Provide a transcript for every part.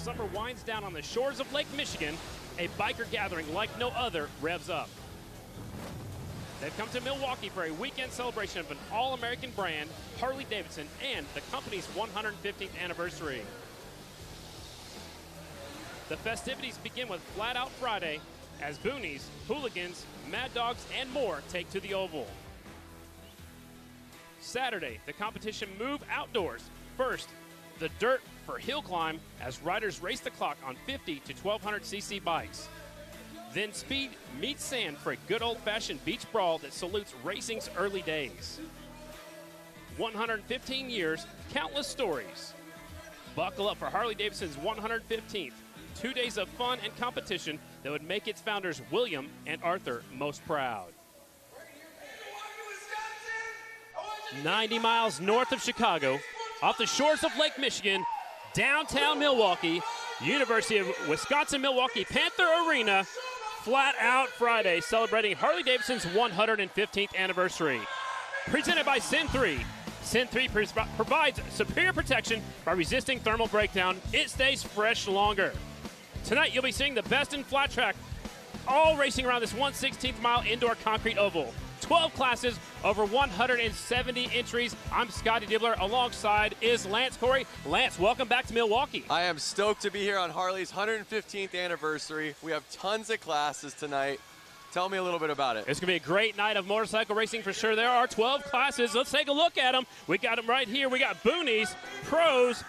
summer winds down on the shores of Lake Michigan, a biker gathering like no other revs up. They've come to Milwaukee for a weekend celebration of an all-American brand, Harley-Davidson, and the company's 115th anniversary. The festivities begin with Flat Out Friday as boonies, hooligans, mad dogs, and more take to the oval. Saturday, the competition move outdoors. First, the dirt for hill climb as riders race the clock on 50 to 1200cc bikes. Then speed meets sand for a good old-fashioned beach brawl that salutes racing's early days. 115 years, countless stories. Buckle up for Harley-Davidson's 115th. 2 days of fun and competition that would make its founders, William and Arthur, most proud. 90 miles north of Chicago, off the shores of Lake Michigan, downtown Milwaukee, University of Wisconsin-Milwaukee Panther Arena, Flat Out Friday, celebrating Harley-Davidson's 115th anniversary. Presented by Sin 3. Sin 3 provides superior protection by resisting thermal breakdown. It stays fresh longer. Tonight, you'll be seeing the best in flat track, all racing around this 1/16th mile indoor concrete oval. 12 classes, over 170 entries. I'm Scotty Dibbler. Alongside is Lance Corey. Lance, welcome back to Milwaukee. I am stoked to be here on Harley's 115th anniversary. We have tons of classes tonight. Tell me a little bit about it. It's going to be a great night of motorcycle racing for sure. There are 12 classes. Let's take a look at them. We got them right here. We got boonies, pros,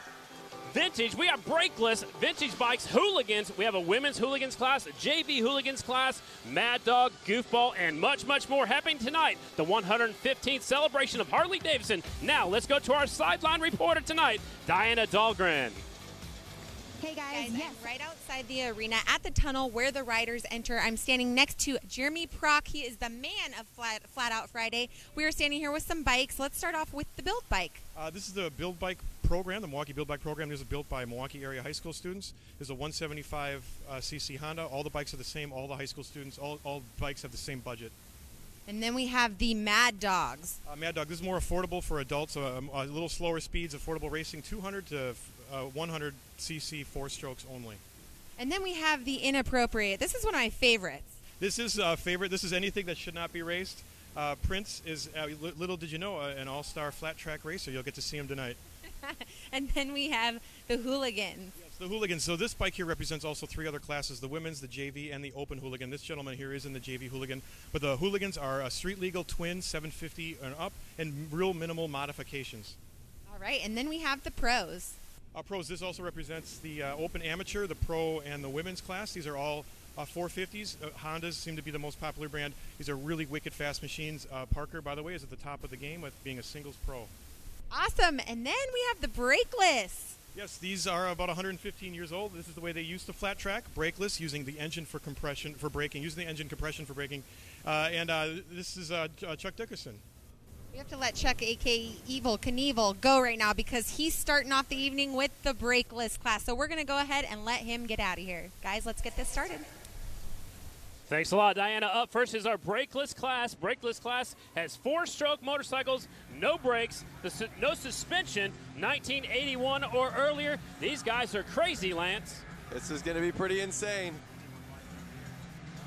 vintage. We have brakeless, vintage bikes, hooligans. We have a women's hooligans class, a JV hooligans class, Mad Dog, Goofball, and much, much more happening tonight. The 115th celebration of Harley-Davidson. Now, let's go to our sideline reporter tonight, Diana Dahlgren. Hey guys, yes. I'm right outside the arena at the tunnel where the riders enter. I'm standing next to Jeremy Prock. He is the man of Flat Out Friday. We are standing here with some bikes. Let's start off with the build bike. This is the build bike program, the Milwaukee build bike program. This is built by Milwaukee area high school students. There's a 175cc Honda. All the bikes are the same. All the high school students, all bikes have the same budget. And then we have the Mad Dogs. Mad Dog, this is more affordable for adults, a little slower speeds, affordable racing, 200 to 100cc, 4 strokes only. And then we have the Inappropriate. This is one of my favorites. This is a favorite. This is anything that should not be raced. Prince is, little did you know, an all-star flat track racer. You'll get to see him tonight. And then we have the Hooligans. Yes, the Hooligans. So this bike here represents also 3 other classes, the women's, the JV, and the open hooligan. This gentleman here is in the JV hooligan. But the Hooligans are a street legal twin, 750 and up, and real minimal modifications. All right, and then we have the pros. Pros, this also represents the open amateur, the pro, and the women's class. These are all 450s. Hondas seem to be the most popular brand. These are really wicked fast machines. Parker, by the way, is at the top of the game with being a singles pro. Awesome, and then we have the brakeless. Yes, these are about 115 years old. This is the way they used to flat track, brakeless, using the engine for compression for braking, using the engine compression for braking. This is Chuck Dickerson. We have to let Chuck, a.k.a. Evil Knievel, go right now because he's starting off the evening with the brakeless class. So we're going to go ahead and let him get out of here. Guys, let's get this started. Thanks a lot, Diana. Up first is our brakeless class. Brakeless class has 4-stroke motorcycles, no brakes, no suspension, 1981 or earlier. These guys are crazy, Lance. This is going to be pretty insane.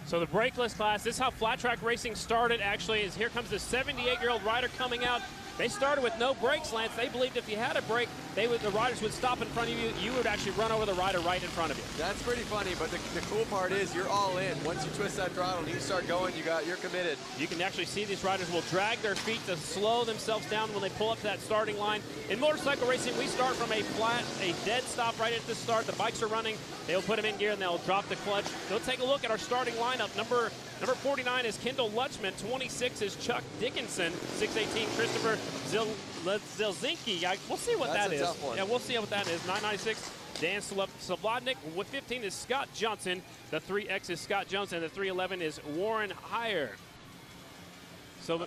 So the brakeless class, this is how flat track racing started actually, is here comes the 78-year-old rider coming out. They started with no brakes, Lance. They believed if you had a brake, the riders would stop in front of you. You would actually run over the rider right in front of you. That's pretty funny, but the cool part is you're all in. Once you twist that throttle and you start going, you're committed. You can actually see these riders will drag their feet to slow themselves down when they pull up to that starting line. In motorcycle racing, we start from a dead stop right at the start. The bikes are running. They'll put them in gear and they'll drop the clutch. So take a look at our starting lineup. Number 49 is Kendall Lutchman. 26 is Chuck Dickinson. 618 Christopher Zelzinski. We'll see what that is. That's a tough one. Yeah, we'll see what that is. 996 Dan Slobodnik. With 15 is Scott Johnson. The 3X is Scott Jones, and the 311 is Warren Heyer. So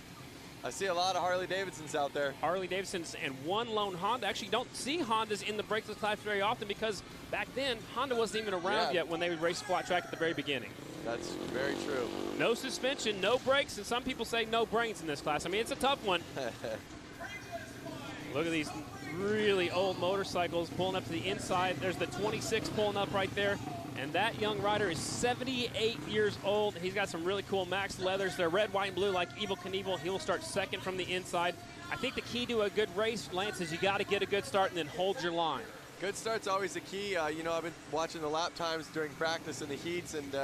I see a lot of Harley-Davidsons out there. Harley-Davidsons and one lone Honda. Actually, don't see Hondas in the brakeless class very often because back then, Honda wasn't even around yet when they would race flat track at the very beginning. That's very true. No suspension, no brakes, and some people say no brains in this class. I mean, it's a tough one. Look at these really old motorcycles pulling up to the inside. There's the 26 pulling up right there. And that young rider is 78 years old. He's got some really cool Max leathers. They're red, white, and blue like Evel Knievel. He will start second from the inside. I think the key to a good race, Lance, is you got to get a good start and then hold your line. Good start's always the key. You know, I've been watching the lap times during practice in the heats, and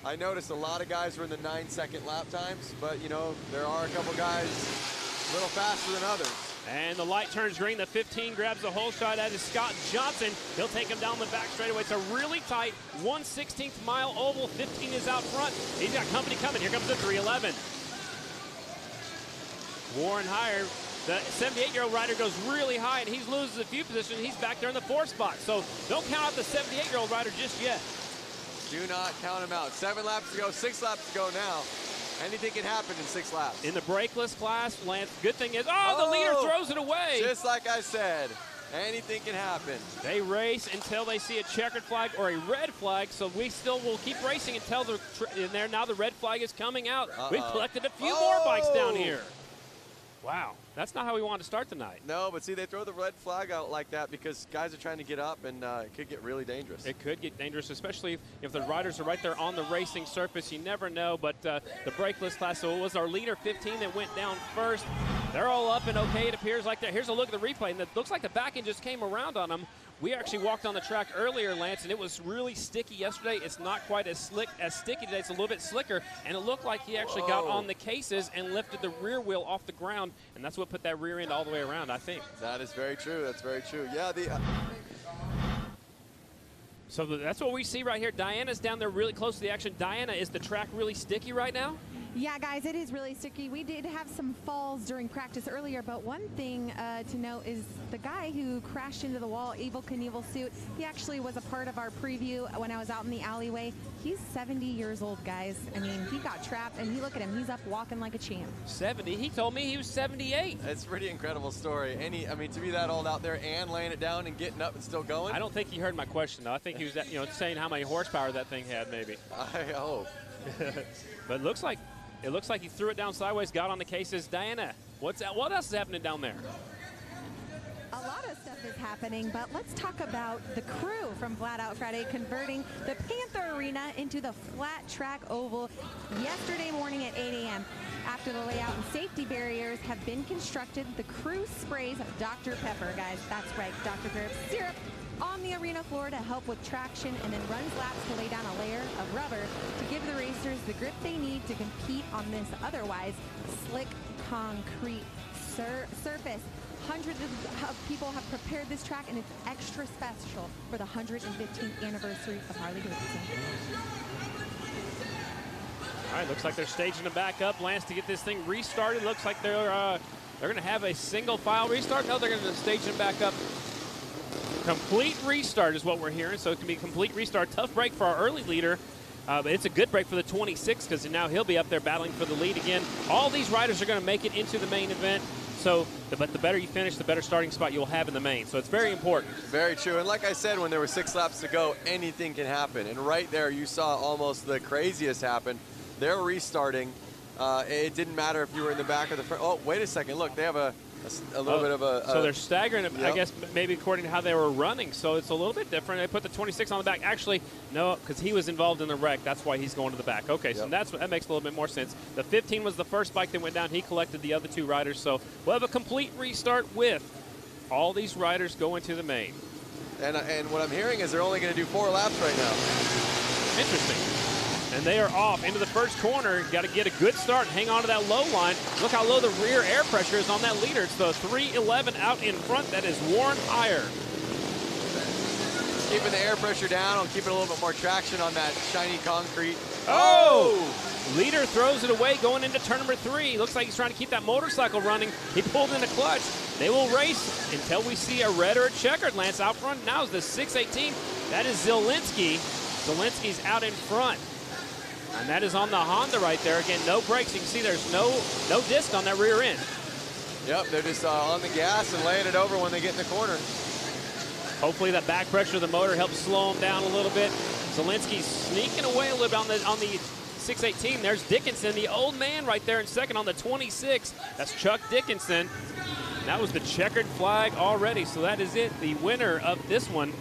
I noticed a lot of guys were in the 9-second lap times, but, you know, there are a couple guys a little faster than others. And the light turns green. The 15 grabs the whole shot. That is Scott Johnson. He'll take him down the back straightaway. It's a really tight 1/16 mile oval. 15 is out front. He's got company coming. Here comes the 311. Warren Heyer, the 78-year-old rider, goes really high, and he loses a few positions. He's back there in the 4th spot. So don't count out the 78-year-old rider just yet. Do not count him out. 7 laps to go, 6 laps to go now. Anything can happen in 6 laps. In the brakeless class, Lance, good thing is, the leader throws it away. Just like I said, anything can happen. They race until they see a checkered flag or a red flag, so we still will keep racing until they're in there. Now the red flag is coming out. We've collected a few more bikes down here. Wow, that's not how we wanted to start the night. No, but see, they throw the red flag out like that because guys are trying to get up, and it could get really dangerous. It could get dangerous, especially if the riders are right there on the racing surface. You never know, but the brakeless class, so it was our leader 15 that went down first. They're all up and okay, it appears like that. Here's a look at the replay, and it looks like the back end just came around on them. We actually walked on the track earlier, Lance, and it was really sticky yesterday. It's not quite as sticky today. It's a little bit slicker, and it looked like he actually got on the cases and lifted the rear wheel off the ground, and that's what put that rear end all the way around, I think. That is very true. That's very true. Yeah, So that's what we see right here. Diana's down there really close to the action. Diana, is the track really sticky right now? Yeah, guys, it is really sticky. We did have some falls during practice earlier, but one thing to note is the guy who crashed into the wall, Evel Knievel suit, he actually was a part of our preview when I was out in the alleyway. He's 70 years old, guys. I mean, he got trapped, and look at him. He's up walking like a champ. 70? He told me he was 78. It's a pretty incredible story. I mean, to be that old out there and laying it down and getting up and still going. I don't think he heard my question, though. I think he was, saying how many horsepower that thing had, maybe. I hope. But it looks like he threw it down sideways, got on the cases. Diana, what else is happening down there? A lot of stuff is happening, but let's talk about the crew from Flat Out Friday converting the Panther Arena into the flat track oval yesterday morning at 8 a.m. After the layout and safety barriers have been constructed, the crew sprays Dr. Pepper, guys. That's right, Dr. Pepper syrup on the arena floor to help with traction, and then runs laps to lay down a layer of rubber to give the racers the grip they need to compete on this otherwise slick concrete surface. Hundreds of people have prepared this track, and it's extra special for the 115th anniversary of Harley-Davidson. All right, looks like they're staging them back up, Lance, to get this thing restarted. Looks like they're going to have a single file restart. No, they're going to stage them back up. Complete restart is what we're hearing, so it can be a complete restart. Tough break for our early leader, but it's a good break for the 26 because now he'll be up there battling for the lead again. All these riders are going to make it into the main event, but the better you finish, the better starting spot you'll have in the main. So it's very important. Very true. And like I said, when there were 6 laps to go, anything can happen. And right there, you saw almost the craziest happen. They're restarting. It didn't matter if you were in the back or the front. Oh, wait a second. Look, they have a little bit of a... So they're staggering, yep. I guess, maybe according to how they were running. So it's a little bit different. They put the 26 on the back. Actually, no, because he was involved in the wreck. That's why he's going to the back. Okay, so that makes a little bit more sense. The 15 was the first bike that went down. He collected the other 2 riders. So we'll have a complete restart with all these riders going to the main. And what I'm hearing is they're only going to do 4 laps right now. Interesting. And they are off into the first corner. Got to get a good start and hang on to that low line. Look how low the rear air pressure is on that leader. It's the 311 out in front. That is Warren Heyer. Keeping the air pressure down. I'll keep it a little bit more traction on that shiny concrete. Oh! Leader throws it away going into turn number 3. Looks like he's trying to keep that motorcycle running. He pulled in the clutch. They will race until we see a red or a checkered. Lance out front now is the 618. That is Zielinski. Zielinski's out in front. And that is on the Honda right there. Again, no brakes. You can see there's no disc on that rear end. Yep, they're just on the gas and laying it over when they get in the corner. Hopefully that back pressure of the motor helps slow them down a little bit. Zielinski's sneaking away a little bit on the 618. There's Dickinson, the old man right there in second on the 26. That's Chuck Dickinson. That was the checkered flag already, so that is it. The winner of this one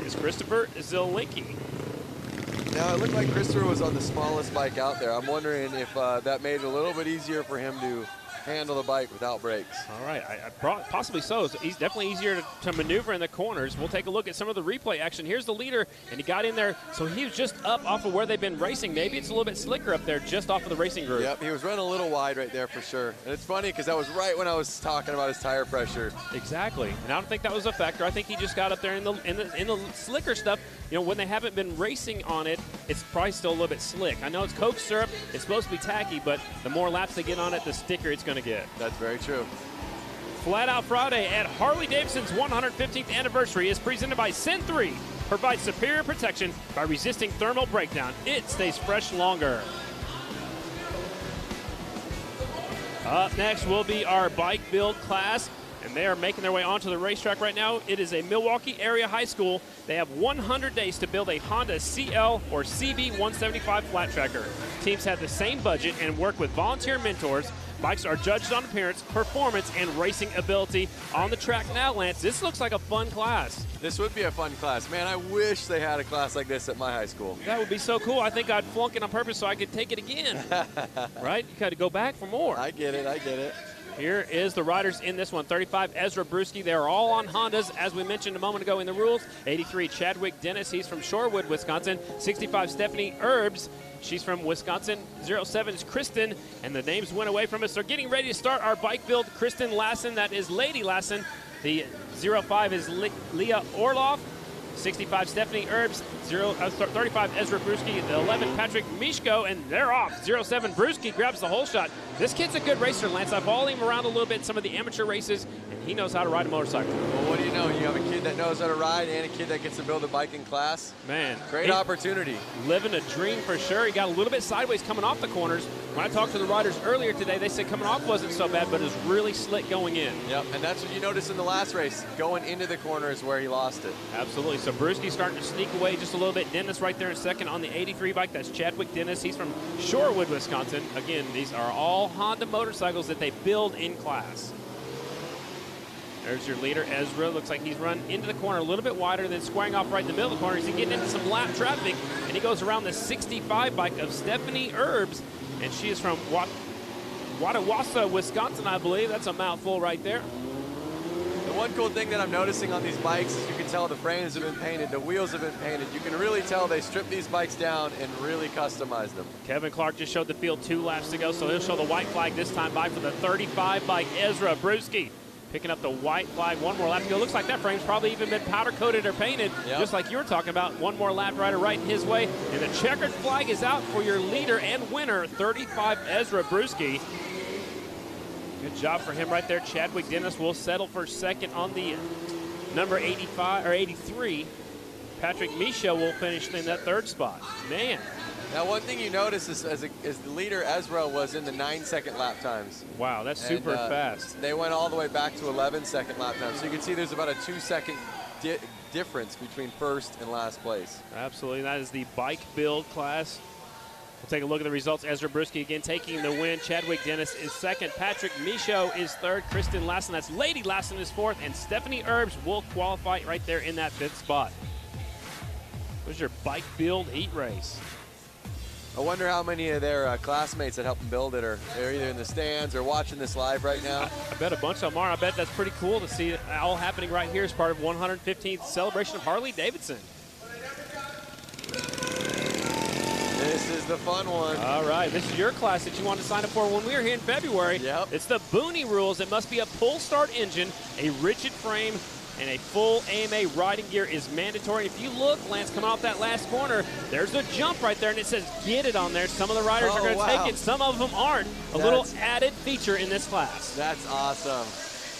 is Christopher Zielinski. Now, it looked like Christopher was on the smallest bike out there. I'm wondering if that made it a little bit easier for him to handle the bike without brakes. All right, possibly so. He's definitely easier to maneuver in the corners. We'll take a look at some of the replay action. Here's the leader, and he got in there, so he was just up off of where they've been racing. Maybe it's a little bit slicker up there, just off of the racing group. Yep, he was running a little wide right there for sure. And it's funny because that was right when I was talking about his tire pressure. Exactly, and I don't think that was a factor. I think he just got up there in the slicker stuff. You know, when they haven't been racing on it, it's probably still a little bit slick. I know it's Coke syrup, it's supposed to be tacky, but the more laps they get on it, the stickier it's going to get. That's very true. Flat Out Friday at Harley-Davidson's 115th anniversary is presented by Sin 3. Provides superior protection by resisting thermal breakdown. It stays fresh longer. Up next will be our bike build class, and they are making their way onto the racetrack right now. It is a Milwaukee area high school. They have 100 days to build a Honda CL or CB 175 flat tracker. Teams have the same budget and work with volunteer mentors. Bikes are judged on appearance, performance, and racing ability. On the track now, Lance, this looks like a fun class. This would be a fun class. Man, I wish they had a class like this at my high school. That would be so cool. I think I'd flunk it on purpose so I could take it again. Right? You got to go back for more. I get it. I get it. Here is the riders in this one. 35, Ezra Brewski. They're all on Hondas, as we mentioned a moment ago in the rules. 83, Chadwick Dennis. He's from Shorewood, Wisconsin. 65, Stephanie Erbs. She's from Wisconsin. 07 is Kristen, and the names went away from us. They're getting ready to start our bike build. Kristen Lassen, that is Lady Lassen. The 05 is Leah Orloff. 65, Stephanie Erbs. 35, Ezra Brewski. The 11, Patrick Mishko, and they're off. 07, Brewski grabs the whole shot. This kid's a good racer, Lance. I followed him around a little bit in some of the amateur races, and he knows how to ride a motorcycle. Well, what do you know? You have a kid that knows how to ride and a kid that gets to build a bike in class. Man. Great opportunity. Living a dream for sure. He got a little bit sideways coming off the corners. When I talked to the riders earlier today, they said coming off wasn't so bad, but it was really slick going in. Yep, and that's what you noticed in the last race. Going into the corner is where he lost it. Absolutely. So Brewski's starting to sneak away just a little bit. Dennis right there in second on the 83 bike. That's Chadwick Dennis. He's from Shorewood, Wisconsin. Again, these are all Honda motorcycles that they build in class. There's your leader, Ezra. Looks like he's run into the corner a little bit wider, then squaring off right in the middle of the corner. He's getting into some lap traffic, and he goes around the 65 bike of Stephanie Erbs, and she is from Watawassa, Wisconsin, I believe. That's a mouthful right there. The one cool thing that I'm noticing on these bikes is you can tell the frames have been painted, the wheels have been painted. You can really tell they stripped these bikes down and really customized them. Kevin Clark just showed the field 2 laps to go, so he'll show the white flag this time by for the 35 bike, Ezra Brewski. Picking up the white flag, 1 more lap to go. Looks like that frame's probably even been powder coated or painted, just like you were talking about. 1 more lap rider right in his way. And the checkered flag is out for your leader and winner, 35 Ezra Brewski. Good job for him right there. Chadwick Dennis will settle for second on the number 85 or 83. Patrick Misha will finish in that 3rd spot. Man. Now, one thing you notice is as the leader, Ezra, was in the 9-second lap times. Wow, that's super fast. They went all the way back to 11-second lap times. So you can see there's about a 2-second difference between first and last place. Absolutely. That is the bike build class. We'll take a look at the results. Ezra Brewski again taking the win. Chadwick Dennis is second. Patrick Michaud is third. Kristen Lassen, that's Lady Lassen, is fourth. And Stephanie Erbs will qualify right there in that 5th spot. There's your bike build heat race. I wonder how many of their classmates that helped them build it are they're either in the stands or watching this live right now. I bet a bunch of them are. I bet that's pretty cool to see it all happening right here as part of 115th celebration of Harley-Davidson. This is the fun one. All right, this is your class that you want to sign up for when we were here in February. Yep. It's the Booney rules. It must be a pull start engine, a rigid frame, and a full AMA riding gear is mandatory. If you look, Lance, coming off that last corner, there's a jump right there, and it says get it on there. Some of the riders are going to take it. Some of them aren't. A little added feature in this class. That's awesome.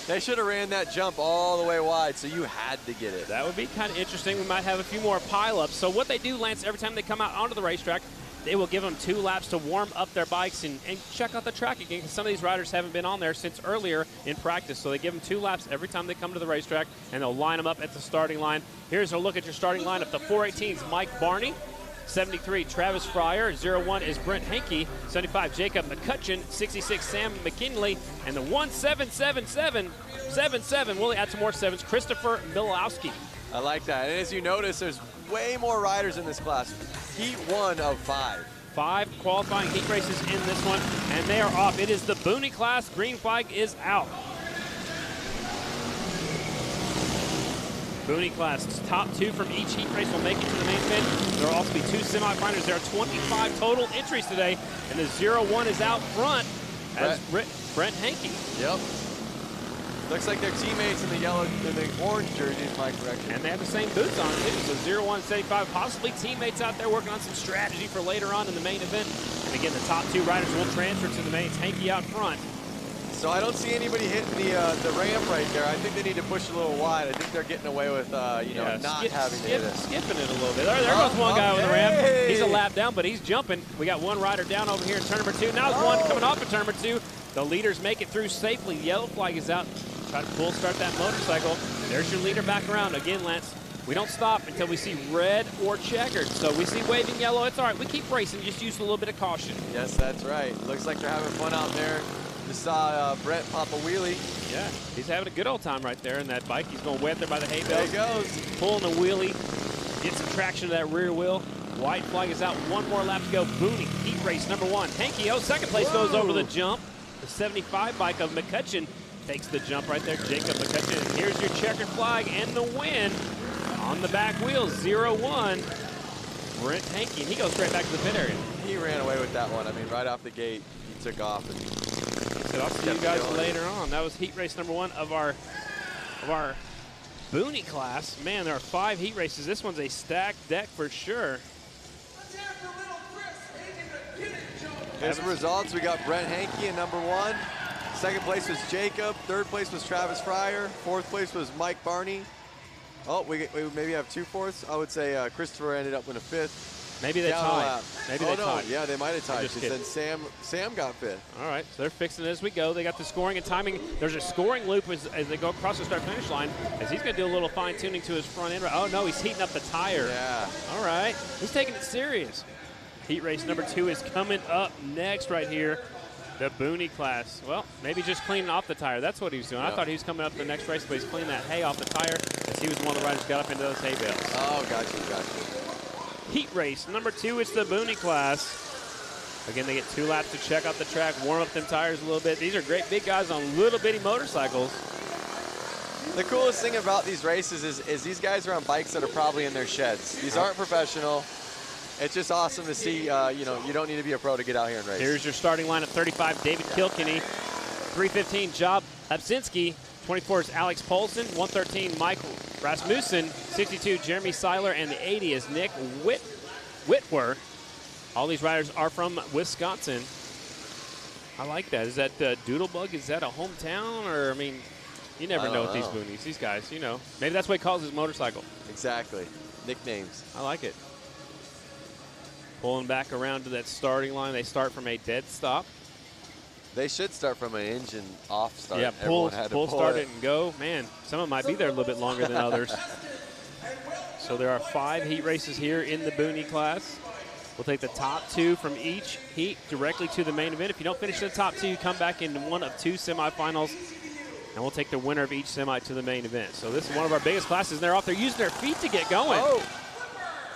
They should have ran that jump all the way wide, so you had to get it. That would be kind of interesting. We might have a few more pileups. So what they do, Lance, every time they come out onto the racetrack, they will give them 2 laps to warm up their bikes and check out the track again, because some of these riders haven't been on there since earlier in practice. So they give them 2 laps every time they come to the racetrack, and they'll line them up at the starting line. Here's a look at your starting lineup. The 418's Mike Barney. 73, Travis Fryer. 01 is Brent Hankey. 75, Jacob McCutcheon. 66, Sam McKinley. And the 1777, we'll add some more sevens, Christopher Milowski. I like that. And as you notice, there's way more riders in this class. Heat 1 of 5. 5 qualifying heat races in this one, and they are off. It is the Booney class. Green flag is out. Booney class, top 2 from each heat race will make it to the main event. There will also be 2 semifinals. There are 25 total entries today, and the 01 is out front as Brent Hankey. Yep. Looks like they're teammates in the yellow, in the orange jerseys, my correction. And they have the same boots on too. So 01, 75, possibly teammates out there working on some strategy for later on in the main event. And again, the top 2 riders will transfer to the mains. Hankey out front. So I don't see anybody hitting the ramp right there. I think they need to push a little wide. I think they're getting away with not having to hit it. Skipping it a little bit. There goes one guy on the ramp. He's a lap down, but he's jumping. We got one rider down over here in turn number 2. Now one coming off of turn number 2. The leaders make it through safely. The yellow flag is out. Try to full start that motorcycle. There's your leader back around. Again, Lance, we don't stop until we see red or checkered. So we see waving yellow. It's all right. We keep racing. Just use a little bit of caution. Yes, that's right. Looks like they're having fun out there. Just saw Brett pop a wheelie. Yeah, he's having a good old time right there in that bike. He's going way up there by the hay There bales. he goes. Pulling a wheelie. Get some traction to that rear wheel. White flag is out. One more lap to go. Booney, heat race number 1. Hankey, second place goes over the jump. The 75 bike of McCutcheon takes the jump right there. Jacob McCutcheon. And here's your checkered flag and the win on the back wheel. 01. Brent Hankey. And he goes straight back to the pit area. He ran away with that one. I mean, right off the gate, he took off. And he said, I'll see you guys later on. That was heat race number 1 of our Booney class. Man, there are 5 heat races. This one's a stacked deck for sure. Here's the results. We got Brent Hankey in number 1. Second place was Jacob. Third place was Travis Fryer. Fourth place was Mike Barney. Oh, we maybe have 2 fourths. I would say Christopher ended up with a 5th. Maybe they tied. Maybe they tied. Yeah, they might have tied. Because then Sam got 5th. All right, so they're fixing it as we go. They got the scoring and timing. There's a scoring loop as they go across the start-finish line, as he's going to do a little fine-tuning to his front end. Oh, no, he's heating up the tire. Yeah. All right, he's taking it serious. Heat race number 2 is coming up next right here. The Booney class. Well, maybe just cleaning off the tire. That's what he was doing. Yep. I thought he was coming up the next race, but he's cleaning that hay off the tire as he was one of the riders who got up into those hay bales. Oh, gotcha. Heat race number 2, it's the Booney class. Again, they get 2 laps to check out the track, warm up them tires a little bit. These are great big guys on little bitty motorcycles. The coolest thing about these races is these guys are on bikes that are probably in their sheds. These aren't professional. It's just awesome to see, you don't need to be a pro to get out here and race. Here's your starting line at 35, David Kilkenny. 315, Job Absinski. 24 is Alex Polson. 113, Mike Rasmussen. 62, Jeremy Seiler. And the 80 is Nick Whitwer. All these riders are from Wisconsin. I like that. Is that Doodlebug? Is that a hometown? Or, I mean, you never know with these boonies. These guys, Maybe that's what he calls his motorcycle. Exactly. Nicknames. I like it. Pulling back around to that starting line. They start from a dead stop. They should start from an engine off start. Yeah, pull start it and go. Man, some of them might be there a little bit longer than others. So there are 5 heat races here in the Booney class. We'll take the top 2 from each heat directly to the main event. If you don't finish in the top 2, you come back in one of 2 semifinals, and we'll take the winner of each semi to the main event. So this is one of our biggest classes, and they're off there using their feet to get going. Oh.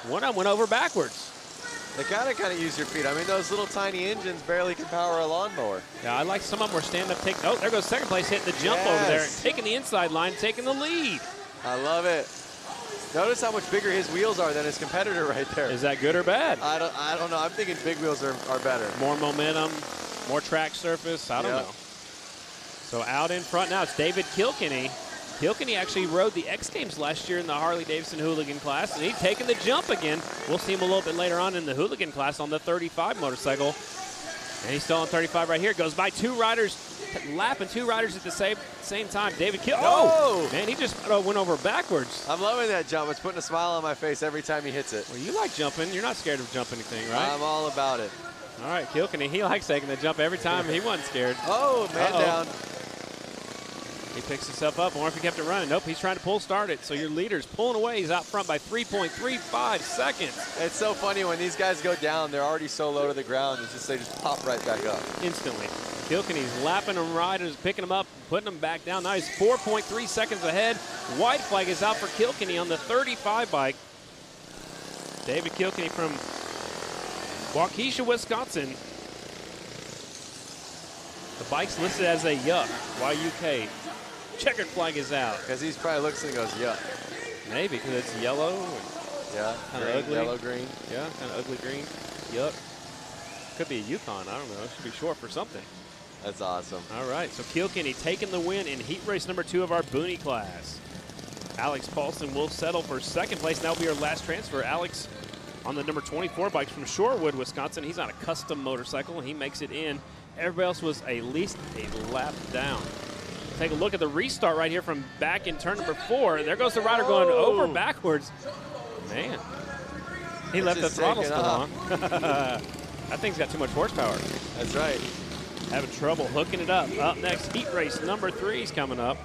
One of them went over backwards. They kind of use your feet. I mean, those little tiny engines barely can power a lawnmower. Yeah, I like some of them were stand-up. Oh, there goes second place, hitting the jump over there. Taking the inside line, taking the lead. I love it. Notice how much bigger his wheels are than his competitor right there. Is that good or bad? I don't know. I'm thinking big wheels are better. More momentum, more track surface. I don't know. So out in front now, it's David Kilkenny. Kilkenny actually rode the X Games last year in the Harley-Davidson Hooligan class, and he's taking the jump again. We'll see him a little bit later on in the Hooligan class on the 35 motorcycle. And he's still on 35 right here. Goes by 2 riders, lapping 2 riders at the same time. David Kilkenny. Oh, man, he just went over backwards. I'm loving that jump. It's putting a smile on my face every time he hits it. Well, you like jumping. You're not scared of jump anything, right? I'm all about it. All right, Kilkenny, he likes taking the jump every time. He wasn't scared. Oh, man down. He picks himself up. I wonder if he kept it running. Nope, he's trying to pull start it. So your leader's pulling away. He's out front by 3.35 seconds. It's so funny when these guys go down, they're already so low to the ground. They just pop right back up. Instantly. Kilkenny's lapping them riders, picking them up, putting them back down. Now he's 4.3 seconds ahead. White flag is out for Kilkenny on the 35 bike. David Kilkenny from Waukesha, Wisconsin. The bike's listed as a Yuck, Y-U-K. Checkered flag is out. Because he probably looks and goes, yuck. Maybe, because it's yellow. Yeah, kind of ugly. Yellow, green. Yeah, kind of ugly green. Yuck. Could be a Yukon, I don't know. It should be short for something. That's awesome. All right, so Kilkenny taking the win in heat race number 2 of our Boonie class. Alex Paulson will settle for second place. That will be our last transfer. Alex on the number 24 bike from Shorewood, Wisconsin. He's on a custom motorcycle, and he makes it in. Everybody else was at least a lap down. Take a look at the restart right here from back in turn number 4. There goes the rider going over backwards. Man, he left the throttle still on. That thing's got too much horsepower. That's right. Having trouble hooking it up. Up next, heat race number 3 is coming up.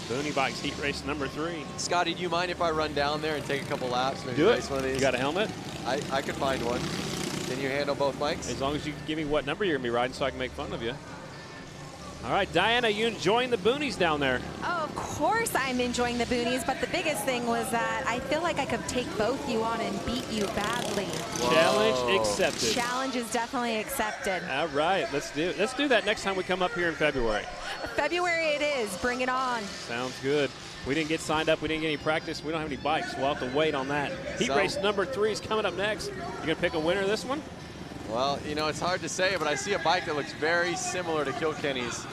Boonie Bikes heat race number 3. Scotty, do you mind if I run down there and take a couple laps? Maybe Do it. race one of these? You got a helmet? I could find one. Can you handle both bikes? As long as you give me what number you're going to be riding so I can make fun of you. All right, Diana, you enjoying the boonies down there? Oh, of course I'm enjoying the boonies, but the biggest thing was that I feel like I could take both you on and beat you badly. Whoa. Challenge accepted. Challenge is definitely accepted. All right, let's do that next time we come up here in February. February it is. Bring it on. Sounds good. We didn't get signed up. We didn't get any practice. We don't have any bikes. We'll have to wait on that. Heat race number 3 is coming up next. You going to pick a winner this one? Well, you know, it's hard to say, but I see a bike that looks very similar to Kilkenny's.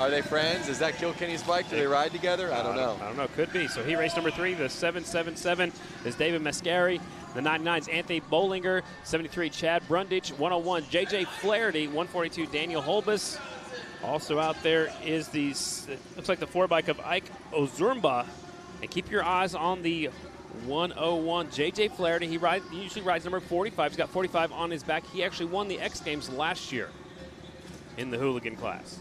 Are they friends? Is that Kilkenny's bike? Do they ride together? I don't know. I don't know. Could be. So heat race number 3, the 777 is David Mascari. The 99 is Anthony Bollinger. 73, Chad Brundage. 101, J.J. Flaherty. 142, Daniel Holbus. Also out there is the, looks like the 4 bike of Ike Ozurmba. And keep your eyes on the 101, J.J. Flaherty. He usually rides number 45. He's got 45 on his back. He actually won the X Games last year in the hooligan class.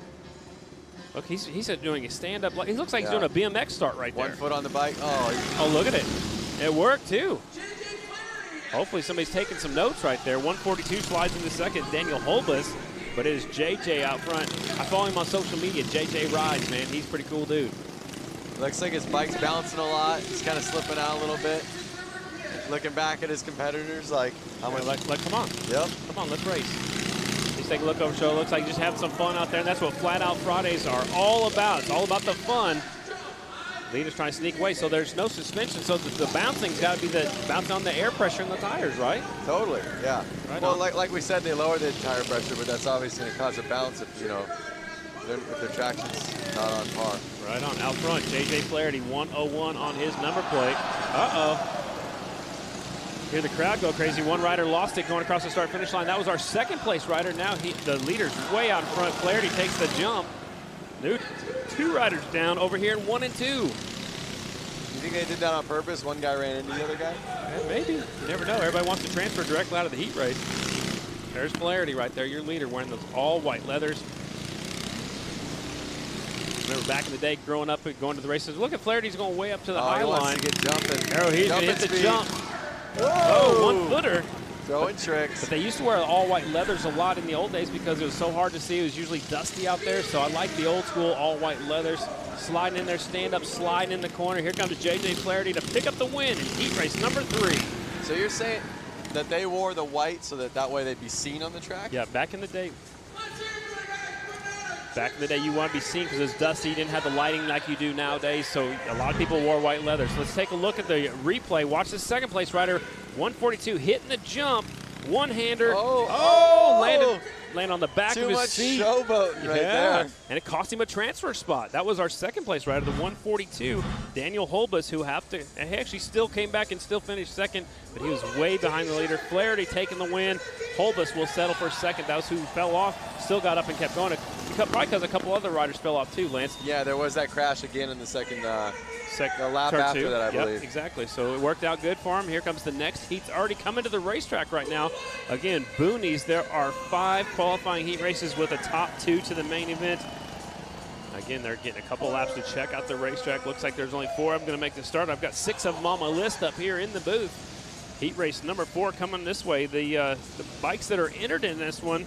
Look, he's doing a stand-up. He looks like he's doing a BMX start right there. 1 foot on the bike. Oh, look at it. It worked, too. Hopefully somebody's taking some notes right there. 142 slides into second, Daniel Holbus. But it is JJ out front. I follow him on social media. JJ rides, man. He's a pretty cool dude. Looks like his bike's bouncing a lot. He's kind of slipping out a little bit. Looking back at his competitors like, how much? Like, come on. Yep. Come on, let's race. Let's take a look over show. Looks like just having some fun out there, and that's what Flat Out Fridays are all about. It's all about the fun. Leader's trying to sneak away, so there's no suspension. So the bouncing's got to be the bouncing on the air pressure in the tires, right? Totally, yeah. Right well, on. like we said, they lower the tire pressure, but that's obviously going to cause a bounce if, you know, if their traction's not on par. Right on. Out front, J.J. Flaherty, 101 on his number plate. Uh-oh. Hear the crowd go crazy. One rider lost it going across the start-finish line. That was our second place rider. Now the leader's way out in front. Flaherty takes the jump. Dude, 2 riders down over here in 1 and 2. You think they did that on purpose? One guy ran into the other guy? Yeah, maybe. You never know. Everybody wants to transfer directly out of the heat race. There's Flaherty right there, your leader, wearing those all-white leathers. Remember back in the day, growing up and going to the races. Look at Flaherty's going way up to the high line. He wants to get jumping. Arrow, he's going to hit the speed. jump. Whoa! Oh, 1-footer. Throwing tricks. But they used to wear all-white leathers a lot in the old days because it was so hard to see. It was usually dusty out there, so I like the old-school all-white leathers. Sliding in there, stand-up, sliding in the corner. Here comes J.J. Flaherty to pick up the win in heat race number 3. So you're saying that they wore the white so that way they'd be seen on the track? Yeah, back in the day. Back in the day, you want to be seen because it was dusty. You didn't have the lighting like you do nowadays, so a lot of people wore white leather. So let's take a look at the replay. Watch the second place rider, 142, hitting the jump. One-hander. Landed on the back of his seat. Too much showboating right there. And it cost him a transfer spot. That was our second place rider, the 142, Daniel Holbus, who he actually still came back and still finished second, but he was way behind the leader. Flaherty taking the win. Holbus will settle for second. That was who fell off. Still got up and kept going. Probably because a couple other riders fell off too, Lance. Yeah, there was that crash again in the second the lap turn after 2. that, I Yep, believe. exactly. So it worked out good for him. Here comes the next heat. Already coming to the racetrack right now. Again, Boonies, there are 5 qualifying heat races with a top 2 to the main event. Again, they're getting a couple laps to check out the racetrack. Looks like there's only 4 of them going to make the start. I've got 6 of them on my list up here in the booth. Heat race number 4 coming this way. The bikes that are entered in this one,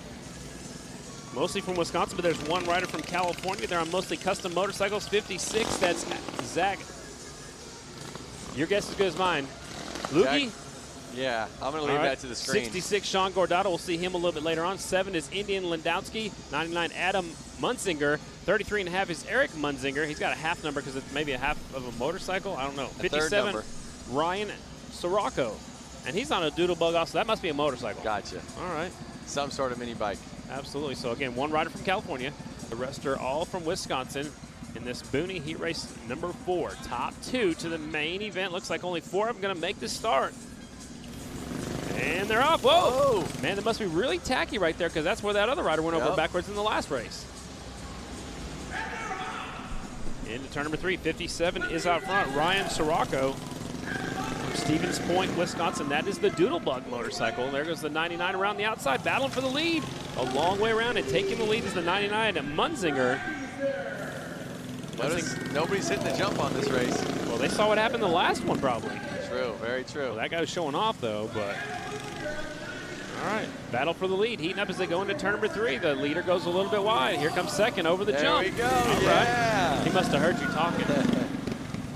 mostly from Wisconsin, but there's one rider from California. They're on mostly custom motorcycles. 56, that's Zach. Your guess is as good as mine. Lukey? Yeah, I'm going to leave that to the screen. 66, Sean Gordado. We'll see him a little bit later on. 7 is Indian Lindowski. 99, Adam Munzinger. 33.5 is Eric Munzinger. He's got a half number because it's maybe a half of a motorcycle. I don't know. 57, Ryan Sirocco. And he's on a Doodlebug also. That must be a motorcycle. Gotcha. All right. Some sort of mini bike. Absolutely. So, again, one rider from California. The rest are all from Wisconsin in this Booney Heat Race number 4. Top 2 to the main event. Looks like only 4 of them going to make the start. And they're off. Whoa! Oh. Man, that must be really tacky right there because that's where that other rider went over backwards in the last race. Into turn number 3. 57 is out front. Ryan Sirocco from Stevens Point, Wisconsin. That is the Doodlebug motorcycle. There goes the 99 around the outside, battling for the lead. A long way around, and taking the lead is the 99 at Munzinger. Notice nobody's hitting the jump on this race. Well, they saw what happened the last one, probably. True, very true. Well, that guy was showing off, though, but... All right, battle for the lead. Heating up as they go into turn number 3. The leader goes a little bit wide. Here comes second over the jump. There we go, All right. He must have heard you talking.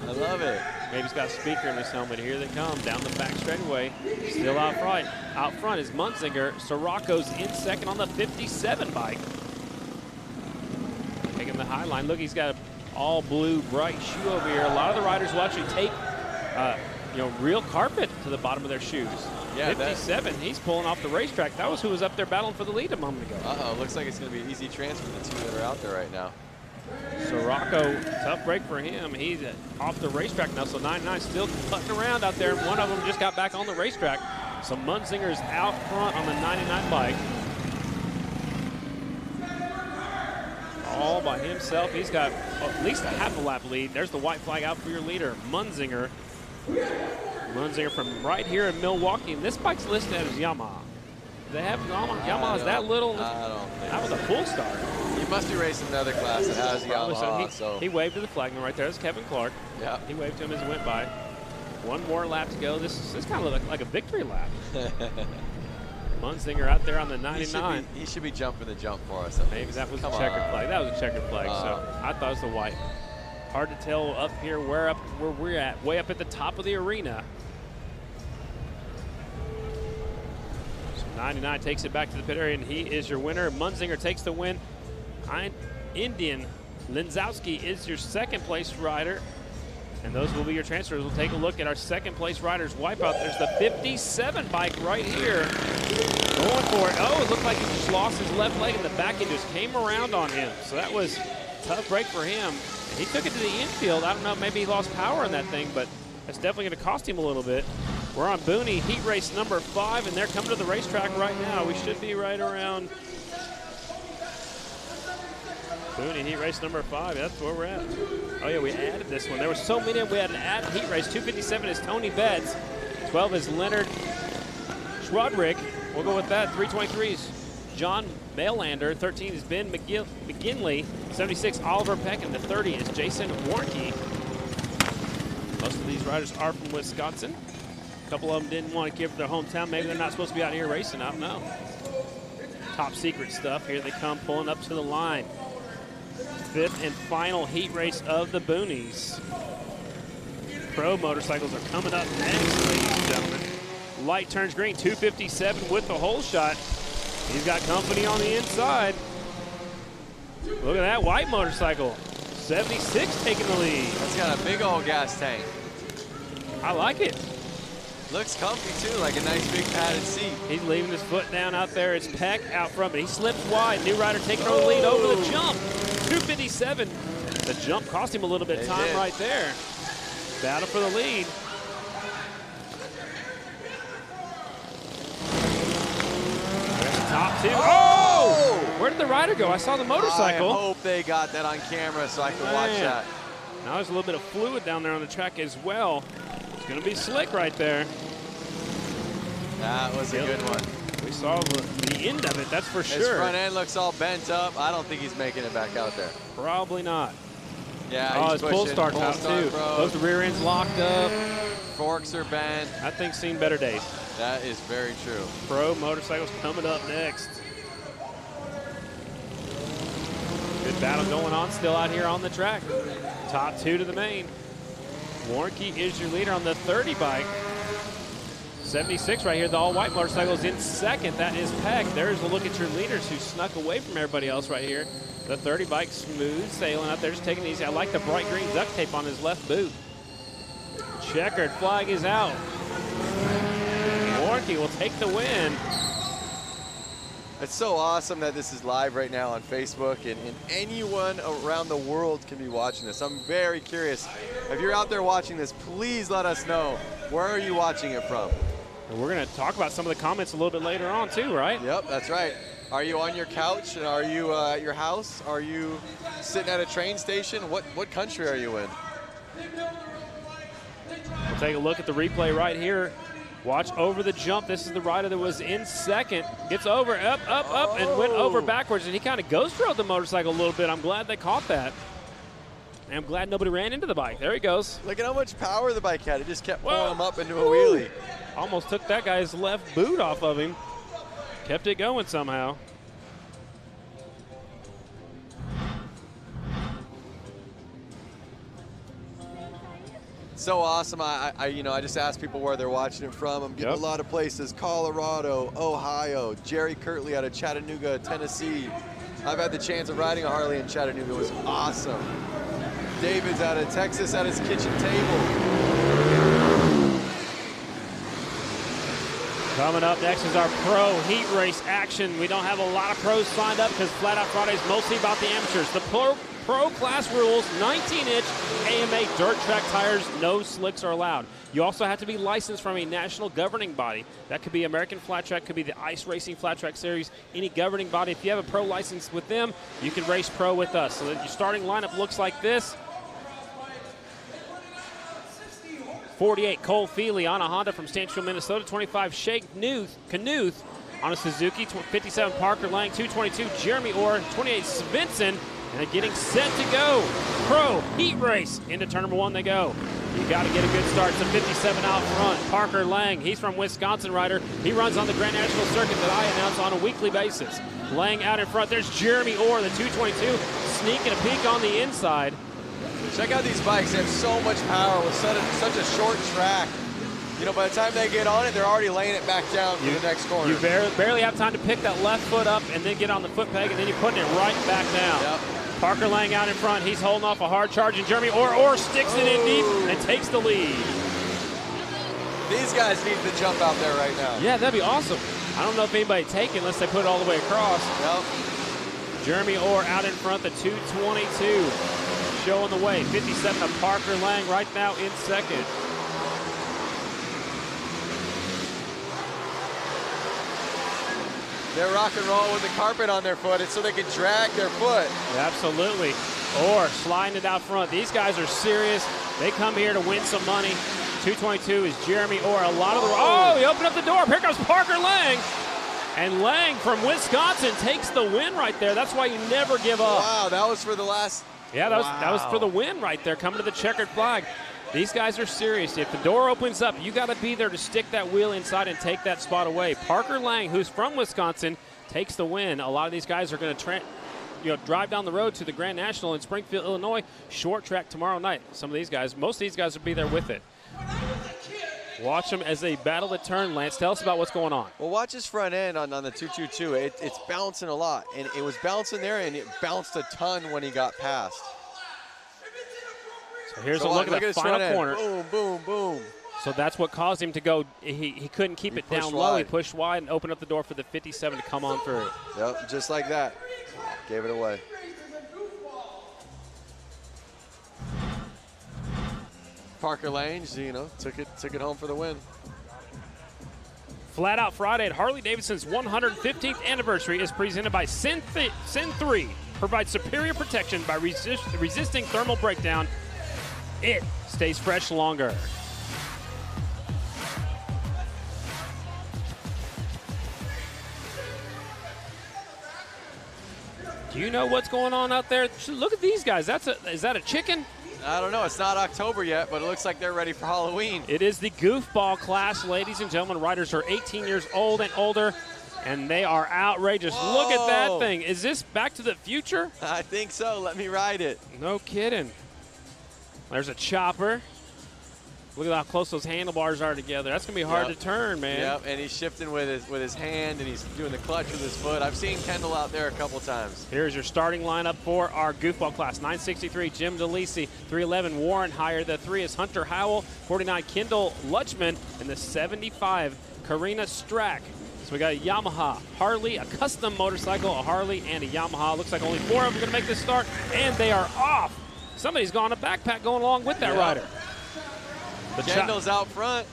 I love it. Maybe he's got a speaker in his helmet. Here they come down the back straightaway. Still out front. Out front is Munzinger. Sirocco's in second on the 57 bike. Taking the high line. Look, he's got an all blue bright shoe over here. A lot of the riders will actually take real carpet to the bottom of their shoes. Yeah, 57, he's pulling off the racetrack. That was who was up there battling for the lead a moment ago. Uh-oh, looks like it's going to be an easy transfer, the 2 that are out there right now. Sirocco, tough break for him. He's off the racetrack now, so 99 still cutting around out there. One of them just got back on the racetrack. So Munzinger's out front on the 99 bike. All by himself. He's got at least a half a lap lead. There's the white flag out for your leader, Munzinger. Munzinger from right here in Milwaukee. And this bike's listed as Yamaha. Do they have Yamaha? Is that little? I don't think that was a full start. You must be racing another class that has Yamaha. So he waved to the flagman right there. That's Kevin Clark. Yeah. He waved to him as he went by. One more lap to go. This kind of looks like a victory lap. Munzinger out there on the 99. He should be jumping the jump for us. Maybe that was a checkered flag. That was a checkered flag. So I thought it was the white. Hard to tell up here where we're at. Way up at the top of the arena. So 99 takes it back to the pit area, and he is your winner. Munzinger takes the win. Indian Lindowski is your second place rider. And those will be your transfers. We'll take a look at our second place riders wipeout. There's the 57 bike right here. Going for it. Oh, it looked like he just lost his left leg in the back and just came around on him. So that was a tough break for him. And he took it to the infield. I don't know, maybe he lost power in that thing, but that's definitely going to cost him a little bit. We're on Booney Heat Race number 5, and they're coming to the racetrack right now. We should be right around Booney Heat Race number 5. That's where we're at. Oh, yeah, we added this one. There were so many. We had an added heat race. 257 is Tony Betts. 12 is Leonard Schwadrick. We'll go with that. 323 is John Mailander. 13 is Ben McGinley. 76, Oliver Peck. And the 30 is Jason Warnke. Most of these riders are from Wisconsin. A couple of them didn't want to give their hometown. Maybe they're not supposed to be out here racing. I don't know. Top secret stuff. Here they come pulling up to the line. 5th and final heat race of the Boonies. Pro motorcycles are coming up next, ladies and gentlemen. Light turns green, 257 with the hole shot. He's got company on the inside. Look at that white motorcycle. 76 taking the lead. That's got a big old gas tank. I like it. Looks comfy too, like a nice big padded seat. He's leaving his foot down out there. It's Peck out front, but he slips wide. New rider taking over the lead over the jump. 257. The jump cost him a little bit of time right there. Battle for the lead. There's the top 2. Oh! Where did the rider go? I saw the motorcycle. I hope they got that on camera so I can watch that. Now there's a little bit of fluid down there on the track as well. It's going to be slick right there. That was a good one. We saw the end of it, that's for sure. His front end looks all bent up. I don't think he's making it back out there. Probably not. Yeah, his pull start's out too. Both the rear ends locked up. Forks are bent. That thing's seen better days. That is very true. Pro motorcycles coming up next. Good battle going on still out here on the track. Top 2 to the main. Warnke is your leader on the 30 bike. 76 right here, the all-white motorcycle is in second. That is Peck. There's a look at your leaders who snuck away from everybody else right here. The 30 bike smooth sailing out there, just taking it easy. I like the bright green duct tape on his left boot. Checkered flag is out. Warnke will take the win. It's so awesome that this is live right now on Facebook, and anyone around the world can be watching this. I'm very curious. If you're out there watching this, please let us know. Where are you watching it from? And we're going to talk about some of the comments a little bit later on too, right? Yep, that's right. Are you on your couch? Are you at your house? Are you sitting at a train station? What country are you in? We'll take a look at the replay right here. Watch over the jump. This is the rider that was in second. Gets over, up, and went over backwards. And he kind of ghost rode the motorcycle a little bit. I'm glad they caught that. And I'm glad nobody ran into the bike. There he goes. Look at how much power the bike had. It just kept pulling him up into a wheelie. Almost took that guy's left boot off of him. Kept it going somehow. So awesome. I just asked people where they're watching it from. I'm getting a lot of places: Colorado, Ohio, Jerry Kirtley out of Chattanooga, Tennessee. I've had the chance of riding a Harley in Chattanooga. It was awesome. David's out of Texas at his kitchen table. Coming up next is our pro heat race action. We don't have a lot of pros signed up because Flat Out Friday is mostly about the amateurs. The pro class rules: 19-inch AMA dirt track tires, no slicks are allowed. You also have to be licensed from a national governing body. That could be American Flat Track, could be the Ice Racing Flat Track Series, any governing body. If you have a pro license with them, you can race pro with us. So your starting lineup looks like this. 48, Cole Feely on a Honda from Stanchville, Minnesota. 25, Shake Knuth on a Suzuki. 57, Parker Lang. 222, Jeremy Orr. 28, Svensson. And they're getting set to go. Pro heat race. Into turn number 1 they go. You got to get a good start. It's a 57 out front. Parker Lang, he's from Wisconsin rider. He runs on the Grand National Circuit that I announce on a weekly basis. Lang out in front. There's Jeremy Orr, the 222, sneaking a peek on the inside. Check out these bikes. They have so much power with such a short track. You know, by the time they get on it, they're already laying it back down for the next corner. You barely have time to pick that left foot up and then get on the foot peg, and then you're putting it right back down. Yep. Parker Lang out in front. He's holding off a hard charge, and Jeremy Orr sticks it in deep and takes the lead. These guys need to jump out there right now. Yeah, that'd be awesome. I don't know if anybody take it unless they put it all the way across. Yep. Jeremy Orr out in front, the 222. Showing the way. 57 of Parker Lang right now in second. They're rock and roll with the carpet on their foot. It's so they can drag their foot. Absolutely. Orr sliding it out front. These guys are serious. They come here to win some money. 222 is Jeremy Orr. A lot of the... he opened up the door. Here comes Parker Lang. And Lang from Wisconsin takes the win right there. That's why you never give up. Wow, that was for the last... Yeah, that was for the win right there, coming to the checkered flag. These guys are serious. If the door opens up, you got to be there to stick that wheel inside and take that spot away. Parker Lang, who's from Wisconsin, takes the win. A lot of these guys are going to drive down the road to the Grand National in Springfield, Illinois. Short track tomorrow night. Some of these guys, most of these guys will be there with it. Watch them as they battle the turn. Lance, tell us about what's going on. Well, watch his front end on the 222. It's bouncing a lot, and it was bouncing there, and it bounced a ton when he got past. So here's a look at the final corner. Boom, boom, boom. So that's what caused him to go. He couldn't keep it down low. He pushed wide and opened up the door for the 57 to come on through. Yep, just like that. Gave it away. Parker Lang, took it home for the win. Flat Out Friday at Harley-Davidson's 115th anniversary is presented by Sin 3. Provides superior protection by resisting thermal breakdown. It stays fresh longer. Do you know what's going on out there? Look at these guys. Is that a chicken? I don't know. It's not October yet, but it looks like they're ready for Halloween. It is the goofball class, ladies and gentlemen. Riders are 18 years old and older, and they are outrageous. Whoa. Look at that thing. Is this Back to the Future? I think so. Let me ride it. No kidding. There's a chopper. Look at how close those handlebars are together. That's going to be hard to turn, man. Yep, and he's shifting with his hand, and he's doing the clutch with his foot. I've seen Kendall out there a couple times. Here's your starting lineup for our goofball class. 963, Jim DeLisi. 311, Warren Heyer. The 3 is Hunter Howell. 49, Kendall Lutchman. And the 75, Karina Strack. So we got a Yamaha, Harley, a custom motorcycle, a Harley, and a Yamaha. Looks like only 4 of them are going to make this start, and they are off. Somebody's gone a backpack going along with that rider. Kendall's out front.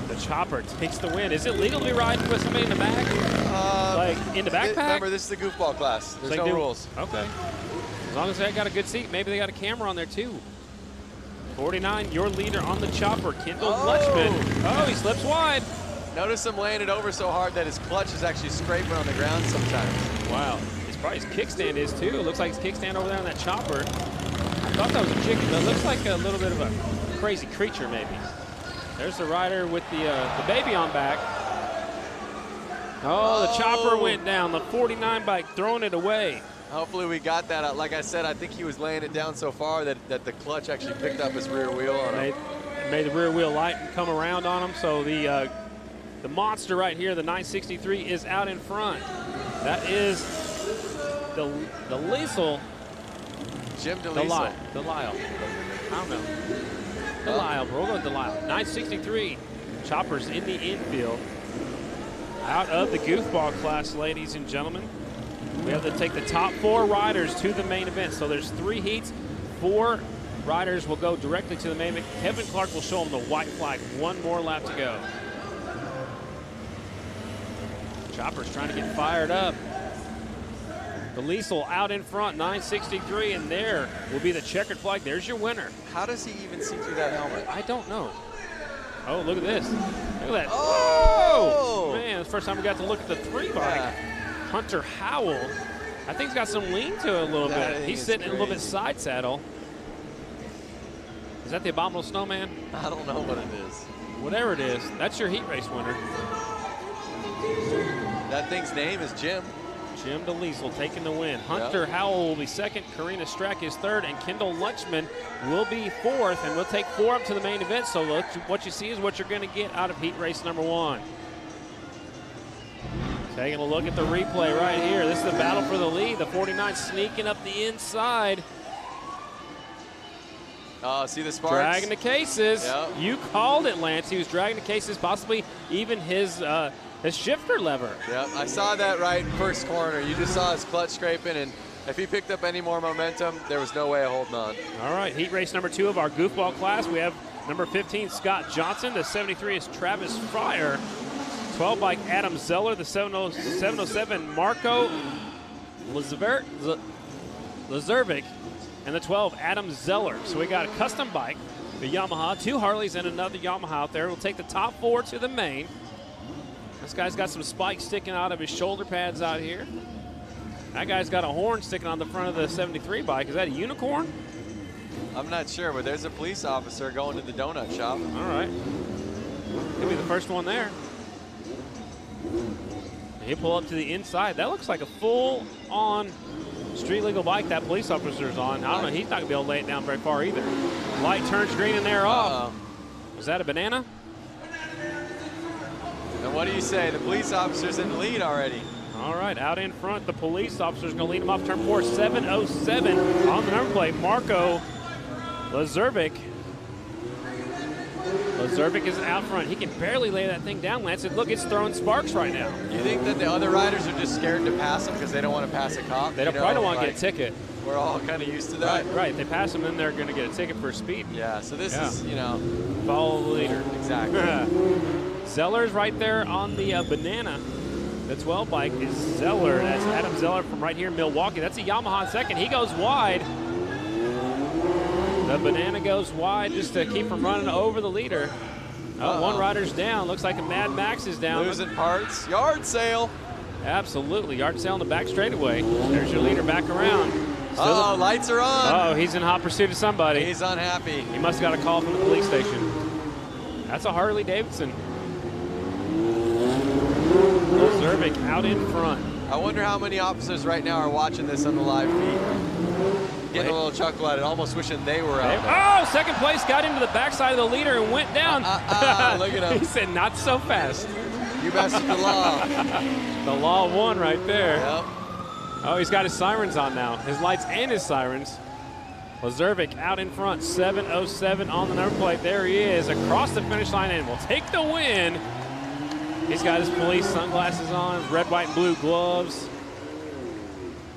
The chopper takes the win. Is it legal to be riding with somebody in the back? Like in the backpack? Remember, this is the goofball class. There's no rules. Okay. As long as they got a good seat, maybe they got a camera on there too. 49, your leader on the chopper, Kendall Lutchman. Oh, he slips wide. Notice him laying it over so hard that his clutch is actually scraping on the ground sometimes. Wow. It's probably his kickstand is too. Looks like his kickstand over there on that chopper. I thought that was a chicken, but it looks like a little bit of a crazy creature maybe. There's the rider with the baby on back. Oh, the chopper went down. The 49 bike throwing it away. Hopefully we got that out. Like I said, I think he was laying it down so far that the clutch actually picked up his rear wheel on him. Made the rear wheel light and come around on him. So the monster right here, the 963, is out in front. That is the Liesel. Jim DeLisle. Delisle. I don't know. Delisle, bro. We'll go with Delisle. 963. Choppers in the infield. Out of the goofball class, ladies and gentlemen. We have to take the top 4 riders to the main event. So there's 3 heats. 4 riders will go directly to the main event. Kevin Clark will show them the white flag. 1 more lap to go. Chopper's trying to get fired up. The Liesel out in front, 963, and there will be the checkered flag. There's your winner. How does he even see through that helmet? I don't know. Oh, look at this. Look at that. Oh! Man, it's the first time we got to look at the 3 bike. Hunter Howell. I think he's got some lean to it a little bit. He's sitting in a little bit side saddle. Is that the Abominable Snowman? I don't know what it is. Whatever it is, that's your heat race winner. That thing's name is Jim. Jim DeLisle taking the win. Hunter Howell will be second. Karina Strack is third. And Kendall Lutchman will be fourth. And we'll take 4 up to the main event. So what you see is what you're going to get out of heat race number 1. Taking a look at the replay right here. This is the battle for the lead. The 49 sneaking up the inside. See the sparks? Dragging the cases. Yep. You called it, Lance. He was dragging the cases, possibly even his shifter lever. Yep, I saw that right in first corner. You just saw his clutch scraping, and if he picked up any more momentum, there was no way of holding on. All right, heat race number 2 of our goofball class. We have number 15, Scott Johnson. The 73 is Travis Fryer. 12 bike, Adam Zeller. The 707, Marco Lazervik. And the 12, Adam Zeller. So we got a custom bike, the Yamaha, 2 Harleys, and another Yamaha out there. We'll take the top 4 to the main. This guy's got some spikes sticking out of his shoulder pads out here. That guy's got a horn sticking on the front of the 73 bike. Is that a unicorn? I'm not sure, but there's a police officer going to the donut shop. All right. He'll be the first one there. He'll pull up to the inside. That looks like a full-on street legal bike that police officer's on. I don't know. He's not going to be able to lay it down very far either. Light turns green and they're off. Was that a banana? And what do you say? The police officer's in the lead already. All right, out in front, the police officer's going to lead him off turn 4. 707 on the number plate. Marco Lazervik. Lazervik is out front. He can barely lay that thing down, Lance. And look, it's throwing sparks right now. You think that the other riders are just scared to pass him because they don't want to pass a cop? They probably don't want to get a ticket. We're all kind of used to that. Right. If they pass them, then they're going to get a ticket for speed. Yeah, so this is, you know. Follow the leader. Exactly. Zeller's right there on the banana. The 12 bike is Zeller. That's Adam Zeller from right here in Milwaukee. That's a Yamaha in second. He goes wide. The banana goes wide just to keep from running over the leader. Oh, one rider's down. Looks like a Mad Max is down. Losing parts. Yard sale. Absolutely. Yard sale on the back straightaway. There's your leader back around. Oh, lights are on. Oh, he's in hot pursuit of somebody. He's unhappy. He must have got a call from the police station. That's a Harley-Davidson. Zervik out in front. I wonder how many officers right now are watching this on the live feed. Getting a little chuckle at it, almost wishing they were out there. Oh, second place got into the backside of the leader and went down. Look at him. He said, not so fast. You messed with the law. The law won right there. Yep. Oh, he's got his sirens on now. His lights and his sirens. Lazurvik out in front, 7:07 on the number plate. There he is, across the finish line and will take the win. He's got his police sunglasses on, red, white, and blue gloves.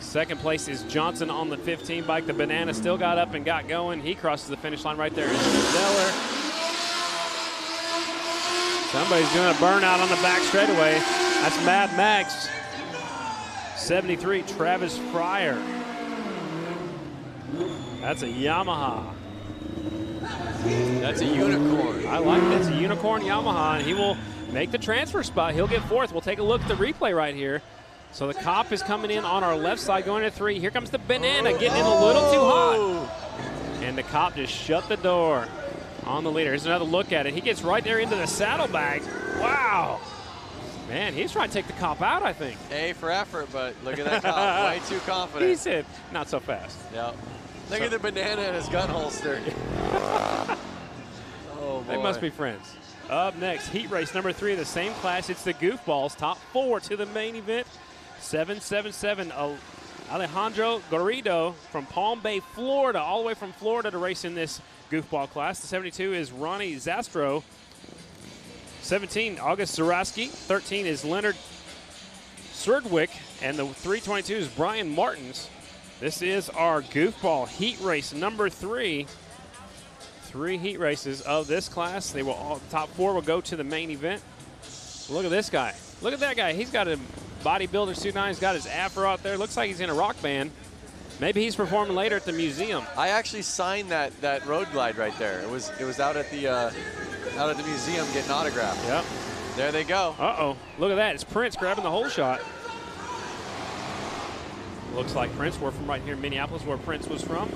Second place is Johnson on the 15 bike. The Banana still got up and got going. He crosses the finish line right there. Zeller. Somebody's doing a burnout on the back straightaway. That's Mad Max. 73, Travis Fryer. That's a Yamaha. That's a unicorn. I like it. It's a unicorn Yamaha, and he will make the transfer spot. He'll get fourth. We'll take a look at the replay right here. So the cop is coming in on our left side, going to 3. Here comes the Banana, getting in a little too hot. And the cop just shut the door on the leader. Here's another look at it. He gets right there into the saddlebags. Wow. Man, he's trying to take the cop out, I think. A for effort, but look at that cop. Way too confident. He said, not so fast. Yep. Look at the Banana in his gun holster. Oh, boy. They must be friends. Up next, heat race number 3 of the same class. It's the Goofballs. Top 4 to the main event. 777 Alejandro Garrido from Palm Bay, Florida, all the way from Florida to race in this goofball class. The 72 is Ronnie Zastro. 17, August Zaraski. 13 is Leonard Serdwick. And the 322 is Brian Martins. This is our goofball heat race number 3. 3 heat races of this class. They will all, top 4 will go to the main event. Look at this guy. Look at that guy. He's got a bodybuilder suit on. He's got his afro out there. Looks like he's in a rock band. Maybe he's performing later at the museum. I actually signed that road glide right there. It was out at the museum getting autographed. Yep. There they go. Uh-oh. Look at that. It's Prince grabbing the whole shot. Looks like Prince. We're from right here in Minneapolis, where Prince was from.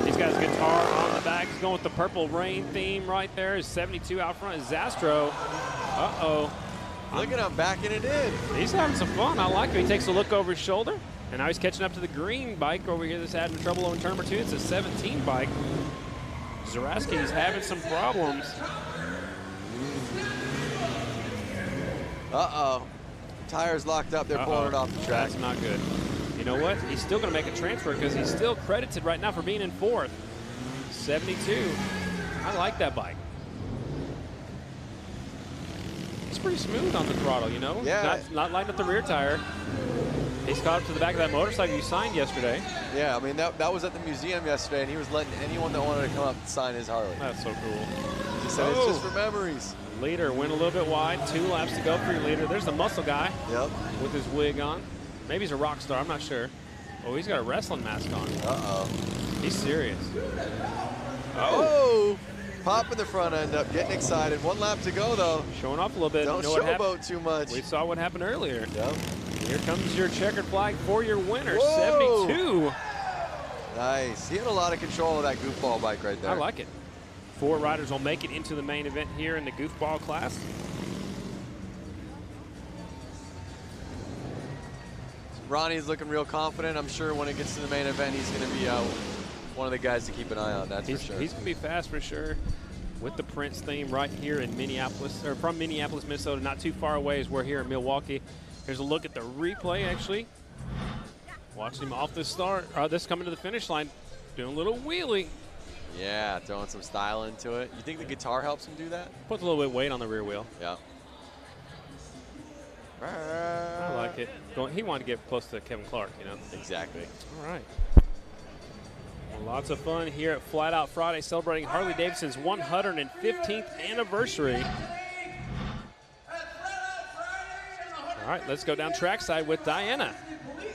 He's got his guitar on the back. He's going with the Purple Rain theme right there. His 72 out front is Zastro. Uh-oh. Look at him backing it in. He's having some fun. I like him. He takes a look over his shoulder. And now he's catching up to the green bike over here that's having trouble on turn number 2. It's a 17 bike. Zaraski is having some problems. Uh-oh. Tires locked up. They're pulling it off the track. That's not good. You know what? He's still going to make a transfer because he's still credited right now for being in 4th. 72. I like that bike. It's pretty smooth on the throttle, you know? Yeah. Not lighting up the rear tire. He's caught up to the back of that motorcycle you signed yesterday. Yeah, I mean, that was at the museum yesterday, and he was letting anyone that wanted to come up and sign his Harley. That's so cool. He said it's just for memories. Leader went a little bit wide. 2 laps to go for your leader. There's the muscle guy. Yep. With his wig on. Maybe he's a rock star. I'm not sure. Oh, he's got a wrestling mask on. Uh-oh. He's serious. Oh! Popping the front end up, getting excited. 1 lap to go, though. Showing off a little bit. Don't showboat too much. We saw what happened earlier. Yep. Here comes your checkered flag for your winner, Whoa. 72. Nice. He had a lot of control of that goofball bike right there. I like it. 4 riders will make it into the main event here in the goofball class. Ronnie's looking real confident. I'm sure when it gets to the main event, he's going to be one of the guys to keep an eye on. That's for sure. He's going to be fast for sure. With the Prince theme right here in Minneapolis, or from Minneapolis, Minnesota, not too far away as we're here in Milwaukee. Here's a look at the replay, actually. Watching him off the start, this coming to the finish line, doing a little wheelie. Yeah, throwing some style into it. You think the guitar helps him do that? Puts a little bit of weight on the rear wheel. Yeah. I like it. He wanted to get close to Kevin Clark, you know? Exactly. All right. Well, lots of fun here at Flat Out Friday, celebrating Harley-Davidson's 115th anniversary. All right, let's go down trackside with Diana.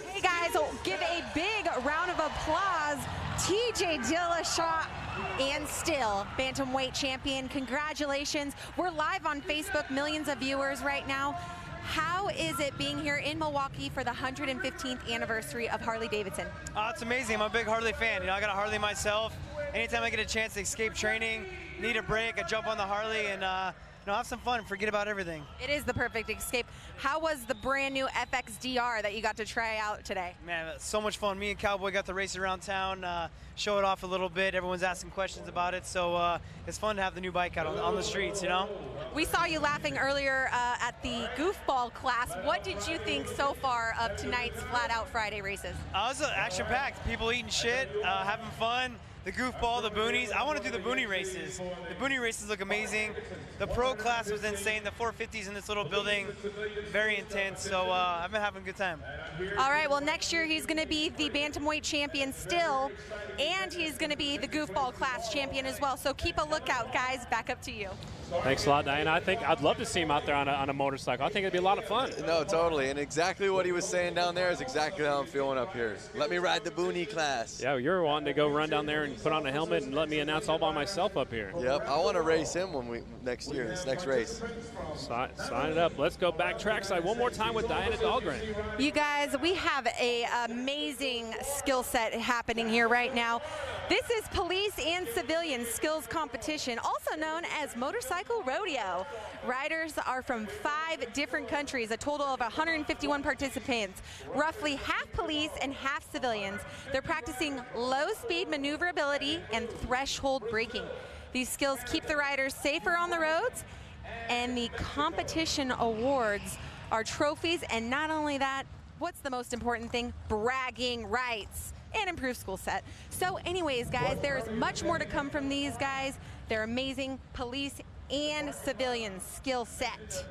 Hey guys, give a big round of applause. TJ Dillashaw and still bantamweight champion. Congratulations. We're live on Facebook, millions of viewers right now. How is it being here in Milwaukee for the 115th anniversary of Harley-Davidson? It's amazing. I'm a big Harley fan. You know, I got a Harley myself. Anytime I get a chance to escape training, need a break, I jump on the Harley and have some fun, forget about everything. It is the perfect escape. How was the brand new FXDR that you got to try out today? Man, so much fun. Me and Cowboy got to race around town, show it off a little bit. Everyone's asking questions about it, so it's fun to have the new bike out on the streets, you know? We saw you laughing earlier at the goofball class. What did you think so far of tonight's Flat Out Friday races? It was action-packed. People eating shit, having fun. The goofball, the boonies. I want to do the boonie races. The boonie races look amazing. The pro class was insane. The 450s in this little building, very intense. So I've been having a good time. All right, well, next year he's going to be the bantamweight champion still, and he's going to be the goofball class champion as well. So keep a lookout, guys. Back up to you. Thanks a lot, Diana. I think I'd love to see him out there on a motorcycle. I think it'd be a lot of fun. No, totally. And exactly what he was saying down there is exactly how I'm feeling up here. Let me ride the boonie class. Yeah, you're wanting to go run down there and put on a helmet and let me announce all by myself up here. Yep, I want to race him next year, this next race. Sign it up. Let's go back trackside one more time with Diana Dahlgren. You guys, we have an amazing skill set happening here right now. This is police and civilian skills competition, also known as motorcycle rodeo. Riders are from 5 different countries, a total of 151 participants, roughly half police and half civilians. They're practicing low-speed maneuverability and threshold braking. These skills keep the riders safer on the roads, and the competition awards are trophies, and not only that, what's the most important thing? Bragging rights and improved school set. So anyways, guys, there's much more to come from these guys. They're amazing police and civilian skill set.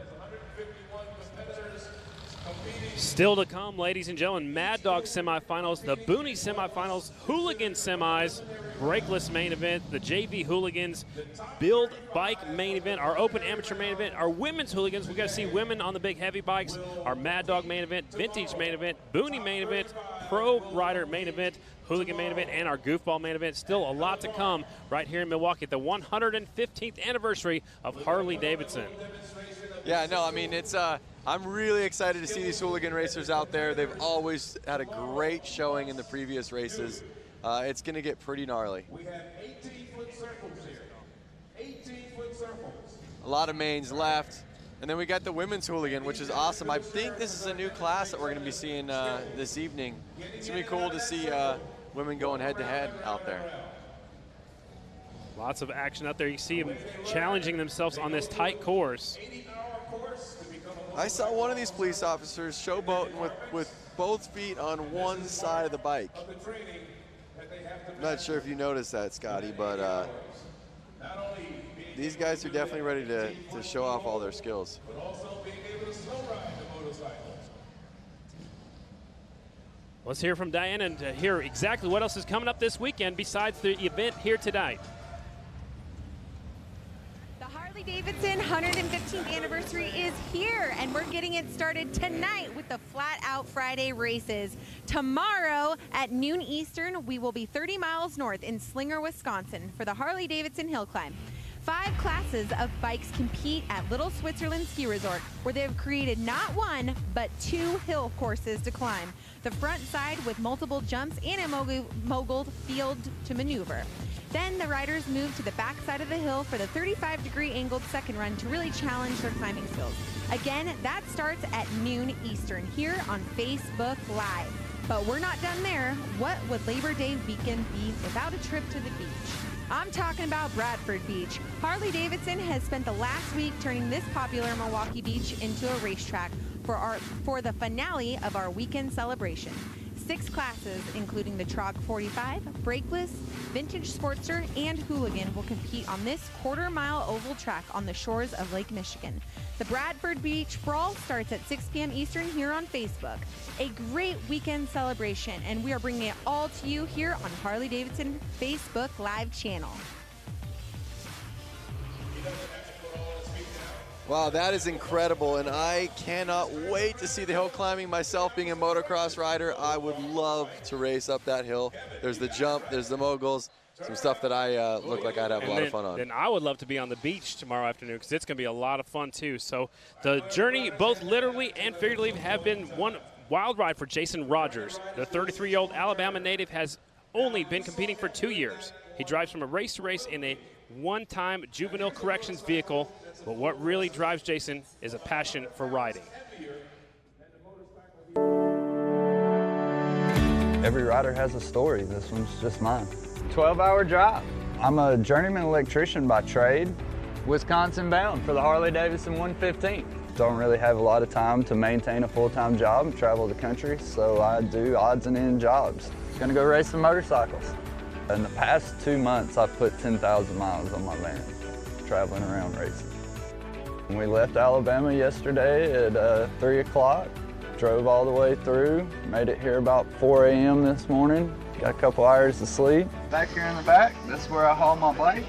Still to come, ladies and gentlemen, Mad Dog semifinals, the Boonie semifinals, Hooligan semis, Brakeless main event, the JV Hooligans, Build Bike main event, our Open Amateur main event, our Women's Hooligans. We got to see women on the big heavy bikes, our Mad Dog main event, Vintage main event, Boonie main event, Pro Rider main event, Hooligan main event, and our Goofball main event. Still a lot to come right here in Milwaukee at the 115th anniversary of Harley-Davidson. Yeah, no, I mean, it's I'm really excited to see these hooligan racers out there. They've always had a great showing in the previous races. It's going to get pretty gnarly. We have 18-foot circles here. 18-foot circles. A lot of mains left. And then we got the women's hooligan, which is awesome. I think this is a new class that we're going to be seeing this evening. It's going to be cool to see women going head-to-head out there. Lots of action out there. You see them challenging themselves on this tight course. I saw one of these police officers showboating with both feet on one side of the bike. I'm not sure if you noticed that, Scotty, but these guys are definitely ready to show off all their skills. Let's hear from Diana and hear exactly what else is coming up this weekend besides the event here tonight. Harley-Davidson 115th anniversary is here, and we're getting it started tonight with the Flat Out Friday races. Tomorrow at noon Eastern, we will be 30 miles north in Slinger, Wisconsin for the Harley-Davidson Hill Climb. 5 classes of bikes compete at Little Switzerland Ski Resort, where they have created not 1, but 2 hill courses to climb. The front side with multiple jumps and a mogul field to maneuver. Then the riders move to the back side of the hill for the 35-degree angled second run to really challenge their climbing skills. Again, that starts at noon Eastern here on Facebook Live. But we're not done there. What would Labor Day weekend be without a trip to the beach? I'm talking about Bradford Beach. Harley-Davidson has spent the last week turning this popular Milwaukee beach into a racetrack for the finale of our weekend celebration. 6 classes, including the Trog 45, Brakeless, Vintage Sportster, and Hooligan, will compete on this quarter-mile oval track on the shores of Lake Michigan. The Bradford Beach Brawl starts at 6 p.m. Eastern here on Facebook. A great weekend celebration, and we are bringing it all to you here on Harley-Davidson Facebook Live channel. Wow, that is incredible, and I cannot wait to see the hill climbing. Myself being a motocross rider, I would love to race up that hill. There's the jump, there's the moguls. some stuff that I look like I'd have a lot of fun on. Then I would love to be on the beach tomorrow afternoon because it's going to be a lot of fun too. So the journey, both literally and figuratively, have been one wild ride for Jason Rogers. The 33-year-old Alabama native has only been competing for 2 years. He drives from race to race in a one-time juvenile corrections vehicle, but what really drives Jason is a passion for riding. Every rider has a story. This one's just mine. 12-hour drive. I'm a journeyman electrician by trade, Wisconsin bound for the Harley-Davidson 115. Don't really have a lot of time to maintain a full-time job and travel the country, so I do odds and end jobs. Gonna go race some motorcycles. In the past 2 months, I've put 10,000 miles on my van, traveling around racing. We left Alabama yesterday at 3 o'clock, drove all the way through, made it here about 4 a.m. this morning, got a couple hours of sleep. Back here in the back, that's where I haul my bike.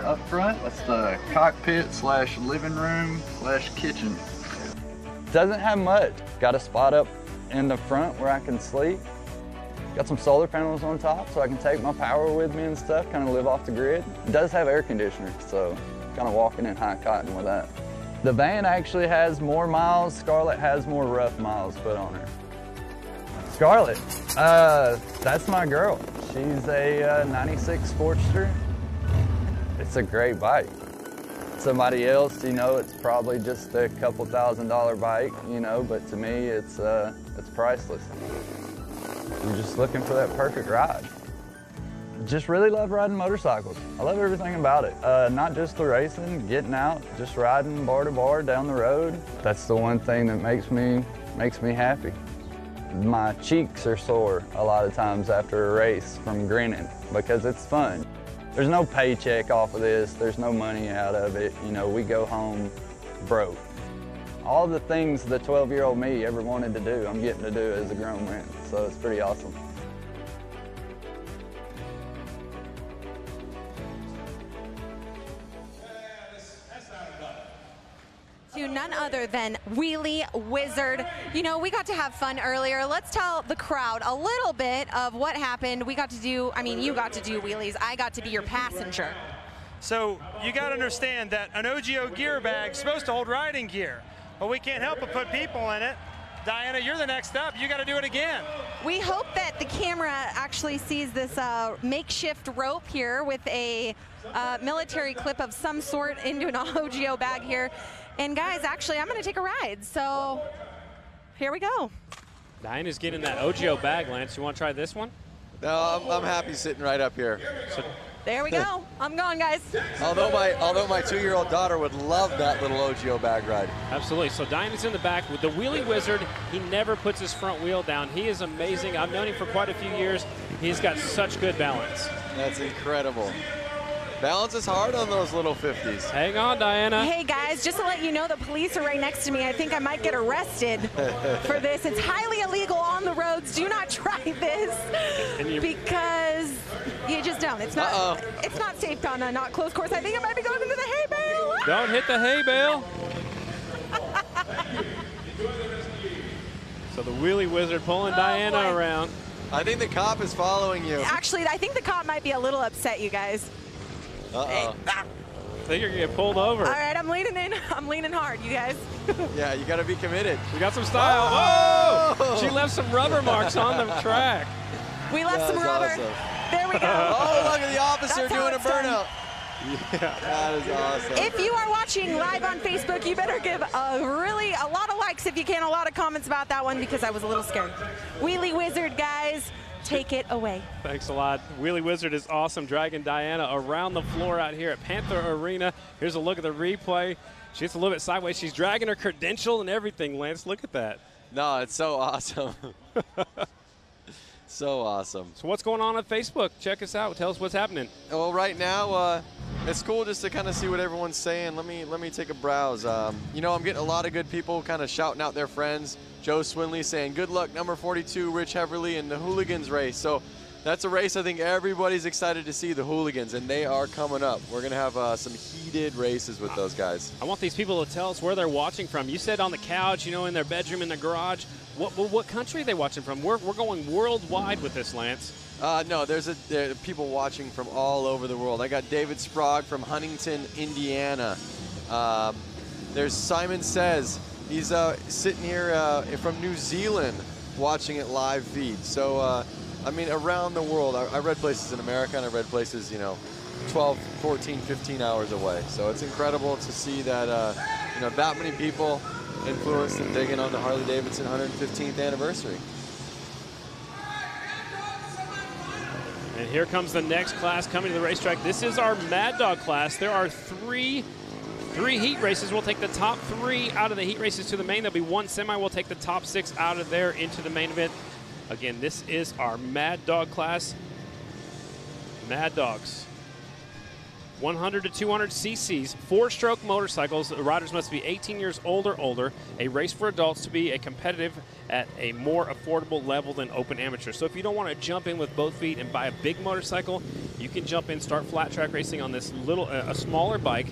Up front, that's the cockpit / living room / kitchen. Doesn't have much. Got a spot up in the front where I can sleep. Got some solar panels on top so I can take my power with me and stuff, kind of live off the grid. It does have air conditioning, so kind of walking in high cotton with that. The van actually has more miles. Scarlett has more rough miles put on her. Scarlett, that's my girl. She's a 96 Sportster. It's a great bike. Somebody else, you know, it's probably just a couple $1,000 bike, you know, but to me, it's priceless. You're just looking for that perfect ride. Just really love riding motorcycles. I love everything about it. Not just the racing, getting out, just riding bar to bar down the road. That's the one thing that makes me happy. My cheeks are sore a lot of times after a race from grinning because it's fun. There's no paycheck off of this. There's no money out of it. You know, we go home broke. All the things the 12-year-old me ever wanted to do, I'm getting to do as a grown man. So it's pretty awesome. To none other than Wheelie Wizard. You know, we got to have fun earlier. Let's tell the crowd a little bit of what happened. We got to do, I mean, you got to do wheelies. I got to be your passenger. So you got to understand that an OGO gear bag is supposed to hold riding gear, but we can't help but put people in it. Diana, you're the next up. You got to do it again. We hope that the camera actually sees this makeshift rope here with a military clip of some sort into an OGO bag here. And guys, actually, I'm going to take a ride. So here we go. Diana's getting that OGO bag, Lance. You want to try this one? No, I'm happy sitting right up here. So, there we go. I'm going, guys. Although my 2-year-old daughter would love that little OGO bag ride. absolutely. So Diana's in the back with the Wheelie Wizard. He never puts his front wheel down. He is amazing. I've known him for quite a few years. He's got such good balance. That's incredible. Balance is hard on those little 50s. Hang on, Diana. Hey, guys, just to let you know, the police are right next to me. I think I might get arrested for this. It's highly illegal on the roads. Do not try this because you just don't. It's not. It's not safe on a not closed course. I think I might be going into the hay bale. Don't hit the hay bale. So the Wheelie Wizard pulling Diana around. I think the cop is following you. Actually, I think the cop might be a little upset, you guys. Uh-oh. I think you're going to get pulled over. All right, I'm leaning in. I'm leaning hard, you guys. Yeah, you got to be committed. We got some style. Oh! She left some rubber marks on the track. We left some rubber. Awesome. There we go. Oh, look at the officer That's how doing a it's done. burnout. Yeah, that is awesome. If you are watching live on Facebook, you better give a lot of likes if you can, a lot of comments about that one because I was a little scared. Wheelie Wizard, guys, take it away. Thanks a lot. Wheelie Wizard is awesome, dragging Diana around the floor out here at Panther Arena. Here's a look at the replay. She's a little bit sideways. She's dragging her credential and everything, Lance. Look at that. No, it's so awesome. So awesome. So what's going on Facebook? Check us out. Tell us what's happening. Well, right now, it's cool just to kind of see what everyone's saying. Let me take a browse. You know, I'm getting a lot of good people kind of shouting out their friends. Joe Swinley saying, good luck, number 42, Rich Heverly, in the Hooligans race. So That's a race I think everybody's excited to see, the Hooligans, and they are coming up. We're going to have some heated races with those guys. I want these people to tell us where they're watching from. You said on the couch, you know, in their bedroom, in their garage. What country are they watching from? We're going worldwide with this, Lance. No, there are people watching from all over the world. I got David Sprague from Huntington, Indiana. There's Simon Says. He's sitting here from New Zealand watching it live feed. So, I mean, around the world. I read places in America, and I read places, you know, 12, 14, 15 hours away. So it's incredible to see that, you know, that many people influenced and digging on the Harley-Davidson 115th anniversary. And here comes the next class coming to the racetrack. This is our Mad Dog class. There are three heat races. We'll take the top 3 out of the heat races to the main. There'll be 1 semi. We'll take the top 6 out of there into the main event. Again, this is our Mad Dog class. Mad Dogs. 100 to 200 cc's, 4-stroke motorcycles. The riders must be 18 years old or older. A race for adults to be a competitive at a more affordable level than open amateur. So if you don't want to jump in with both feet and buy a big motorcycle, you can jump in, start flat track racing on this little, a smaller bike.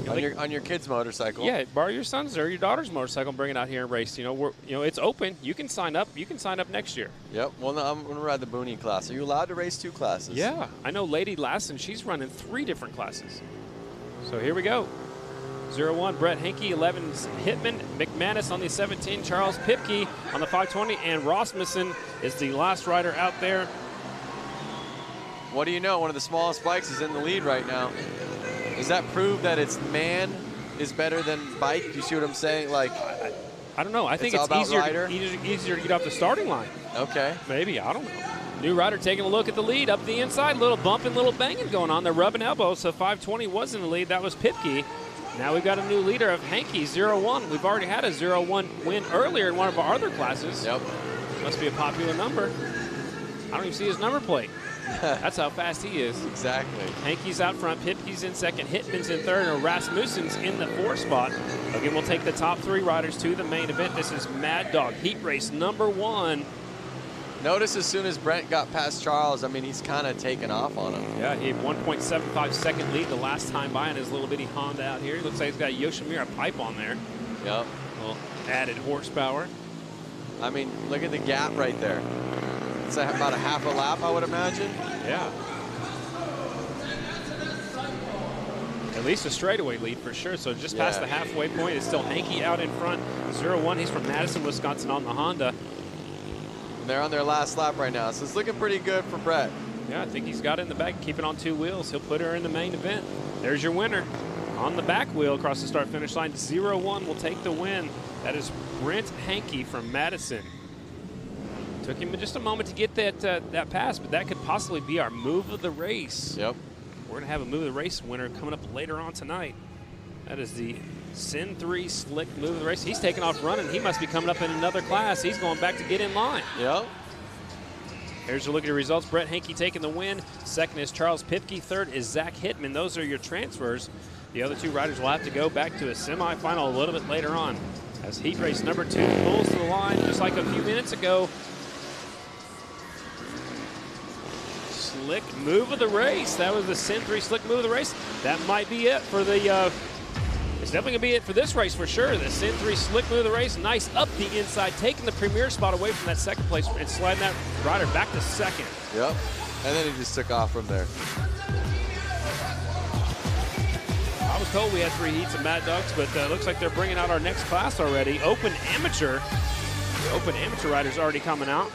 On your kid's motorcycle. Yeah, borrow your son's or your daughter's motorcycle and bring it out here and race. You know, it's open. You can sign up. You can sign up next year. Yep. Well, no, I'm going to ride the Boonie class. Are you allowed to race 2 classes? Yeah. I know Lady Lassen, she's running 3 different classes. So here we go. 01, Brett Henke, 11, Hitman, McManus on the 17, Charles Pipke on the 520, and Rasmussen is the last rider out there. What do you know? One of the smallest bikes is in the lead right now. Does that prove that it's man is better than bike? Do you see what I'm saying? Like, I don't know. I think it's easier to get off the starting line. Okay. Maybe. I don't know. New rider taking a look at the lead up the inside. Little bumping, little banging going on. They're rubbing elbows. So 520 was in the lead. That was Pipke. Now we've got a new leader of Henke, 01. We've already had a 01 win earlier in one of our other classes. Yep. Must be a popular number. I don't even see his number plate. That's how fast he is. Exactly. Henke's out front, Pipke's in second, Hitman's in third, and Rasmussen's in the 4th spot. Again, we'll take the top 3 riders to the main event. This is Mad Dog Heat Race number 1. Notice as soon as Brent got past Charles, I mean, he's kind of taken off on him. Yeah, he had 1.75 second lead the last time by in his little bitty Honda out here. He looks like he's got a Yoshimura pipe on there. Yep. A little added horsepower. I mean, look at the gap right there. It's about a half a lap, I would imagine. Yeah. At least a straightaway lead for sure. So just past the halfway point, it's still Henke out in front. 01, he's from Madison, Wisconsin on the Honda. And they're on their last lap right now, so it's looking pretty good for Brett. Yeah, I think he's got it in the back, keep it on 2 wheels. He'll put her in the main event. There's your winner. On the back wheel across the start-finish line, 01 will take the win. That is Brent Henke from Madison. Took him just a moment to get that pass, but that could possibly be our move of the race. Yep. We're going to have a move of the race winner coming up later on tonight. That is the Sin 3 Slick move of the race. He's taking off running. He must be coming up in another class. He's going back to get in line. Yep. Here's a look at the results. Brett Henke taking the win. Second is Charles Pipke. Third is Zach Hitman. Those are your transfers. The other 2 riders will have to go back to a semifinal a little bit later on. As heat race number 2 pulls to the line just like a few minutes ago. Slick move of the race. That was the Sin 3 Slick move of the race. That might be it for the, it's definitely going to be it for this race for sure. The Sin 3 Slick move of the race. Nice up the inside, taking the premier spot away from that second place and sliding that rider back to second. Yep. And then he just took off from there. I was told we had 3 heats of Mad Dogs, but looks like they're bringing out our next class already. Open Amateur. The Open Amateur rider's already coming out.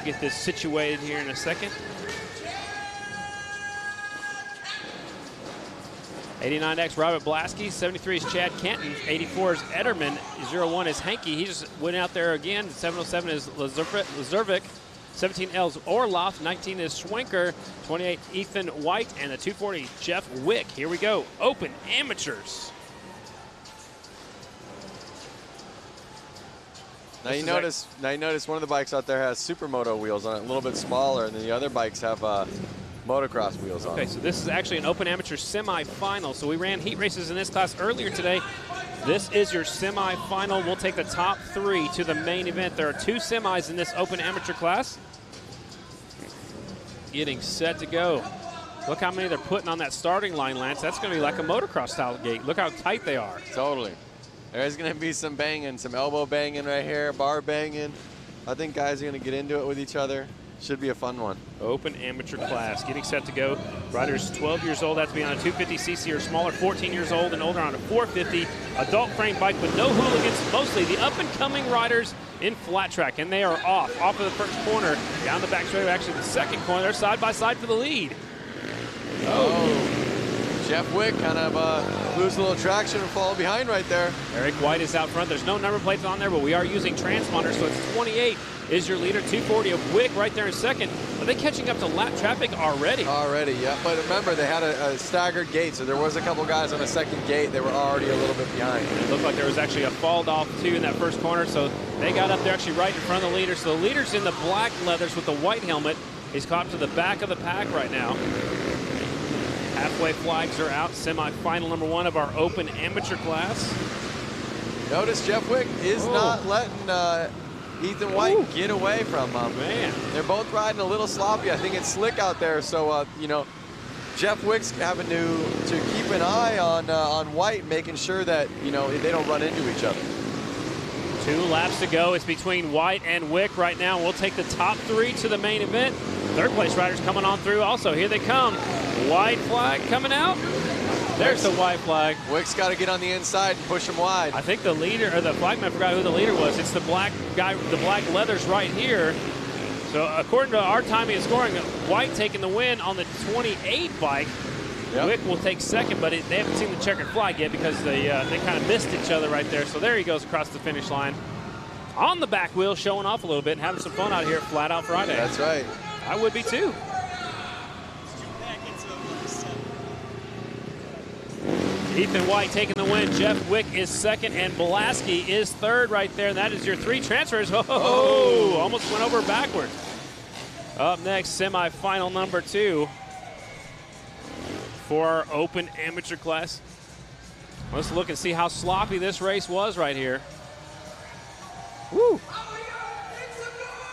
Get this situated here in a second. 89X Robert Blasky, 73 is Chad Canton, 84 is Ederman, 01 is Henke. He just went out there again. 707 is Lazurvik, 17L is Orloff, 19 is Schwenker, 28 Ethan White, and the 240 Jeff Wick. Here we go. Open Amateurs. Now you notice one of the bikes out there has supermoto wheels on it, a little bit smaller, and then the other bikes have motocross wheels on it. Okay, so this is actually an Open Amateur semi-final. So we ran heat races in this class earlier today. This is your semi-final. We'll take the top 3 to the main event. There are 2 semis in this Open Amateur class. getting set to go. Look how many they're putting on that starting line, Lance. That's going to be like a motocross style gate. Look how tight they are. Totally. There's going to be some banging, some elbow banging right here, bar banging. I think guys are going to get into it with each other. Should be a fun one. Open amateur class getting set to go. Riders 12 years old have to be on a 250cc or smaller, 14 years old and older on a 450. Adult frame bike with no hooligans, mostly the up-and-coming riders in flat track. And they are off of the first corner, down the back straight, actually the second corner. They're side by side for the lead. Oh, Jeff Wick kind of lose a little traction and fall behind right there. Eric White is out front. There's no number plates on there, but we are using transponders, so it's 28 is your leader. 240 of Wick right there in second. Are they catching up to lap traffic already? Already, yeah. But remember, they had a staggered gate, so there was a couple guys on the second gate. They were already a little bit behind. It looked like there was actually a fall off, too, in that first corner, so they got up there actually right in front of the leader. So the leader's in the black leathers with the white helmet. He's caught to the back of the pack right now. Halfway flags are out. Semi-final number 1 of our open amateur class. Notice Jeff Wick is not letting Ethan White get away from him. Man. They're both riding a little sloppy. I think it's slick out there, so, you know, Jeff Wick's having to keep an eye on White, making sure that, you know, they don't run into each other. 2 laps to go. It's between White and Wick right now. We'll take the top 3 to the main event. Third place riders coming on through also. Here they come. White flag coming out. There's the white flag. Wick's got to get on the inside and push him wide. I think the leader, or the flagman, forgot who the leader was. It's the black guy, the black leathers right here. So according to our timing and scoring, White taking the win on the 28 bike. Yep. Wick will take second, but they haven't seen the checkered flag yet because they kind of missed each other right there. So there he goes across the finish line. On the back wheel, showing off a little bit and having some fun out here at Flat Out Friday. That's right. I would be too. Ethan White taking the win. Jeff Wick is second, and Blasky is third right there. And that is your 3 transfers. Oh, almost went over backwards. Up next, semifinal number 2 for our open amateur class. Let's look and see how sloppy this race was right here. Woo!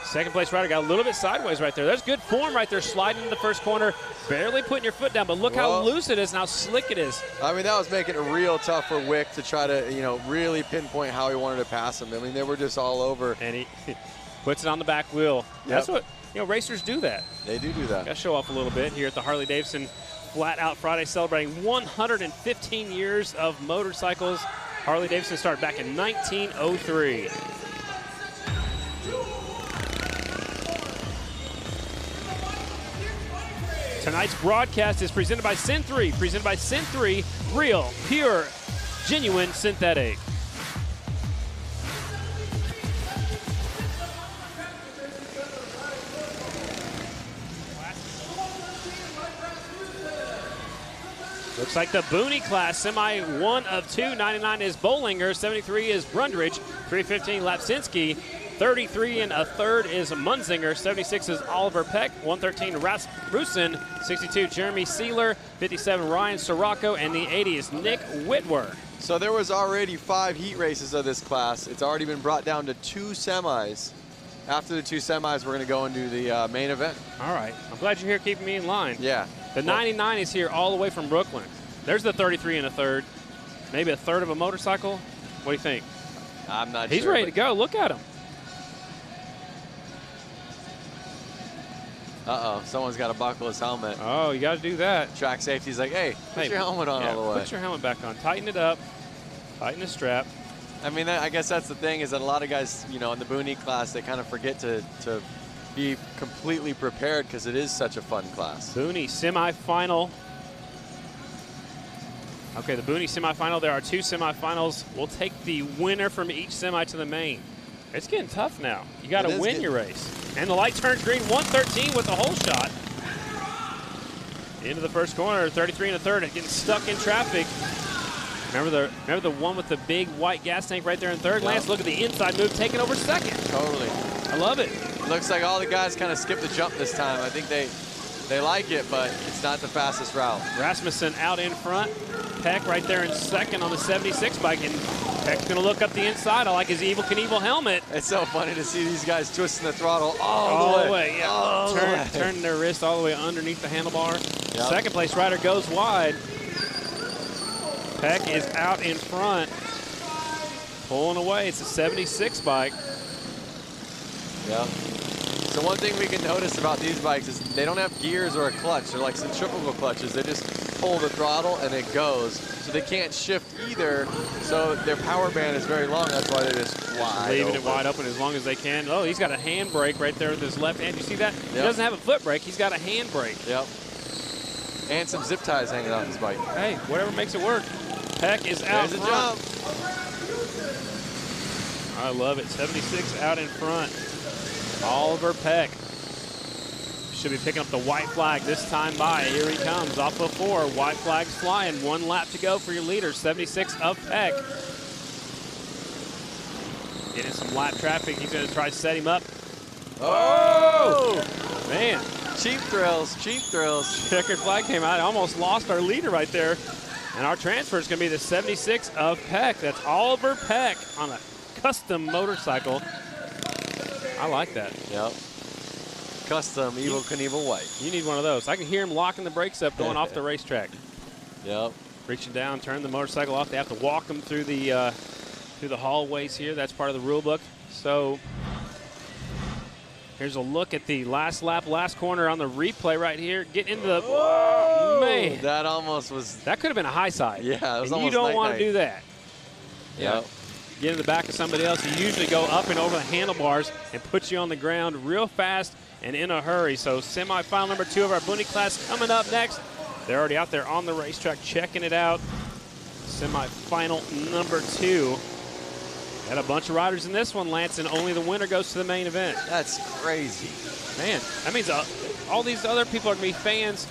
Second place rider got a little bit sideways right there. There's good form right there, sliding in the first corner, barely putting your foot down, but look how loose it is and how slick it is. I mean, that was making it real tough for Wick to try to, you know, really pinpoint how he wanted to pass him. I mean, they were just all over. And he puts it on the back wheel. Yep. That's what, you know, racers do that. They do that. Got to show off a little bit here at the Harley-Davidson Flat Out Friday, celebrating 115 years of motorcycles. Harley-Davidson started back in 1903. Tonight's broadcast is presented by Sin 3. Presented by Sin 3, real, pure, genuine synthetic. Looks like the Booney class, semi 1 of 2. 99 is Bollinger, 73 is Brundridge, 315 Lapsinski. 33 and a third is Munzinger. 76 is Oliver Peck. 113 Rasmussen. 62 Jeremy Sealer. 57 Ryan Sirocco. And the 80 is Nick Whitwer. So there was already 5 heat races of this class. It's already been brought down to 2 semis. After the 2 semis, we're going to go and do the main event. All right. I'm glad you're here keeping me in line. Yeah. The 99 is here all the way from Brooklyn. There's the 33 and a third. Maybe a third of a motorcycle. What do you think? I'm not sure. He's ready to go. Look at him. Uh-oh, someone's got to buckle his helmet. Oh, you got to do that. Track safety's like, hey, put your helmet on all the way. Put your helmet back on. Tighten it up. Tighten the strap. I mean, I guess that's the thing is that a lot of guys, you know, in the Booney class, they kind of forget to be completely prepared because it is such a fun class. Booney semifinal. Okay, the Booney semifinal. There are 2 semifinals. We'll take the winner from each semi to the main. It's getting tough now. You got to win your race. And the light turns green, 113 with the whole shot. Into the first corner, 33 and a third, getting stuck in traffic. Remember the one with the big white gas tank right there in third? Lance, look at the inside move, taking over second. Totally. I love it. Looks like all the guys kind of skipped the jump this time. I think they like it, but it's not the fastest route. Rasmussen out in front. Peck right there in second on the 76 bike. And Peck's going to look up the inside. I like his Evel Knievel helmet. It's so funny to see these guys twisting the throttle all the way. Yeah. All the way. Turning their wrist all the way underneath the handlebar. Yep. Second place rider goes wide. Peck is out in front. Pulling away. It's a 76 bike. Yeah. So one thing we can notice about these bikes is they don't have gears or a clutch. They're like centrifugal clutches. They just pull the throttle and it goes. So they can't shift either. So their power band is very long. That's why they're just wide Leaving open. it wide open as long as they can. Oh, he's got a hand brake right there with his left hand. You see that? He Yep. doesn't have a foot brake. He's got a hand brake. Yep. And some zip ties hanging off his bike. Hey, whatever makes it work. Peck is out There's a front. jump. I love it. 76 out in front. Oliver Peck should be picking up the white flag this time by. Here he comes off of 4. White flag's flying. 1 lap to go for your leader. 76 of Peck. Getting some lap traffic. He's going to try to set him up. Oh! Man. Cheap thrills. Cheap thrills. Checkered flag came out. Almost lost our leader right there. And our transfer is going to be the 76 of Peck. That's Oliver Peck on a custom motorcycle. I like that. Yep. Custom Evel Knievel white. You need one of those. I can hear him locking the brakes up going off the racetrack. Yep. Reaching down, turn the motorcycle off. They have to walk them through the hallways here. That's part of the rule book. So here's a look at the last lap, last corner on the replay right here. Get into the, Whoa, man. That almost was. That could have been a high side. Yeah, it was and almost you don't want to night-night. do that. Yep. Get in the back of somebody else. You usually go up and over the handlebars and put you on the ground real fast and in a hurry. So semifinal number 2 of our Booney class coming up next. They're already out there on the racetrack checking it out. Semifinal number 2. Got a bunch of riders in this one, Lance, and only the winner goes to the main event. That's crazy. Man, that means all these other people are going to be fans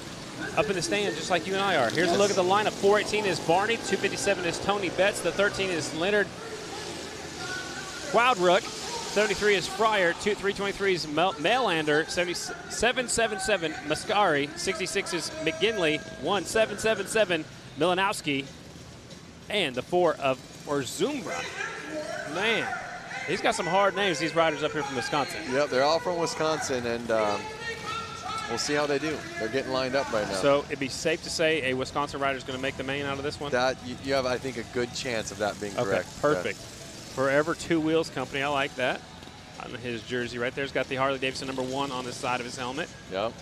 up in the stands just like you and I are. Here's a look at the lineup. 418 is Barney. 257 is Tony Betts. The 13 is Leonard Wildrook. 73 is Fryer. 323 is Mailander. 777 Mascari. 66 is McGinley. 1777 Milanowski. And the 4 of Orzumbra. Man, he's got some hard names, these riders up here from Wisconsin. Yep, they're all from Wisconsin, and we'll see how they do. They're getting lined up right now. So it'd be safe to say a Wisconsin rider is going to make the main out of this one? That you have, I think, a good chance of that being correct. Okay, perfect. Forever Two Wheels Company, I like that. On his jersey right there, he's got the Harley-Davidson number 1 on the side of his helmet. Yep.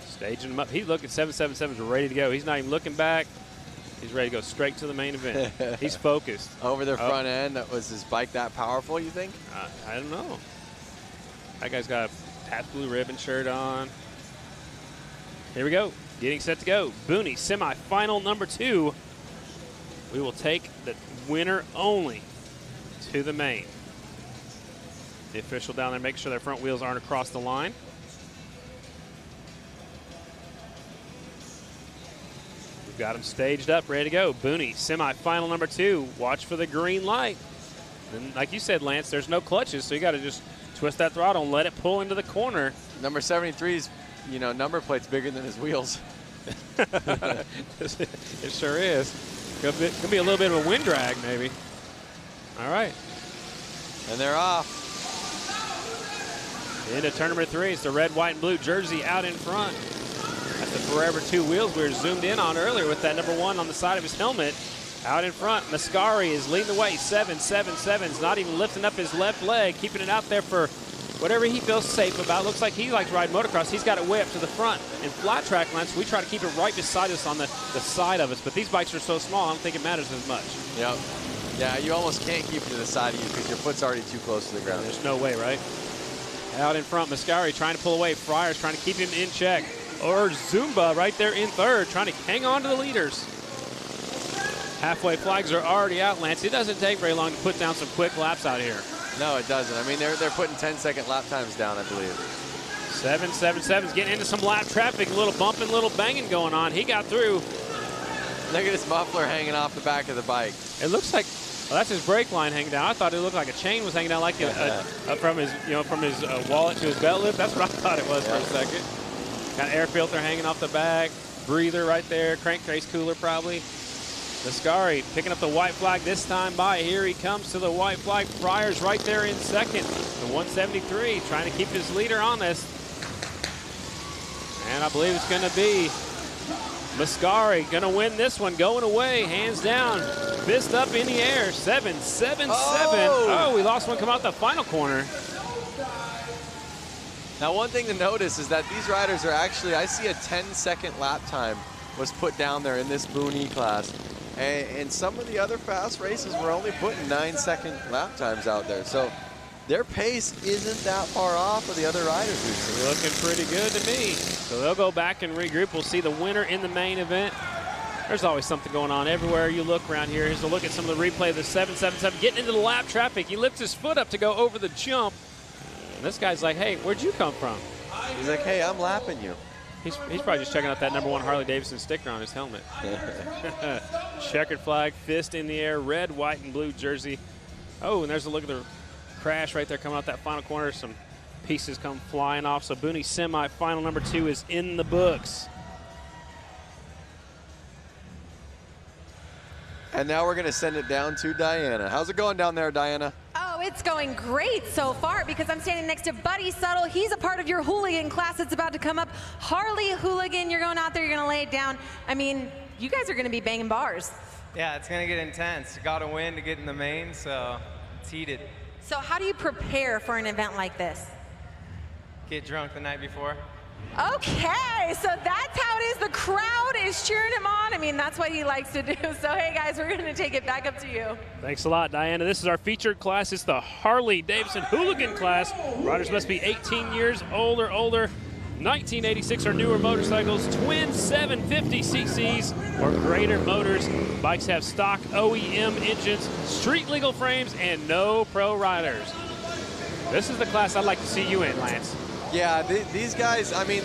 Staging him up. He's looking 777's ready to go. He's not even looking back. He's ready to go straight to the main event. He's focused. Over their front end, was his bike that powerful, you think? I don't know. That guy's got a Pabst Blue Ribbon shirt on. Here we go. Getting set to go. Booney, semifinal number 2. We will take the winner only to the main. The official down there making sure their front wheels aren't across the line. We've got them staged up, ready to go. Booney, semifinal number 2. Watch for the green light. And like you said, Lance, there's no clutches, so you got to just twist that throttle and let it pull into the corner. Number 73's, number plate's bigger than his wheels. It sure is. Could be a little bit of a wind drag, maybe. All right. And they're off. Into turn number 3. It's the red, white, and blue jersey out in front. That's the Forever Two Wheels we were zoomed in on earlier with that number 1 on the side of his helmet. Out in front, Mascari is leading the way. 777's not even lifting up his left leg, keeping it out there for whatever he feels safe about. Looks like he likes to ride motocross. He's got it way up to the front. In flat track lines, we try to keep it right beside us on the side of us, but these bikes are so small, I don't think it matters as much. Yep. Yeah, you almost can't keep it to the side of you because your foot's already too close to the ground. There's no way, right? Out in front, Mascari trying to pull away. Fryer's trying to keep him in check. Or Zumba right there in third, trying to hang on to the leaders. Halfway flags are already out, Lance. It doesn't take very long to put down some quick laps out here. No, it doesn't. I mean, they're putting 10-second lap times down, I believe. 777's getting into some lap traffic. A little bumping, little banging going on. He got through. Look at his muffler hanging off the back of the bike. It looks like, well, that's his brake line hanging down. I thought it looked like a chain was hanging down, like from his, from his wallet to his belt loop. That's what I thought it was for a second. Got air filter hanging off the back, breather right there, crankcase cooler probably. Mascari picking up the white flag this time by. Here he comes to the white flag. Friars right there in second. The 173 trying to keep his leader honest. And I believe it's going to be Mascari going to win this one, going away, hands down, fist up in the air, 7-7-7. Oh, we lost one come out the final corner. Now, one thing to notice is that these riders are actually, I see a 10-second lap time was put down there in this Boone E class. And some of the other fast races were only putting 9-second lap times out there. So their pace isn't that far off of the other riders we've seen. Looking pretty good to me. So they'll go back and regroup. We'll see the winner in the main event. There's always something going on everywhere you look around here. Here's a look at some of the replay of the 777 getting into the lap traffic. He lifts his foot up to go over the jump. And this guy's like, hey, where'd you come from? He's like, hey, I'm lapping you. He's probably just checking out that #1 Harley-Davidson sticker on his helmet. Checkered flag, fist in the air, red, white, and blue jersey. Oh, and there's a look at the crash right there coming out that final corner. Some pieces come flying off. So Boone semi-final #2 is in the books. And now we're going to send it down to Diana. How's it going down there, Diana? Oh, it's going great so far because I'm standing next to Buddy Subtle. He's a part of your hooligan class that's about to come up. Harley Hooligan, you're going out there, you're going to lay it down. I mean, you guys are going to be banging bars. Yeah, it's going to get intense. You got to win to get in the main, so it's heated. So how do you prepare for an event like this? Get drunk the night before. Okay, so that's how it is. The crowd is cheering him on. I mean, that's what he likes to do. So, hey, guys, we're going to take it back up to you. Thanks a lot, Diana. This is our featured class. It's the Harley-Davidson Hooligan class. Riders must be 18 years old or older, 1986 or newer motorcycles, twin 750 cc's or greater motors. Bikes have stock OEM engines, street-legal frames, and no pro riders. This is the class I'd like to see you in, Lance. Yeah, these guys, I mean,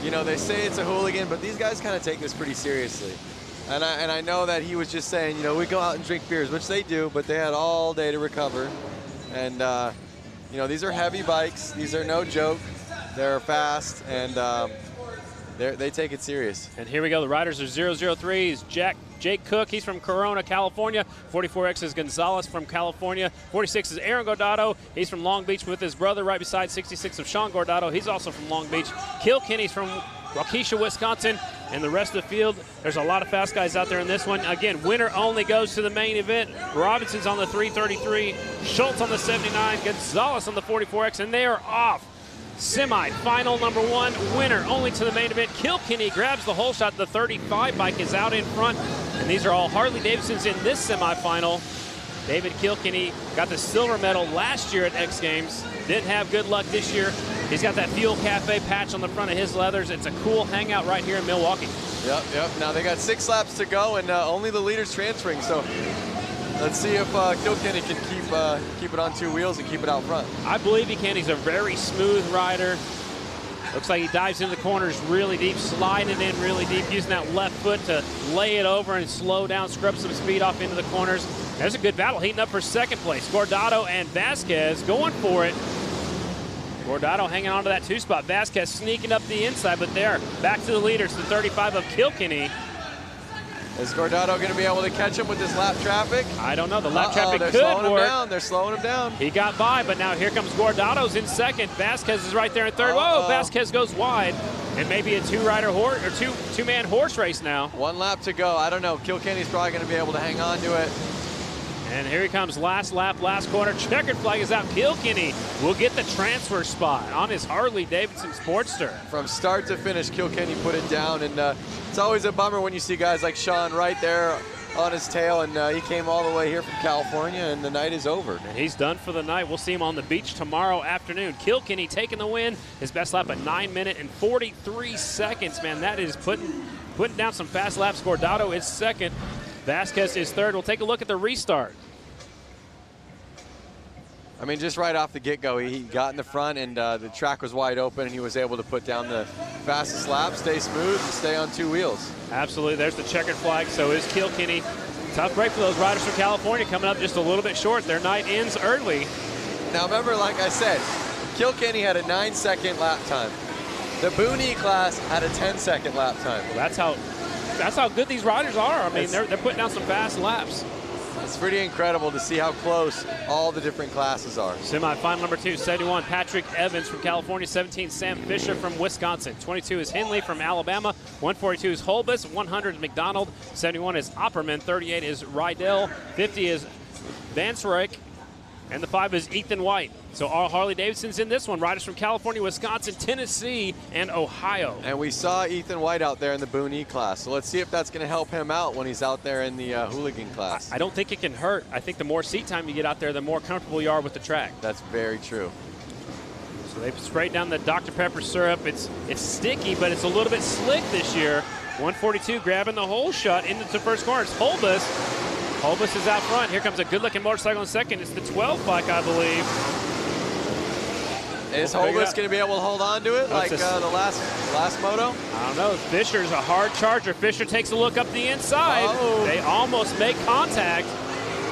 you know, they say it's a hooligan, but these guys kind of take this pretty seriously. And I know that he was just saying, you know, we go out and drink beers, which they do, but they had all day to recover. And, you know, these are heavy bikes. These are no joke. They're fast, and they take it serious. And here we go. The riders are 003s. Jake Cook, he's from Corona, California. 44X is Gonzalez from California. 46 is Aaron Gordado. He's from Long Beach with his brother right beside 66 of Sean Gordado. He's also from Long Beach. Kilkenny's from Waukesha, Wisconsin. And the rest of the field, there's a lot of fast guys out there in this one. Again, winner only goes to the main event. Robinson's on the 333, Schultz on the 79, Gonzalez on the 44X, and they are off. Semi-final #1, winner only to the main event. Kilkenny grabs the whole shot. The 35 bike is out in front. And these are all Harley-Davidsons in this semi-final. David Kilkenny got the silver medal last year at X Games. Didn't have good luck this year. He's got that Fuel Cafe patch on the front of his leathers. It's a cool hangout right here in Milwaukee. Yep. Now they got 6 laps to go, and only the leader's transferring. So let's see if Kilkenny can keep it on 2 wheels and keep it out front. I believe he can. He's a very smooth rider. Looks like he dives into the corners really deep, sliding in really deep, using that left foot to lay it over and slow down, scrub some speed off into the corners. There's a good battle heating up for second place. Gordado and Vasquez going for it. Gordado hanging on to that 2 spot. Vasquez sneaking up the inside, but there, back to the leaders, the 35 of Kilkenny. Is Gordado going to be able to catch him with this lap traffic? I don't know. The lap traffic could work. They're slowing him down. He got by, but now here comes Gordado's in second. Vasquez is right there in third. Whoa, Vasquez goes wide. And maybe a two-man horse race now. 1 lap to go. I don't know. Kilkenny's probably going to be able to hang on to it. And here he comes, last lap, last corner. Checkered flag is out. Kilkenny will get the transfer spot on his Harley-Davidson Sportster. From start to finish, Kilkenny put it down, and it's always a bummer when you see guys like Sean right there on his tail, and he came all the way here from California, and the night is over. And he's done for the night. We'll see him on the beach tomorrow afternoon. Kilkenny taking the win. His best lap at 9 minutes and 43 seconds. Man, that is putting down some fast laps. Gordado is second. Vasquez is third. We'll take a look at the restart. I mean, just right off the get-go, he got in the front, and the track was wide open, and he was able to put down the fastest lap, stay smooth, and stay on 2 wheels. Absolutely. There's the checkered flag. So is Kilkenny. Tough break for those riders from California, coming up just a little bit short. Their night ends early. Now, remember, like I said, Kilkenny had a 9-second lap time. The Boone class had a 10-second lap time. Well, that's how That's how good these riders are. I mean, they're putting down some fast laps. It's pretty incredible to see how close all the different classes are. Semi-final number 2, 71, Patrick Evans from California. 17, Sam Fisher from Wisconsin. 22 is Henley from Alabama. 142 is Holbus. 100 is McDonald. 71 is Opperman. 38 is Rydell. 50 is Vansryk. And the 5 is Ethan White. So all Harley-Davidson's in this one. Riders from California, Wisconsin, Tennessee, and Ohio. And we saw Ethan White out there in the Boone E class. So let's see if that's going to help him out when he's out there in the hooligan class. I don't think it can hurt. I think the more seat time you get out there, the more comfortable you are with the track. That's very true. So they've sprayed down the Dr. Pepper syrup. It's sticky, but it's a little bit slick this year. 142 grabbing the whole shot into the first corner. It's Holbus. Holbus is out front. Here comes a good-looking motorcycle in second. It's the 12 bike, I believe. Is Holbus going to be able to hold on to it like the last moto? I don't know. Fisher's a hard charger. Fisher takes a look up the inside. They almost make contact.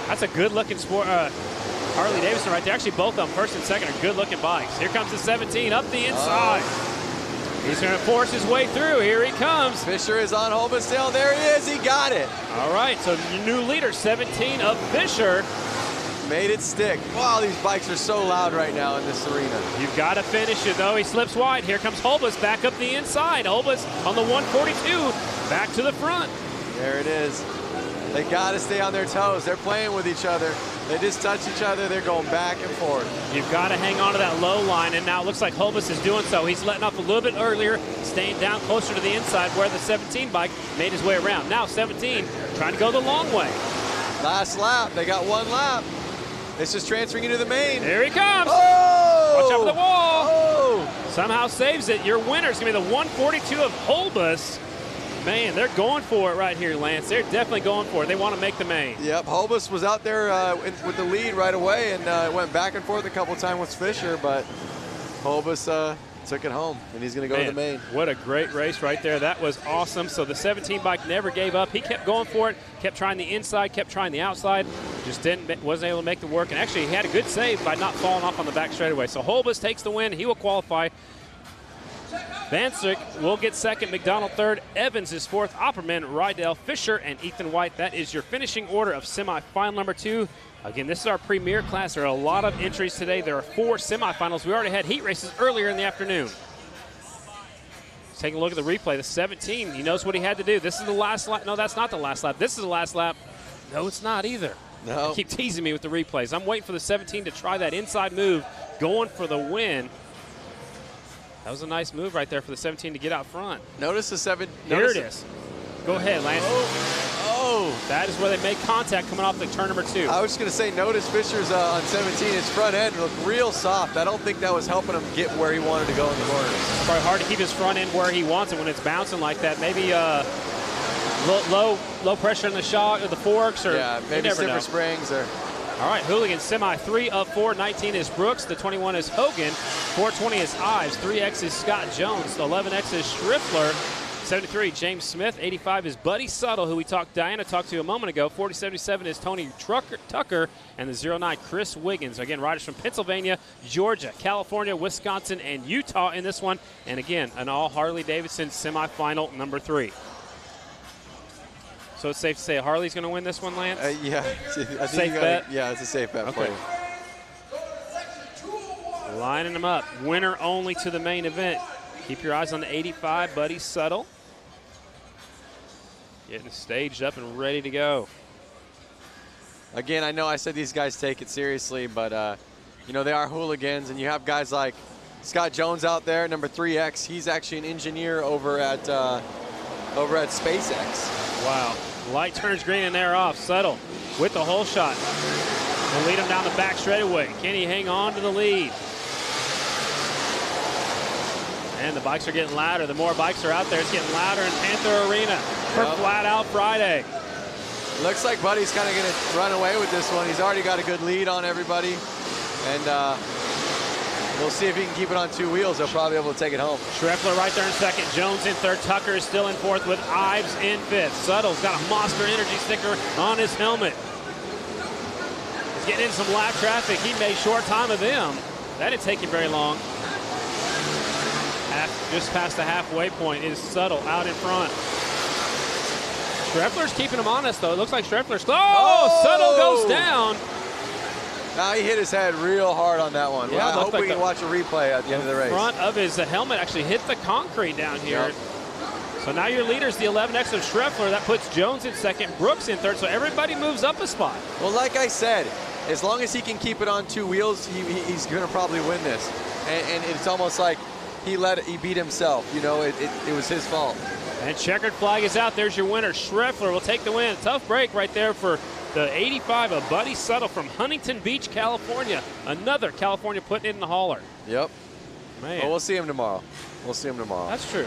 That's a good-looking sport. Harley-Davidson right there. Actually, both of them, first and second, are good-looking bikes. Here comes the 17 up the inside. He's going to force his way through. Here he comes. Fisher is on Holbus tail. There he is. He got it. All right, so new leader, 17 of Fisher. Made it stick. Wow, these bikes are so loud right now in this arena. You've got to finish it, though. He slips wide. Here comes Holbus back up the inside. Holbus on the 142, back to the front. There it is. They got to stay on their toes. They're playing with each other. They just touch each other. They're going back and forth. You've got to hang on to that low line, and now it looks like Holbus is doing so. He's letting off a little bit earlier, staying down closer to the inside where the 17 bike made his way around. Now 17 trying to go the long way. Last lap. They got one lap. This is transferring into the main. Here he comes. Oh! Watch out for the wall. Oh! Somehow saves it. Your winner is going to be the 142 of Holbus. Man, they're going for it right here, Lance. They're definitely going for it. They want to make the main. Yep, Holbus was out there with the lead right away and went back and forth a couple times with Fisher, but Holbus took it home, and he's going to go to the main. What a great race right there. That was awesome. So the 17 bike never gave up. He kept going for it, kept trying the inside, kept trying the outside, just wasn't able to make the work. And actually, he had a good save by not falling off on the back straightaway. So Holbus takes the win. He will qualify. Vansryk will get second, McDonald third, Evans is fourth, Opperman, Rydell, Fisher, and Ethan White. That is your finishing order of semifinal number 2. Again, this is our premier class. There are a lot of entries today. There are 4 semifinals. We already had heat races earlier in the afternoon. Let's take a look at the replay. The 17, he knows what he had to do. This is the last lap. No, that's not the last lap. This is the last lap. No, it's not either. No. They keep teasing me with the replays. I'm waiting for the 17 to try that inside move, going for the win. That was a nice move right there for the 17 to get out front. Notice the 7. Here it is. Go ahead, Lance. Oh. That is where they make contact coming off the turn number 2. I was just going to say, notice Fisher's on 17. His front end looked real soft. I don't think that was helping him get where he wanted to go in the corners. It's probably hard to keep his front end where he wants it when it's bouncing like that. Maybe low pressure in the shock or the forks, or maybe stiffer springs or. All right, Hooligan semi 3 of 4. 19 is Brooks. The 21 is Hogan. 420 is Ives. 3X is Scott Jones. 11X is Schriffler. 73, James Smith. 85 is Buddy Suttle, who Diana talked to a moment ago. 4077 is Tony Tucker. And the 09, Chris Wiggins. Again, riders from Pennsylvania, Georgia, California, Wisconsin, and Utah in this one. And again, an all Harley-Davidson semifinal number 3. So it's safe to say Harley's going to win this one, Lance? Yeah. Safe bet? Yeah, it's a safe bet for you. Lining them up. Winner only to the main event. Keep your eyes on the 85, Buddy Suttle. Getting staged up and ready to go. Again, I know I said these guys take it seriously, but, you know, they are hooligans, and you have guys like Scott Jones out there, number 3X. He's actually an engineer over at SpaceX. Wow. Light turns green and they're off. Suttle with the hole shot. Will lead him down the back straightaway. Can he hang on to the lead? And the bikes are getting louder. The more bikes are out there, it's getting louder in Panther Arena for Flat Out Friday. Looks like Buddy's kind of going to run away with this one. He's already got a good lead on everybody. And we'll see if he can keep it on 2 wheels. He'll probably be able to take it home. Schriffler right there in second. Jones in third. Tucker is still in fourth with Ives in fifth. Suttle's got a Monster Energy sticker on his helmet. He's getting in some lap traffic. He made short time of them. That didn't take him very long. Just past the halfway point is Suttle out in front. Schreffler's keeping him honest, though. It looks like Schreffler's. Oh, Settle goes down. Now he hit his head real hard on that one. Yeah, I hope we can watch a replay at the end of the race. The front of his helmet actually hit the concrete down here. Yep. So now your leader's the 11X of Schreffler. That puts Jones in second, Brooks in third. So everybody moves up a spot. Well, like I said, as long as he can keep it on 2 wheels, he's going to probably win this. And it's almost like he beat himself. You know, it was his fault. And checkered flag is out. There's your winner. Schreffler will take the win. Tough break right there for the 85 of Buddy Settle from Huntington Beach, California. Another California putting it in the hauler. Yep. Man. Well, we'll see him tomorrow. We'll see him tomorrow. That's true.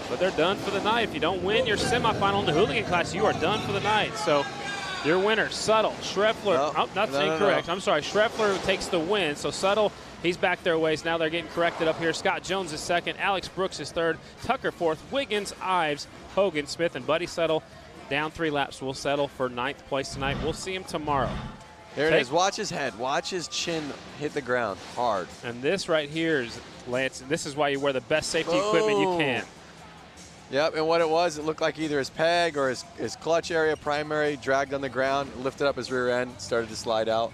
But they're done for the night. If you don't win your semifinal in the hooligan class, you are done for the night. So your winner, Settle, Schreffler. Incorrect. I'm sorry. Schreffler takes the win. So Settle, he's back their ways. Now they're getting corrected up here. Scott Jones is second. Alex Brooks is third. Tucker fourth. Wiggins, Ives, Hogan, Smith, and Buddy Settle down 3 laps. Will settle for 9th place tonight. We'll see him tomorrow. There it is. Watch his head. Watch his chin hit the ground hard. And this right here is, Lance, this is why you wear the best safety equipment you can. Yep, and what it looked like either his peg or his clutch area, primary, dragged on the ground, lifted up his rear end, started to slide out.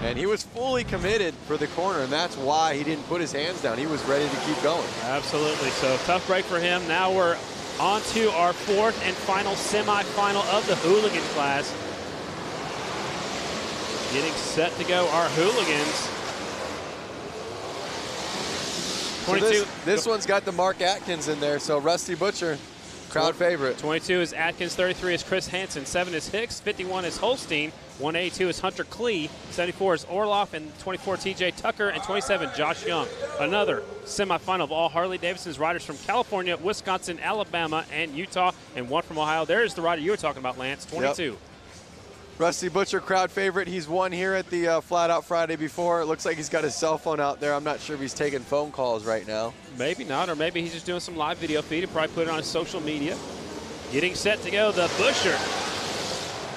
And he was fully committed for the corner, and that's why he didn't put his hands down. He was ready to keep going. Absolutely. So tough break for him. Now we're on to our 4th and final semifinal of the hooligan class. Getting set to go, our hooligans. 22. So this one's got the Mark Atkins in there, so Rusty Butcher, crowd favorite. 22 is Atkins, 33 is Chris Hansen, 7 is Hicks, 51 is Holstein, 182 is Hunter Klee, 74 is Orloff, and 24 TJ Tucker, and 27 Josh Young. Another semifinal of all Harley-Davidson's riders from California, Wisconsin, Alabama, and Utah, and one from Ohio. There's the rider you were talking about, Lance, 22. Yep. Rusty Butcher, crowd favorite. He's won here at the Flat Out Friday before. It looks like he's got his cell phone out there. I'm not sure if he's taking phone calls right now. Maybe not, or maybe he's just doing some live video feed and probably put it on his social media. Getting set to go, the Butcher.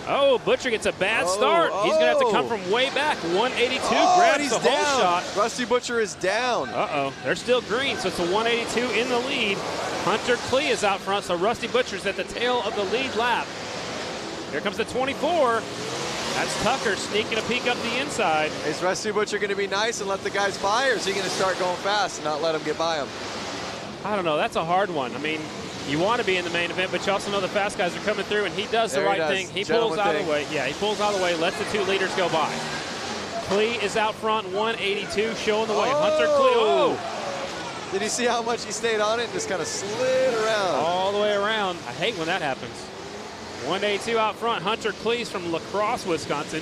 Oh, Butcher gets a bad start. He's going to have to come from way back. 182 grabs the whole shot. Rusty Butcher is down. Uh-oh. They're still green, so it's a 182 in the lead. Hunter Klee is out front, so Rusty Butcher's at the tail of the lead lap. Here comes the 24. That's Tucker sneaking a peek up the inside. Is Rusty Butcher going to be nice and let the guys by, or is he going to start going fast and not let them get by him? I don't know. That's a hard one. I mean, you want to be in the main event, but you also know the fast guys are coming through, and he does the right thing. He pulls out of the way. Yeah, he pulls out of the way, lets the 2 leaders go by. Klee is out front, 182, showing the way. Hunter Klee. Oh! Did you see how much he stayed on it and just kind of slid around? All the way around. I hate when that happens. 182 out front. Hunter Klee from La Crosse, Wisconsin.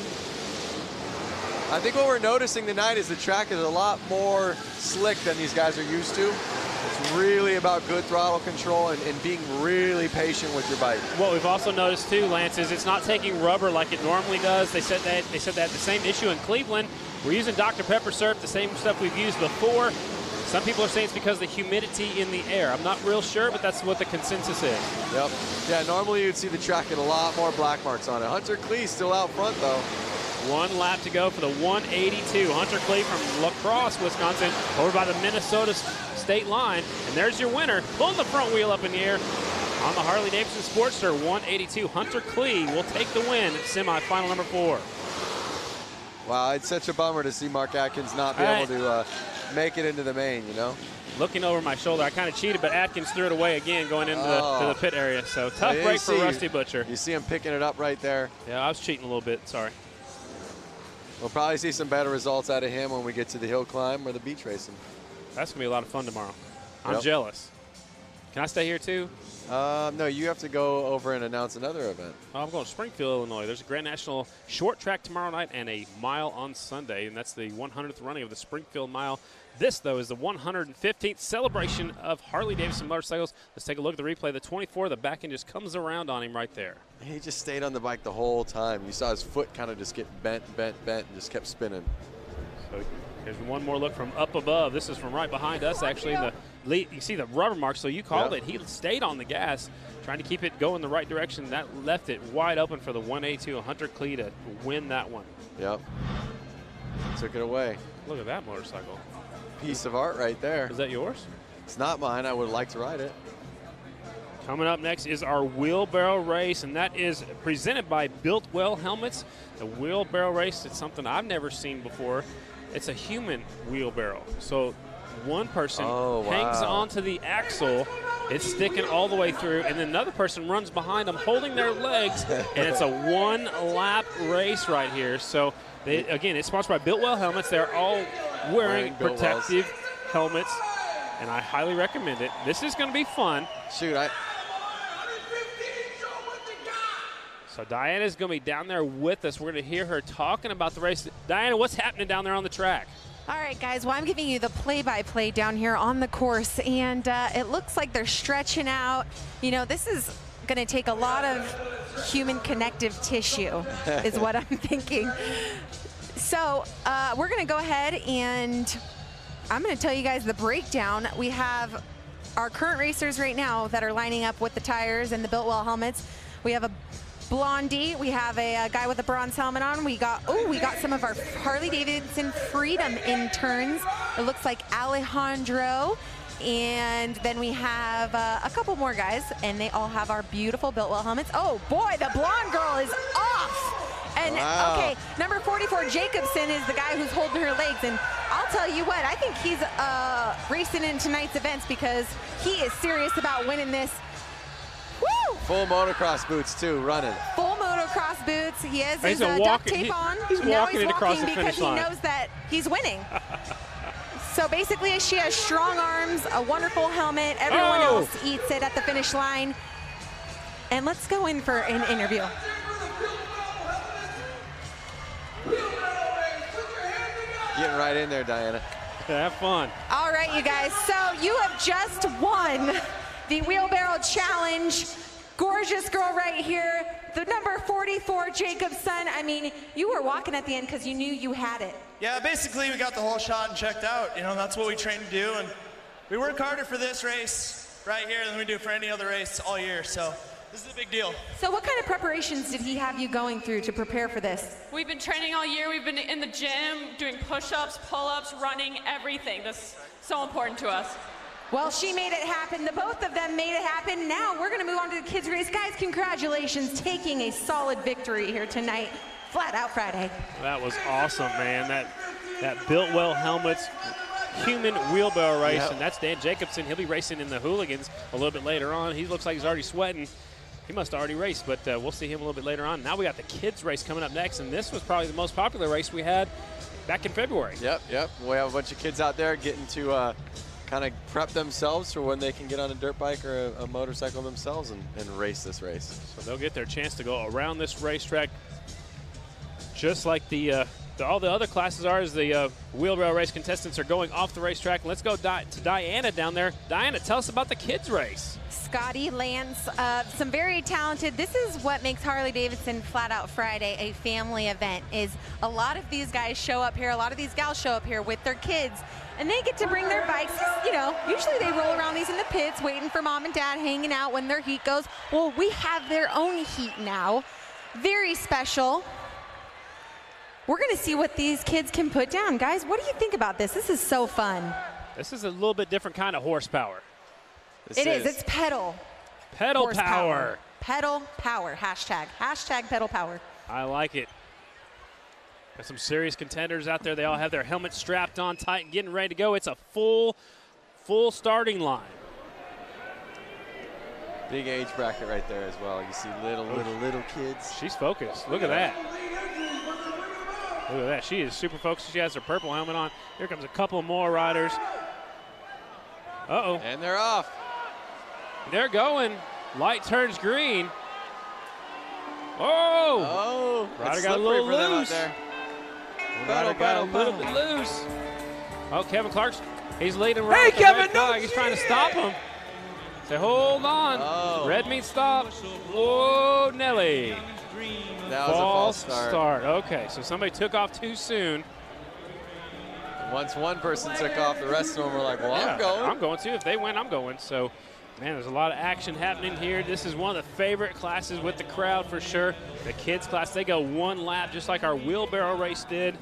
I think what we're noticing tonight is the track is a lot more slick than these guys are used to. It's really about good throttle control and being really patient with your bike. What we've also noticed too, Lance, is it's not taking rubber like it normally does. They said they had the same issue in Cleveland. We're using Dr. Pepper syrup, the same stuff we've used before. Some people are saying it's because of the humidity in the air. I'm not real sure, but that's what the consensus is. Yep. Yeah, normally you'd see the track get a lot more black marks on it. Hunter Klee still out front, though. 1 lap to go for the 182. Hunter Klee from La Crosse, Wisconsin, over by the Minnesota state line. And there's your winner, pulling the front wheel up in the air on the Harley-Davidson Sportster 182. Hunter Klee will take the win at semifinal number 4. Wow, it's such a bummer to see Mark Atkins not be able to make it into the main, you know? Looking over my shoulder, I kind of cheated, but Atkins threw it away again going into the pit area. So tough break for Rusty Butcher. You see him picking it up right there. Yeah, I was cheating a little bit, sorry. We'll probably see some better results out of him when we get to the hill climb or the beach racing. That's going to be a lot of fun tomorrow. I'm jealous. Can I stay here too? No, you have to go over and announce another event. Oh, I'm going to Springfield, Illinois. There's a Grand National short track tomorrow night and a mile on Sunday, and that's the 100th running of the Springfield Mile. This, though, is the 115th celebration of Harley-Davidson motorcycles. Let's take a look at the replay. The 24, the back end just comes around on him right there. He just stayed on the bike the whole time. You saw his foot kind of just get bent, and just kept spinning. So here's one more look from up above. This is from right behind us, actually. The lead, you see the rubber marks, so you called it. He stayed on the gas, trying to keep it going the right direction. That left it wide open for the 182 Hunter Klee to win that one. Yep. Took it away. Look at that motorcycle. Piece of art right there. Is that yours? It's not mine. I would like to ride it. Coming up next is our wheelbarrow race, and that is presented by Built Well Helmets. The wheelbarrow race is something I've never seen before. It's a human wheelbarrow. So one person hangs onto the axle, it's sticking all the way through, and then another person runs behind them holding their legs, and it's a one-lap race right here. So, again, it's sponsored by Built Well Helmets. They're all wearing protective helmets, and I highly recommend it. This is going to be fun. Shoot, So Diana's going to be down there with us. We're going to hear her talking about the race. Diana, what's happening down there on the track? All right, guys, well, I'm giving you the play-by-play down here on the course, and it looks like they're stretching out. You know, this is going to take a lot of human connective tissue is what I'm thinking. So we're going to go ahead, and I'm going to tell you guys the breakdown. We have our current racers right now that are lining up with the tires and the Built Well helmets. We have a Blondie, we have a guy with a bronze helmet on. We got some of our Harley-Davidson Freedom interns. It looks like Alejandro. And then we have a couple more guys, and they all have our beautiful Built Well helmets. Oh boy, the blonde girl is off. And okay, number 44, Jacobson, is the guy who's holding her legs. And I'll tell you what, I think he's racing in tonight's events because he is serious about winning this. Woo! Full motocross boots too, running. Full motocross boots. He has his duct tape on. He's walking it across the because finish line. He knows that he's winning. So basically, she has strong arms, a wonderful helmet. Everyone else eats it at the finish line. And let's go in for an interview. Getting right in there, Diana. Have fun. All right, you guys. So you have just won the Wheelbarrow Challenge. Gorgeous girl right here. The number 44, Jacobson. I mean, you were walking at the end because you knew you had it. Yeah, basically we got the whole shot and checked out. You know, that's what we train to do. And we work harder for this race right here than we do for any other race all year. So this is a big deal. So what kind of preparations did he have you going through to prepare for this? We've been training all year. We've been in the gym doing push-ups, pull-ups, running, everything. That's so important to us. Well, she made it happen. The both of them made it happen. Now we're going to move on to the kids' race. Guys, congratulations, taking a solid victory here tonight. Flat Out Friday. That was awesome, man. That Built Well Helmets human wheelbarrow race, and that's Dan Jacobson. He'll be racing in the Hooligans a little bit later on. He looks like he's already sweating. He must have already raced, but we'll see him a little bit later on. Now we got the kids' race coming up next, and this was probably the most popular race we had back in February. Yep. We have a bunch of kids out there getting to kind of prep themselves for when they can get on a dirt bike or a motorcycle themselves and race this race. So they'll get their chance to go around this racetrack just like all the other classes are, as the wheelbarrow race contestants are going off the racetrack. Let's go to Diana down there. Diana, tell us about the kids' race. Scotty, Lance, some very talented. This is what makes Harley-Davidson Flat Out Friday a family event, is a lot of these guys show up here, a lot of these gals show up here with their kids, and they get to bring their bikes. You know, usually they roll around these in the pits waiting for mom and dad, hanging out when their heat goes. Well, we have their own heat now. Very special. We're going to see what these kids can put down. Guys, what do you think about this? This is so fun. This is a little bit different kind of horsepower. It is. It's pedal. Pedal power. Pedal power. Hashtag pedal power. I like it. Got some serious contenders out there. They all have their helmets strapped on tight and getting ready to go. It's a full starting line. Big age bracket right there as well. You see little kids. She's focused. Look at that. Look at that. She is super focused. She has her purple helmet on. Here comes a couple more riders. Uh-oh. And they're off. They're going. Light turns green. Oh! Rider got a little loose. Rider got a little bit loose. Oh, Kevin Clark's, he's leading right. Hey, Kevin, no! He's trying to stop him. Say, hold on. Oh. Red means stop. Whoa, Nelly. That was a false start. Okay, so somebody took off too soon. Once one person took off, the rest of them were like, well, yeah, I'm going. I'm going too. If they win, I'm going. So, man, there's a lot of action happening here. This is one of the favorite classes with the crowd for sure. The kids class, they go one lap just like our wheelbarrow race did.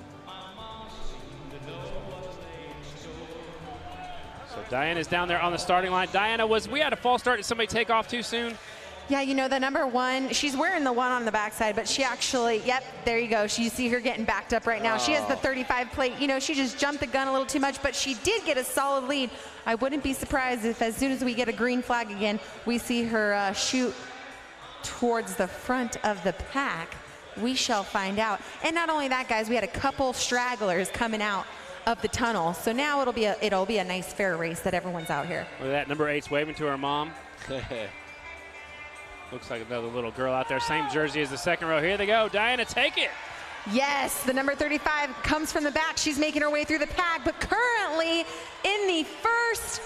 So Diana's down there on the starting line. Diana, we had a false start. Did somebody take off too soon? Yeah, you know, the number 1, she's wearing the 1 on the backside, but she actually, yep, there you go. You see her getting backed up right now. She has the 35 plate. You know, she just jumped the gun a little too much, but she did get a solid lead. I wouldn't be surprised if as soon as we get a green flag again, we see her shoot towards the front of the pack. We shall find out. And not only that, guys, we had a couple stragglers coming out of the tunnel. So now it'll be a nice fair race that everyone's out here. Look at that, number 8's waving to her mom. Looks like another little girl out there. Same jersey as the second row. Here they go. Diana, take it. Yes, the number 35 comes from the back. She's making her way through the pack, but currently in the first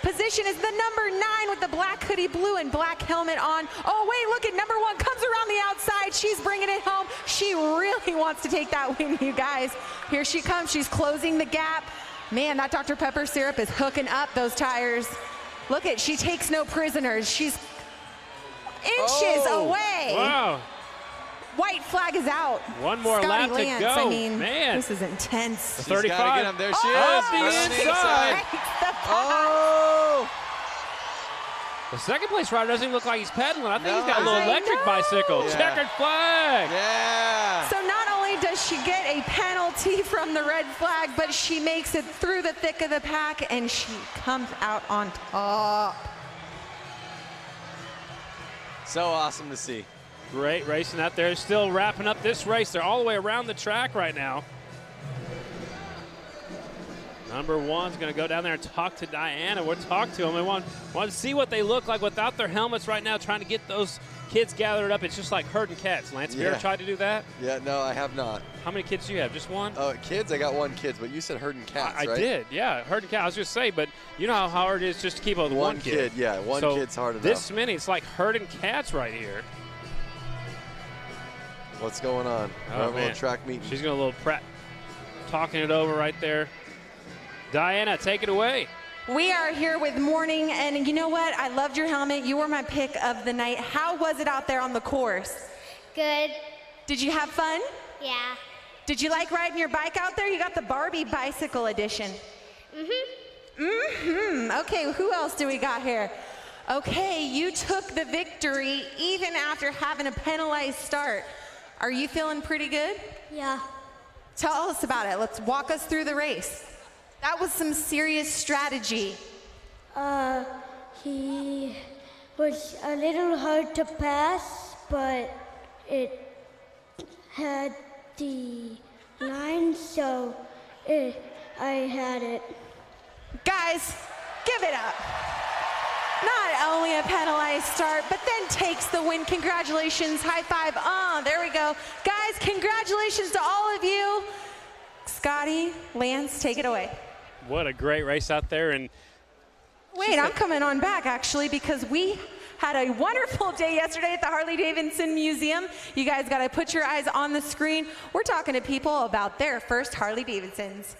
position is the number 9 with the black hoodie, blue and black helmet on. Oh, wait, look at number 1 comes around the outside. She's bringing it home. She really wants to take that win, you guys. Here she comes. She's closing the gap. Man, that Dr. Pepper syrup is hooking up those tires. Look at, she takes no prisoners. She's inches away. Wow. White flag is out. One more lap to go. I mean, man, this is intense. She's 35. gotta get him. There she is. The inside. Oh! The second place rider doesn't even look like he's pedaling. I think No. he's got a little electric bicycle. Yeah. Checkered flag. Yeah. So not only does she get a penalty from the red flag, but she makes it through the thick of the pack and she comes out on top. So awesome to see. Great racing out there. Still wrapping up this race. They're all the way around the track right now. Number 1's going to go down there and talk to Diana. We'll talk to them. We want to see what they look like without their helmets right now, trying to get those kids gathered up. It's just like herding cats. Lance, have you ever tried to do that? Yeah, no, I have not. How many kids do you have? Just one? Kids, I got 1 kid, but you said herding cats, I right? did, yeah. Herding cats. I was just saying, but you know how hard it is just to keep up with one kid. Yeah, one kid's hard enough. This many, it's like herding cats right here. What's going on? Oh, a little track meeting. She's going a little prep, talking it over right there. Diana, take it away. We are here with Morning, and you know what? I loved your helmet. You were my pick of the night. How was it out there on the course? Good. Did you have fun? Yeah. Did you like riding your bike out there? You got the Barbie bicycle edition. Okay, who else do we got here? Okay, you took the victory even after having a penalized start. Are you feeling pretty good? Yeah. Tell us about it. Let's walk us through the race. That was some serious strategy. He was a little hard to pass, but it had the line, so I had it. Guys, give it up. Not only a penalized start, but then takes the win. Congratulations, high five. There we go. Guys, congratulations to all of you. Scotty, Lance, take it away. What a great race out there. And wait, I'm coming on back actually because we had a wonderful day yesterday at the Harley-Davidson Museum. You guys got to put your eyes on the screen. We're talking to people about their first Harley-Davidsons.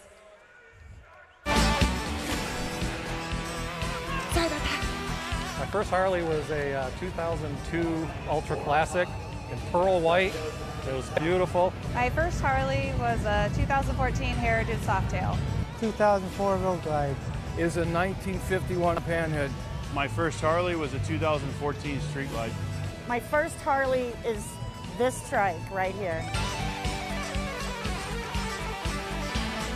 Sorry about that. My first Harley was a 2002 Ultra Classic in pearl white. It was beautiful. My first Harley was a 2014 Heritage Softail. 2004 Road Glide. Is a 1951 Panhead. My first Harley was a 2014 Street Glide. My first Harley is this trike right here.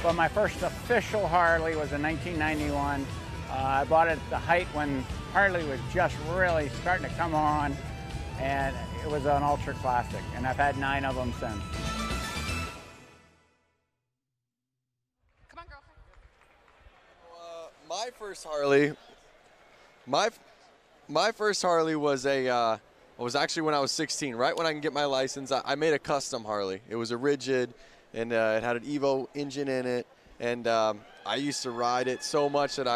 Well, my first official Harley was in 1991. I bought it at the height when Harley was just really starting to come on, and it was an Ultra Classic, and I've had 9 of them since. My first Harley, my first Harley was was actually when I was 16, right when I can get my license. I made a custom Harley. It was a rigid, and it had an Evo engine in it, and I used to ride it so much that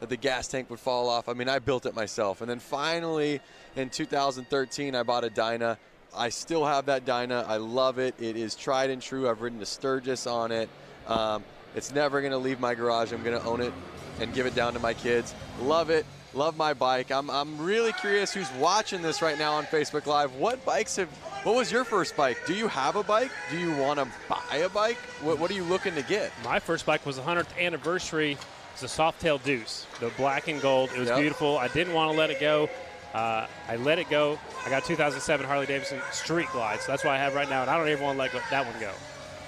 the gas tank would fall off. I mean, I built it myself. And then finally, in 2013, I bought a Dyna. I still have that Dyna. I love it. It is tried and true. I've ridden to Sturgis on it. It's never going to leave my garage. I'm going to own it and give it down to my kids. Love it. Love my bike. I'm really curious who's watching this right now on Facebook Live. What bikes have What was your first bike? Do you have a bike? Do you want to buy a bike? What are you looking to get? My first bike was the 100th anniversary. It's a Softail Deuce, the black and gold. It was beautiful. I didn't want to let it go. I let it go. I got 2007 Harley-Davidson Street Glide, so that's what I have right now, and I don't even want to let that one go.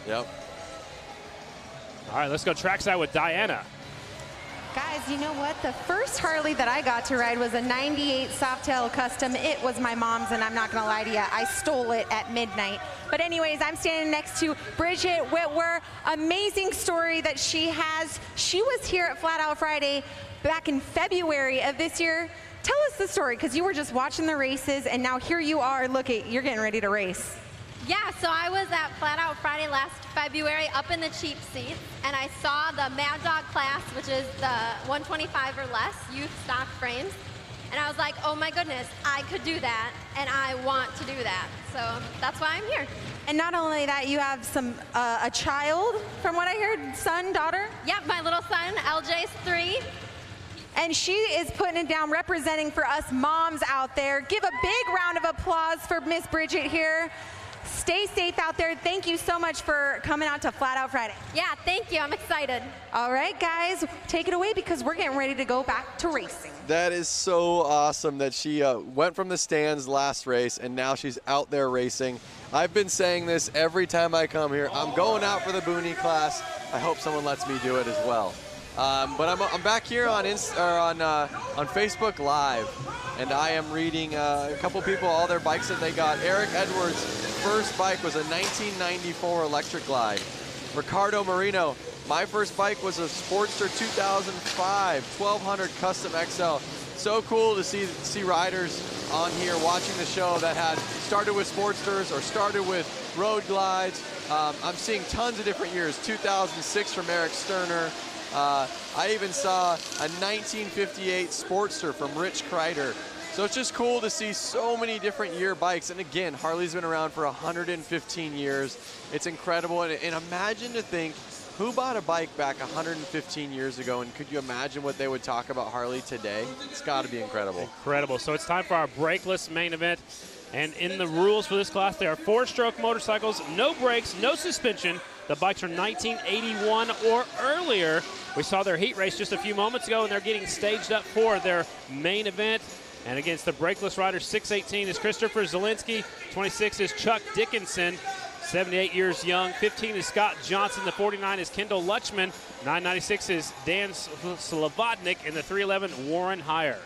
Yep. All right, let's go trackside with Diana. Guys, you know what? The first Harley that I got to ride was a 98 Softail Custom. It was my mom's, and I'm not going to lie to you. I stole it at midnight. But anyways, I'm standing next to Bridget Whitwer. Amazing story that she has. She was here at Flat Out Friday back in February of this year. Tell us the story, because you were just watching the races, and now here you are. Look, you're getting ready to race. Yeah, so I was at Flat Out Friday last February up in the cheap seats, and I saw the Mad Dog class, which is the 125 or less youth stock frames. And I was like, oh my goodness, I could do that, and I want to do that. So that's why I'm here. And not only that, you have a child, from what I heard, son, daughter? Yep, my little son, LJ's 3. And she is putting it down, representing for us moms out there. Give a big round of applause for Miss Bridget here. Stay safe out there. Thank you so much for coming out to Flat Out Friday. Yeah, thank you. I'm excited. All right, guys, take it away, because we're getting ready to go back to racing. That is so awesome that she went from the stands last race, and now she's out there racing. I've been saying this every time I come here. I'm going out for the Boonie class. I hope someone lets me do it as well. But I'm back here on Facebook Live, and I am reading a couple people, all their bikes that they got. Eric Edwards' first bike was a 1994 Electric Glide. Ricardo Marino, my first bike was a Sportster 2005 1200 Custom XL. So cool to see riders on here watching the show that had started with Sportsters or started with road glides. I'm seeing tons of different years. 2006 from Eric Sterner. I even saw a 1958 Sportster from Rich Kreider. So it's just cool to see so many different year bikes. And again, Harley's been around for 115 years. It's incredible. And imagine to think, who bought a bike back 115 years ago, and could you imagine what they would talk about Harley today? It's got to be incredible. Incredible. So it's time for our brakeless main event. And in the rules for this class, there are 4-stroke motorcycles, no brakes, no suspension. The bikes are 1981 or earlier. We saw their heat race just a few moments ago, and they're getting staged up for their main event. And against the brakeless riders, 618 is Christopher Zielinski, 26 is Chuck Dickinson, 78 years young, 15 is Scott Johnson, the 49 is Kendall Lutchman, 996 is Dan Slavodnik, and the 311 Warren Heyer.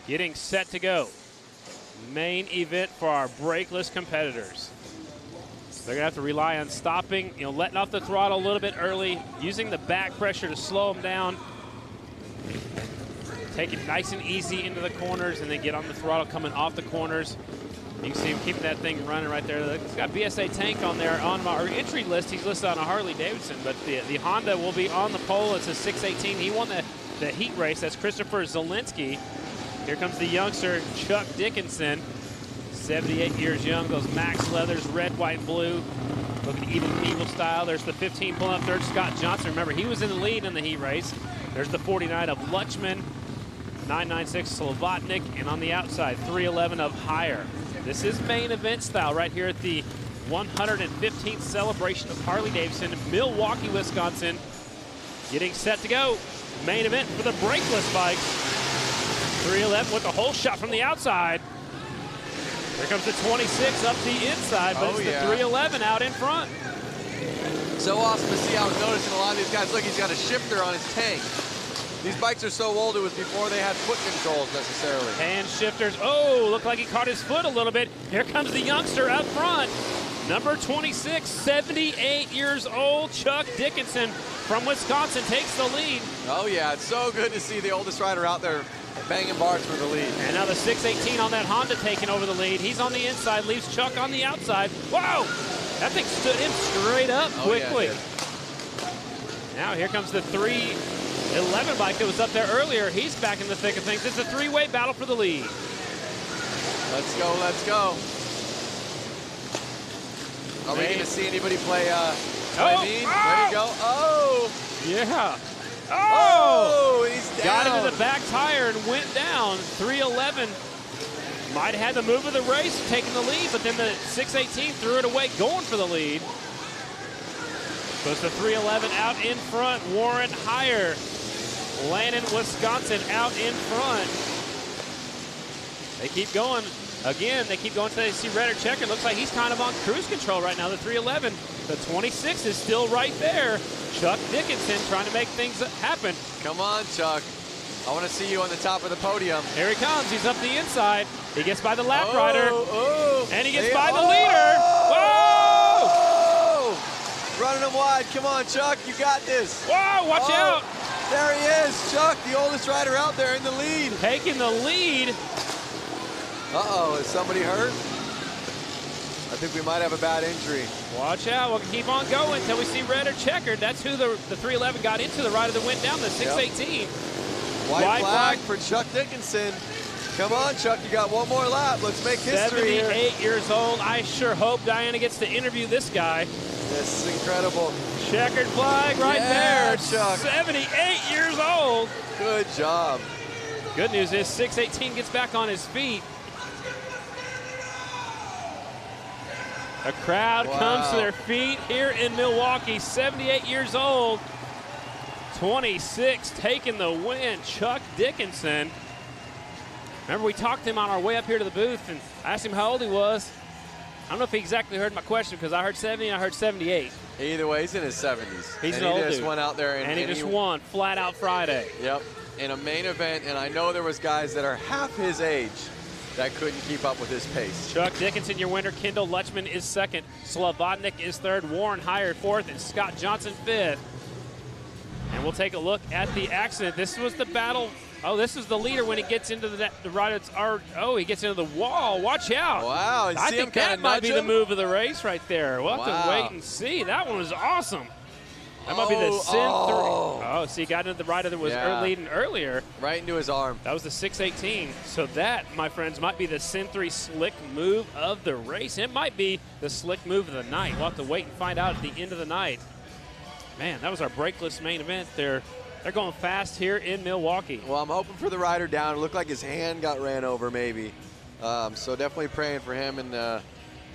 Getting set to go. Main event for our brakeless competitors. They're going to have to rely on stopping, letting off the throttle a little bit early, using the back pressure to slow them down. Take it nice and easy into the corners, and then get on the throttle coming off the corners. You can see him keeping that thing running right there. He's got BSA Tank on there. On our entry list, he's listed on a Harley-Davidson, but the Honda will be on the pole. It's a 618. He won the heat race. That's Christopher Zielinski. Here comes the youngster, Chuck Dickinson, 78 years young. Those Max leathers, red, white, and blue. Looking even Eagle style. There's the 15 pulling up third, Scott Johnson. Remember, he was in the lead in the heat race. There's the 49 of Lutchman, 996 Slavodnik, and on the outside, 311 of Heyer. This is main event style right here at the 115th celebration of Harley-Davidson, Milwaukee, Wisconsin. Getting set to go. Main event for the brakeless bikes. 311 with a hole shot from the outside. Here comes the 26 up the inside, but it's the 311 out in front. So awesome to see. I was noticing a lot of these guys. Look, he's got a shifter on his tank. These bikes are so old, it was before they had foot controls necessarily. Hand shifters. Oh, looked like he caught his foot a little bit. Here comes the youngster up front. Number 26, 78 years old, Chuck Dickinson from Wisconsin takes the lead. Oh yeah, it's so good to see the oldest rider out there banging bars for the lead. And now the 618 on that Honda taking over the lead. He's on the inside, leaves Chuck on the outside. Wow, that thing stood him straight up quickly. Yeah, now here comes the 311 bike that was up there earlier. He's back in the thick of things. It's a three-way battle for the lead. Let's go, let's go. Are we going to see anybody play There you go. Oh! Yeah. Oh! He's down. Got into the back tire and went down. 311 Might have had the move of the race, taking the lead, but then the 618 threw it away, going for the lead. So it's the 311 out in front. Warren Heyer, Lannon, Wisconsin out in front. They keep going. Again, they keep going until they see Redder Checker. Looks like he's kind of on cruise control right now, the 311. The 26 is still right there. Chuck Dickinson trying to make things happen. Come on, Chuck. I want to see you on the top of the podium. Here he comes. He's up the inside. He gets by the lap rider. And he gets by the leader. Whoa! Running him wide. Come on, Chuck. You got this. Whoa, watch out. There he is. Chuck, the oldest rider out there in the lead. Taking the lead. Uh-oh, is somebody hurt? I think we might have a bad injury. Watch out. We'll keep on going until we see red or checkered. That's who the 311 got into, the rider that went down the 618. Yep. White flag for Chuck Dickinson. Come on, Chuck. You got one more lap. Let's make history 78 here. years old. I sure hope Diana gets to interview this guy. This is incredible. Checkered flag right there. Chuck. 78 years old. Good job. Good news is 618 gets back on his feet. A crowd comes to their feet here in Milwaukee. 78 years old. 26 taking the win. Chuck Dickinson. Remember, we talked to him on our way up here to the booth and asked him how old he was. I don't know if he exactly heard my question because I heard 70 and I heard 78. Either way, he's in his 70s. He's and an old he just dude. went out there and he just won flat out Friday. Yep, in a main event, and I know there was guys that are half his age that couldn't keep up with his pace. Chuck Dickinson, your winner. Kendall Lutchman is second. Slavodnik is third. Warren Heyer fourth, and Scott Johnson fifth. And we'll take a look at the accident. This was the battle. Oh, this is the leader when he gets into the right. He gets into the wall. Watch out. Wow. I think that might be the move of the race right there. We'll have to wait and see. That one was awesome. That might be the Sin 3. Oh, see, he got into the rider that was leading earlier. Right into his arm. That was the 618. So that, my friends, might be the Sin 3 slick move of the race. It might be the slick move of the night. We'll have to wait and find out at the end of the night. Man, that was our brakeless main event. They're going fast here in Milwaukee. Well, I'm hoping for the rider down. It looked like his hand got ran over maybe. So definitely praying for him and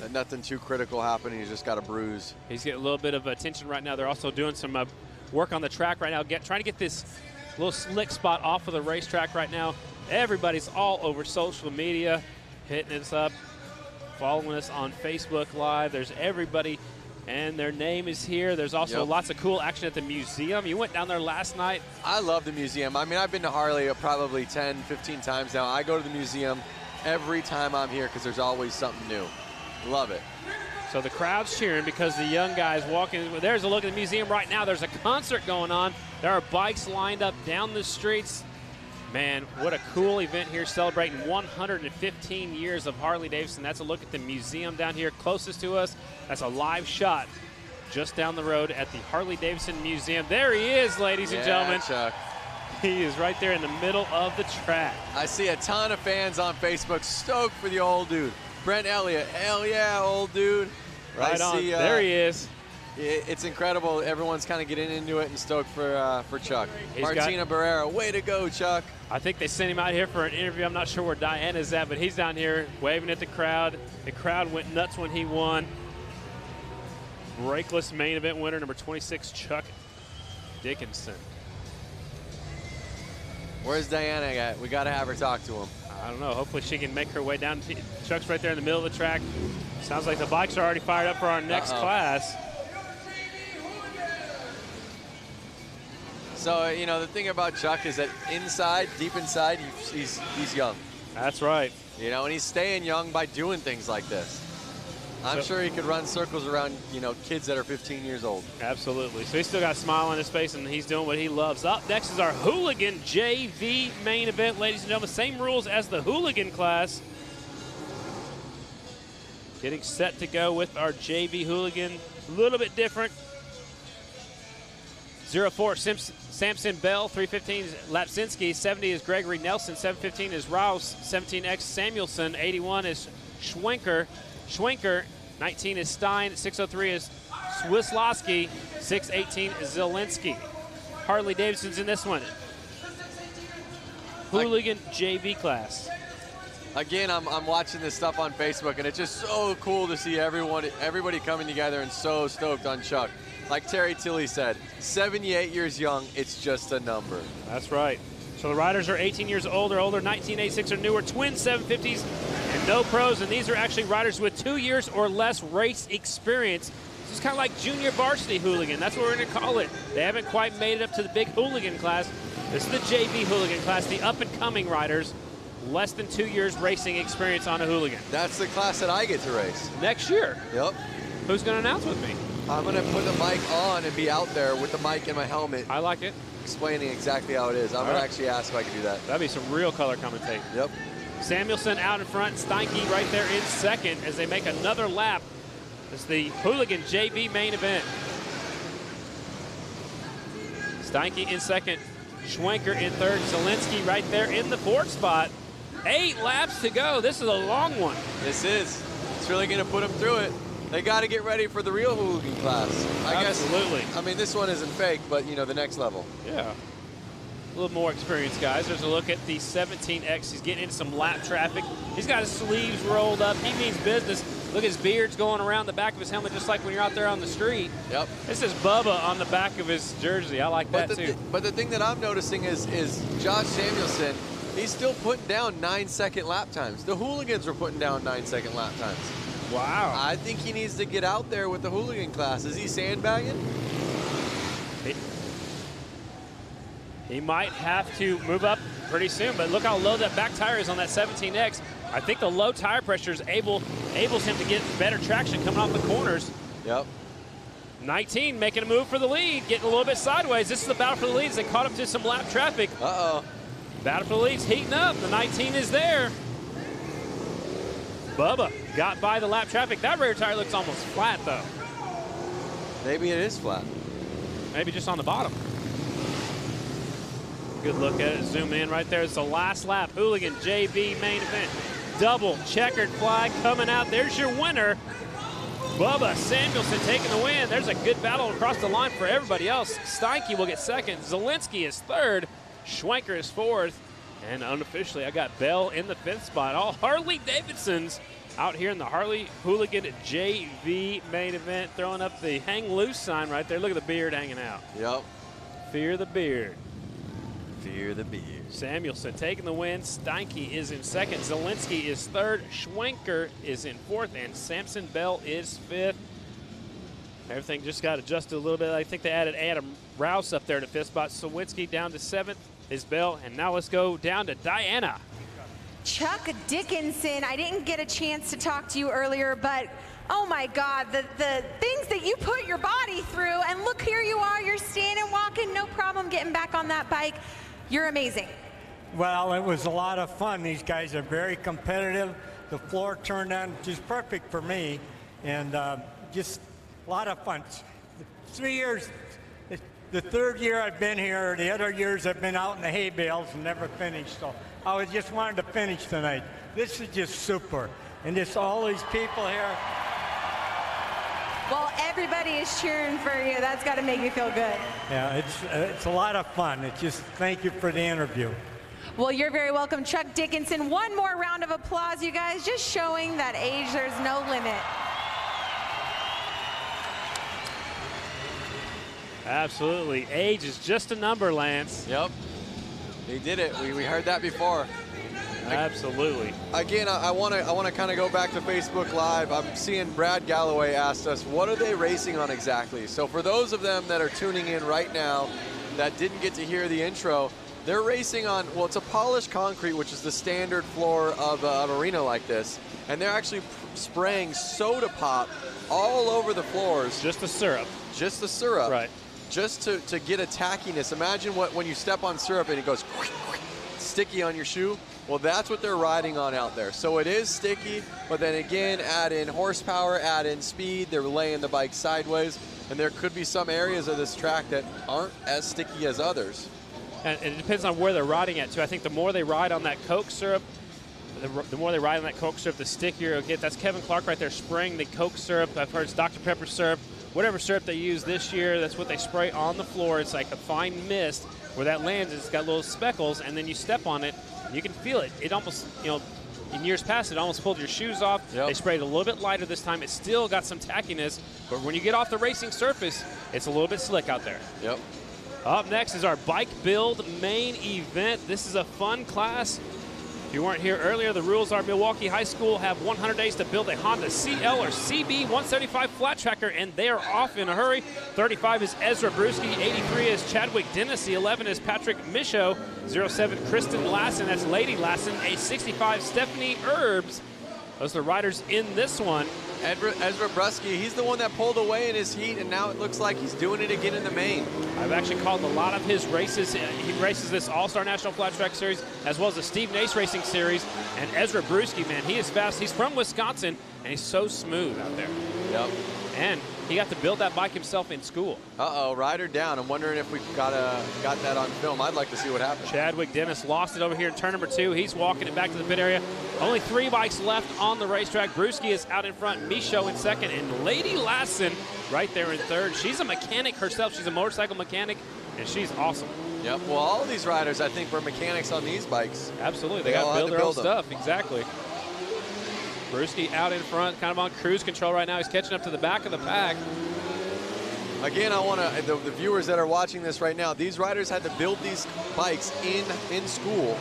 that nothing too critical happened. He's just got a bruise. He's getting a little bit of attention right now. They're also doing some work on the track right now, trying to get this little slick spot off of the racetrack right now. Everybody's all over social media, hitting us up, following us on Facebook Live. There's everybody, and their name is here. There's also lots of cool action at the museum. You went down there last night. I love the museum. I mean, I've been to Harley probably 10, 15 times now. I go to the museum every time I'm here because there's always something new. Love it. So the crowd's cheering because the young guys walking. There's a look at the museum right now. There's a concert going on. There are bikes lined up down the streets. Man, what a cool event here, celebrating 115 years of Harley-Davidson. That's a look at the museum down here closest to us. That's a live shot just down the road at the Harley-Davidson Museum. There he is, ladies and gentlemen. Chuck. He is right there in the middle of the track. I see a ton of fans on Facebook stoked for the old dude. Brent Elliott, hell yeah, old dude. Right on. There he is. It's incredible. Everyone's kind of getting into it and stoked for Chuck. Martina Barrera, way to go, Chuck. I think they sent him out here for an interview. I'm not sure where Diana's at, but he's down here waving at the crowd. The crowd went nuts when he won. Brakeless main event winner, number 26, Chuck Dickinson. Where's Diana at? We got to have her talk to him. I don't know. Hopefully she can make her way down. Chuck's right there in the middle of the track. Sounds like the bikes are already fired up for our next class. So, you know, the thing about Chuck is that inside, deep inside, he's young. That's right. You know, and he's staying young by doing things like this. I'm sure he could run circles around, you know, kids that are 15 years old. Absolutely. So he's still got a smile on his face, and he's doing what he loves. Up next is our Hooligan JV main event, ladies and gentlemen. Same rules as the Hooligan class. Getting set to go with our JV Hooligan. A little bit different. 04 Samson Bell, 315 is Lapsinski, 70 is Gregory Nelson, 715 is Rouse, 17X Samuelson, 81 is Schwenker, 19 is Stein, 603 is Swislowski, 618 is Zielinski. Harley-Davidson's in this one. Hooligan JV class. Again, I'm watching this stuff on Facebook, and it's just so cool to see everybody coming together and so stoked on Chuck. Like Terry Tilley said, 78 years young, it's just a number. That's right. So the riders are 18 years old or older, 1986 or newer, twin 750s, and no pros. And these are actually riders with 2 years or less race experience. This is kind of like junior varsity hooligan. That's what we're going to call it. They haven't quite made it up to the big hooligan class. This is the JV hooligan class, the up-and-coming riders. Less than 2 years racing experience on a hooligan. That's the class that I get to race. Next year? Yep. Who's going to announce with me? I'm going to put the mic on and be out there with the mic and my helmet. I like it. Explaining exactly how it is. I'm going to actually ask if I can do that. That'd be some real color commentating. Yep. Samuelson out in front, Steinke right there in second as they make another lap. It's the hooligan JV main event. Steinke in second, Schwenker in third, Zielinski right there in the fourth spot. 8 laps to go. This is a long one. This is. It's really going to put them through it. They got to get ready for the real hooligan class. Absolutely. I mean, this one isn't fake, but, you know, the next level. Yeah. A little more experience, guys. There's a look at the 17X. He's getting into some lap traffic. He's got his sleeves rolled up. He means business. Look at his beard's going around the back of his helmet, just like when you're out there on the street. Yep. This is Bubba on the back of his jersey. I like that, too. But the thing that I'm noticing is Josh Samuelson, he's still putting down 9-second lap times. The hooligans are putting down 9-second lap times. Wow. I think he needs to get out there with the hooligan class. Is he sandbagging? He might have to move up pretty soon, but look how low that back tire is on that 17X. I think the low tire pressure is enables him to get better traction coming off the corners. Yep. 19 making a move for the lead, getting a little bit sideways. This is the battle for the leads. They caught up to some lap traffic. Uh-oh. Battle for the leads heating up. The 19 is there. Bubba got by the lap traffic. That rear tire looks almost flat, though. Maybe it is flat. Maybe just on the bottom. Good look at it. Zoom in right there. It's the last lap. Hooligan JV main event. Double checkered flag coming out. There's your winner. Bubba Samuelson taking the win. There's a good battle across the line for everybody else. Steinke will get second. Zielinski is third. Schwenker is fourth. And unofficially, I got Bell in the fifth spot. All Harley-Davidsons out here in the Harley Hooligan JV main event, throwing up the hang loose sign right there. Look at the beard hanging out. Yep. Fear the beard. Fear the beard. Samuelson taking the win. Steinke is in second. Zielinski is third. Schwenker is in fourth. And Samson Bell is fifth. Everything just got adjusted a little bit. I think they added Adam Rouse up there to fifth spot. Sawinski down to seventh is Bell. And now let's go down to Diana. Chuck Dickinson, I didn't get a chance to talk to you earlier, but oh my God, the things that you put your body through, and look, here you are, you're standing, walking, no problem getting back on that bike. You're amazing. Well, it was a lot of fun. These guys are very competitive. The floor turned out just perfect for me, and just a lot of fun. 3 years, the third year I've been here, the other years I've been out in the hay bales and never finished, so I just wanted to finish tonight. This is just super, and just all these people here. Well, everybody is cheering for you. That's got to make you feel good. Yeah, it's a lot of fun. It's just thank you for the interview. Well, you're very welcome, Chuck Dickinson. One more round of applause, you guys, just showing that age, there's no limit. Absolutely. Age is just a number, Lance. Yep. He did it. We heard that before. Absolutely. Again, I want to kind of go back to Facebook Live. I'm seeing Brad Galloway asked us, what are they racing on exactly? So for those of them that are tuning in right now that didn't get to hear the intro, they're racing on, well, it's a polished concrete, which is the standard floor of an arena like this. And they're actually spraying soda pop all over the floors. Just the syrup. Just the syrup. Right. Just to get a tackiness. Imagine when you step on syrup and it goes sticky on your shoe. Well, that's what they're riding on out there. So it is sticky, but then again, add in horsepower, add in speed. They're laying the bike sideways, and there could be some areas of this track that aren't as sticky as others. And it depends on where they're riding at, too. I think the more they ride on that Coke syrup, the more they ride on that Coke syrup, the stickier it'll get. That's Kevin Clark right there spraying the Coke syrup. I've heard it's Dr. Pepper syrup. Whatever syrup they use this year, that's what they spray on the floor. It's like a fine mist. Where that lands, it's got little speckles, and then you step on it, and you can feel it. It almost, you in years past, it almost pulled your shoes off. Yep. They sprayed a little bit lighter this time. It's still got some tackiness, but when you get off the racing surface, it's a little bit slick out there. Yep. Up next is our bike build main event. This is a fun class. If you weren't here earlier, the rules are Milwaukee High School have 100 days to build a Honda CL or CB 175 flat tracker, and they are off in a hurry. 35 is Ezra Brewski, 83 is Chadwick Dennis, the 11 is Patrick Michaud, 07 Kristen Lassen, that's Lady Lassen, a 65 Stephanie Herbs. Those are the riders in this one. Ezra Brusky, he's the one that pulled away in his heat, and now it looks like he's doing it again in the main. I've actually called a lot of his races. He races this All-Star National Flat Track Series as well as the Steve Nace Racing Series. And Ezra Brewski, man, he is fast. He's from Wisconsin, and he's so smooth out there. Yep. And he got to build that bike himself in school. Uh-oh, rider down. I'm wondering if we got that on film. I'd like to see what happened. Chadwick Dennis lost it over here in turn number 2. He's walking it back to the pit area. Only 3 bikes left on the racetrack. Brewski is out in front, Michaud in second, and Lady Lassen right there in third. She's a mechanic herself. She's a motorcycle mechanic, and she's awesome. Yep, well, all of these riders, I think, were mechanics on these bikes. Absolutely, they got to build their own stuff, exactly. Brewski out in front, kind of on cruise control right now. He's catching up to the back of the pack. Again, I want to, the viewers that are watching this right now, these riders had to build these bikes in school,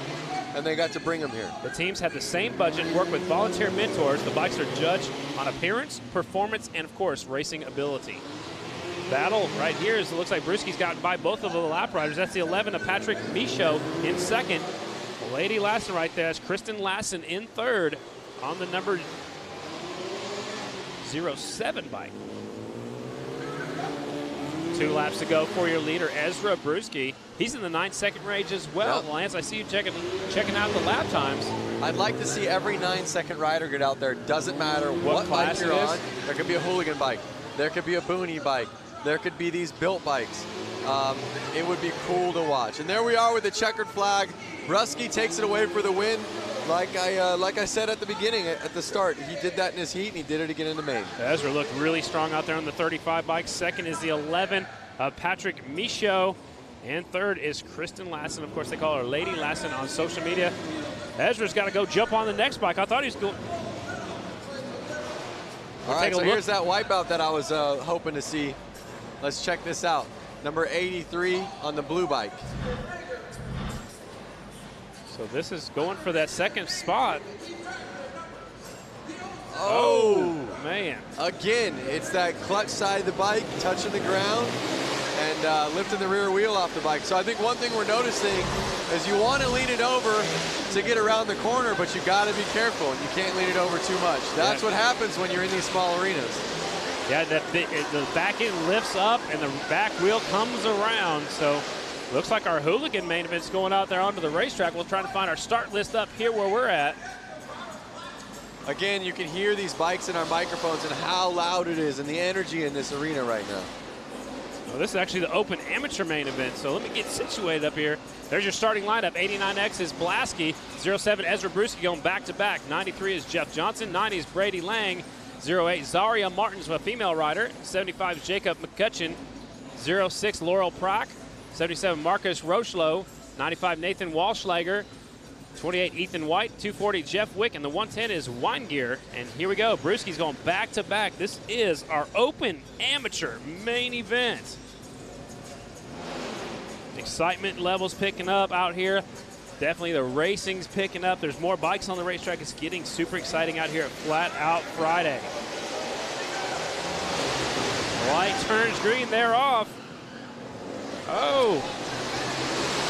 and they got to bring them here. The teams had the same budget, work with volunteer mentors. The bikes are judged on appearance, performance, and of course, racing ability. Battle right here is, it looks like Brewski's gotten by both of the lap riders. That's the 11 of Patrick Michaud in second. Lady Lassen right there. That's Kristen Lassen in third on the number 07 bike. 2 laps to go for your leader, Ezra Brewski. He's in the 9-second range as well. Yep. Lance, I see you checking out the lap times. I'd like to see every 9-second rider get out there. Doesn't matter what bike you're on. There could be a hooligan bike. There could be a boonie bike. There could be these built bikes. It would be cool to watch. And there we are with the checkered flag. Brusky takes it away for the win. Like I said at the beginning, at the start, he did that in his heat, and he did it again in the main. Ezra looked really strong out there on the 35 bike. Second is the 11 of Patrick Michaud. And third is Kristen Lassen. Of course, they call her Lady Lassen on social media. Ezra's got to go jump on the next bike. I thought he was going. All right, so here's that wipeout that I was hoping to see. Let's check this out. Number 83 on the blue bike. So this is going for that second spot. Oh, man. Again, it's that clutch side of the bike, touching the ground, and lifting the rear wheel off the bike. So I think one thing we're noticing is you want to lean it over to get around the corner, but you got to be careful, and you can't lean it over too much. That's what happens when you're in these small arenas. Yeah, the back end lifts up, and the back wheel comes around. So looks like our hooligan main event's going out there onto the racetrack. We'll try to find our start list up here where we're at. Again, you can hear these bikes in our microphones and how loud it is and the energy in this arena right now. Well, this is actually the open amateur main event, so let me get situated up here. There's your starting lineup. 89X is Blasky. 07 Ezra Brewski going back-to-back. 93 is Jeff Johnson. 90 is Brady Lang. 08 Zaria Martins, a female rider. 75 is Jacob McCutcheon. 06 Laurel Prock. 77 Marcus Rochlow. 95 Nathan Walschlager. 28 Ethan White. 240 Jeff Wick. And the 110 is Weingear. And here we go. Brewski's going back-to-back. This is our open amateur main event. Excitement levels picking up out here. Definitely the racing's picking up. There's more bikes on the racetrack. It's getting super exciting out here at Flat Out Friday. Light turns green, they're off. Oh.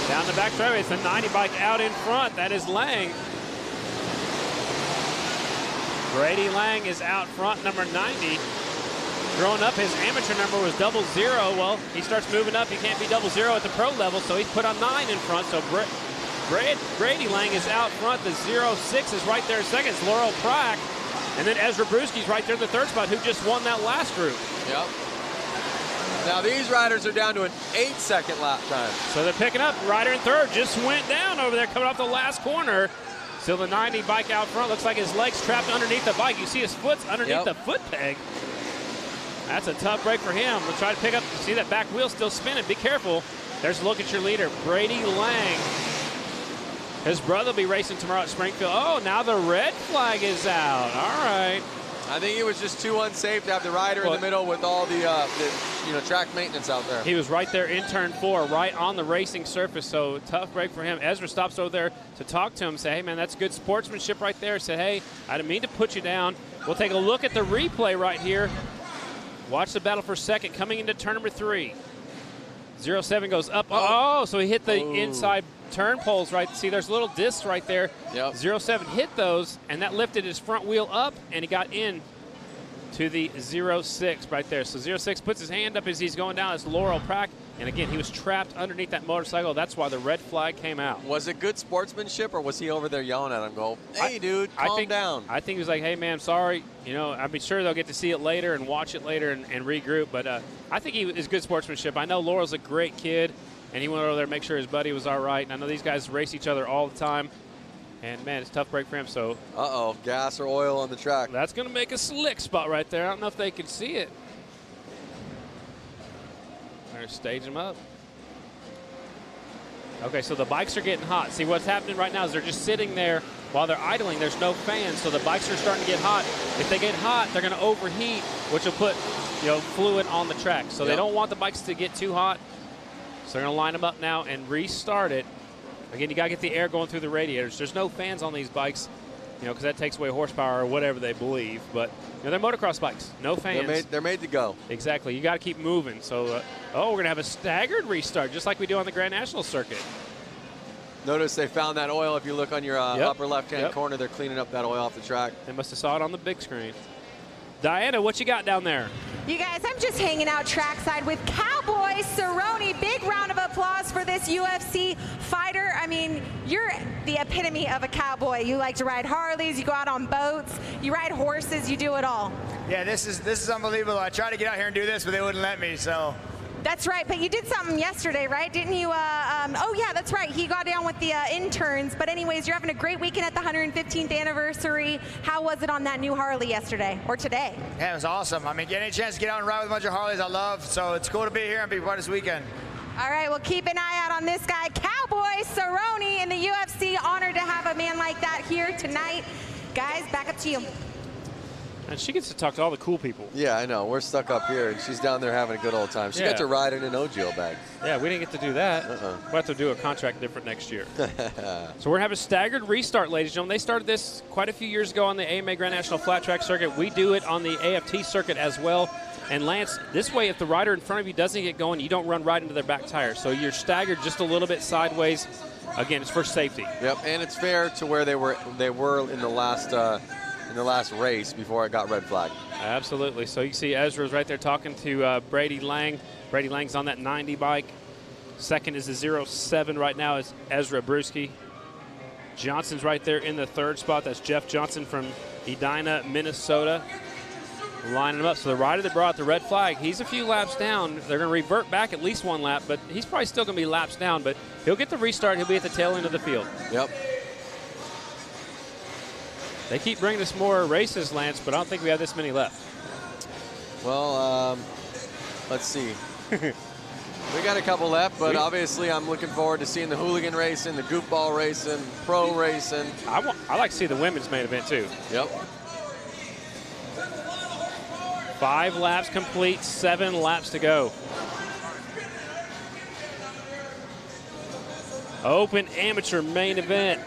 Down the back straightaway, it's the 90 bike out in front. That is Lang. Brady Lang is out front, number 90. Growing up, his amateur number was 00. Well, he starts moving up. He can't be 00 at the pro level, so he's put on 9 in front. So Brady Lang is out front. The 06 is right there in second. It's Laurel Prack. And then Ezra Brewski's right there in the third spot, who just won that last group. Yep. Now these riders are down to an 8-second lap time. So they're picking up. Rider in third just went down over there coming off the last corner. Still the 90 bike out front. Looks like his leg's trapped underneath the bike. You see his foot's underneath the foot peg. That's a tough break for him. We'll try to pick up. See that back wheel still spinning. Be careful. There's a look at your leader, Brady Lang. His brother will be racing tomorrow at Springfield. Oh, now the red flag is out. All right. I think it was just too unsafe to have the rider in the middle with all the track maintenance out there. He was right there in turn 4, right on the racing surface, so tough break for him. Ezra stops over there to talk to him, say, hey, man, that's good sportsmanship right there. Said, hey, I didn't mean to put you down. We'll take a look at the replay right here. Watch the battle for second coming into turn number 3. 07 goes up. Oh, so he hit the inside turn poles, right? See, there's little discs right there. Yep. 07 hit those, and that lifted his front wheel up, and he got in to the 06 right there. So 06 puts his hand up as he's going down. It's Laurel Prack, and again, he was trapped underneath that motorcycle. That's why the red flag came out. Was it good sportsmanship, or was he over there yelling at him, go, hey, dude, calm down? I think he was like, hey, man, sorry. You know, I'm sure they'll get to see it later and watch it later and regroup, but I think he is good sportsmanship. I know Laurel's a great kid, and he went over there to make sure his buddy was all right. And I know these guys race each other all the time. And, man, it's a tough break for him. So, uh-oh, gas or oil on the track. That's going to make a slick spot right there. I don't know if they can see it. They're staging them up. Okay, so the bikes are getting hot. See, what's happening right now is they're just sitting there while they're idling. There's no fans, so the bikes are starting to get hot. If they get hot, they're going to overheat, which will put, fluid on the track. So they don't want the bikes to get too hot. So they're going to line them up now and restart it. Again, you got to get the air going through the radiators. There's no fans on these bikes, because that takes away horsepower or whatever they believe. But they're motocross bikes, no fans. They're made to go. Exactly. You got to keep moving. So, we're going to have a staggered restart, just like we do on the Grand National Circuit. Notice they found that oil. If you look on your upper left-hand corner, they're cleaning up that oil off the track. They must have saw it on the big screen. Diana, what you got down there? You guys, I'm just hanging out trackside with Cowboy Cerrone. Big round of applause for this UFC fighter. I mean, you're the epitome of a cowboy. You like to ride Harleys, you go out on boats, you ride horses, you do it all. Yeah, this is unbelievable. I tried to get out here and do this, but they wouldn't let me, so. That's right, but you did something yesterday, right? Didn't you? Oh, yeah, that's right. He got down with the interns. But anyways, you're having a great weekend at the 115th anniversary. How was it on that new Harley yesterday or today? Yeah, it was awesome. I mean, getting a chance to get out and ride with a bunch of Harleys I love. So it's cool to be here and be part of this weekend. All right, well, keep an eye out on this guy, Cowboy Cerrone in the UFC. Honored to have a man like that here tonight. Guys, back up to you. And she gets to talk to all the cool people. Yeah, I know. We're stuck up here, and she's down there having a good old time. She got to ride in an OGO bag. Yeah, we didn't get to do that. We'll have to do a contract different next year. So we're having a staggered restart, ladies and gentlemen. They started this quite a few years ago on the AMA Grand National Flat Track Circuit. We do it on the AFT circuit as well. And Lance, this way, if the rider in front of you doesn't get going, you don't run right into their back tire. So you're staggered just a little bit sideways. Again, it's for safety. Yep, and it's fair to where they were in the last race before it got red flag. Absolutely. So you see Ezra's right there talking to Brady Lang. Brady Lang's on that 90 bike. Second is the 07 right now is Ezra Brewski. Johnson's right there in the third spot. That's Jeff Johnson from Edina, Minnesota. Lining them up. So the rider that brought the red flag, he's a few laps down. They're going to revert back at least one lap, but he's probably still going to be laps down, but he'll get the restart. He'll be at the tail end of the field. Yep. They keep bringing us more races, Lance, but I don't think we have this many left. Well, let's see. We got a couple left, but obviously I'm looking forward to seeing the hooligan racing, the goofball racing, pro racing. I like to see the women's main event, too. Yep. 5 laps complete, 7 laps to go. Open amateur main event.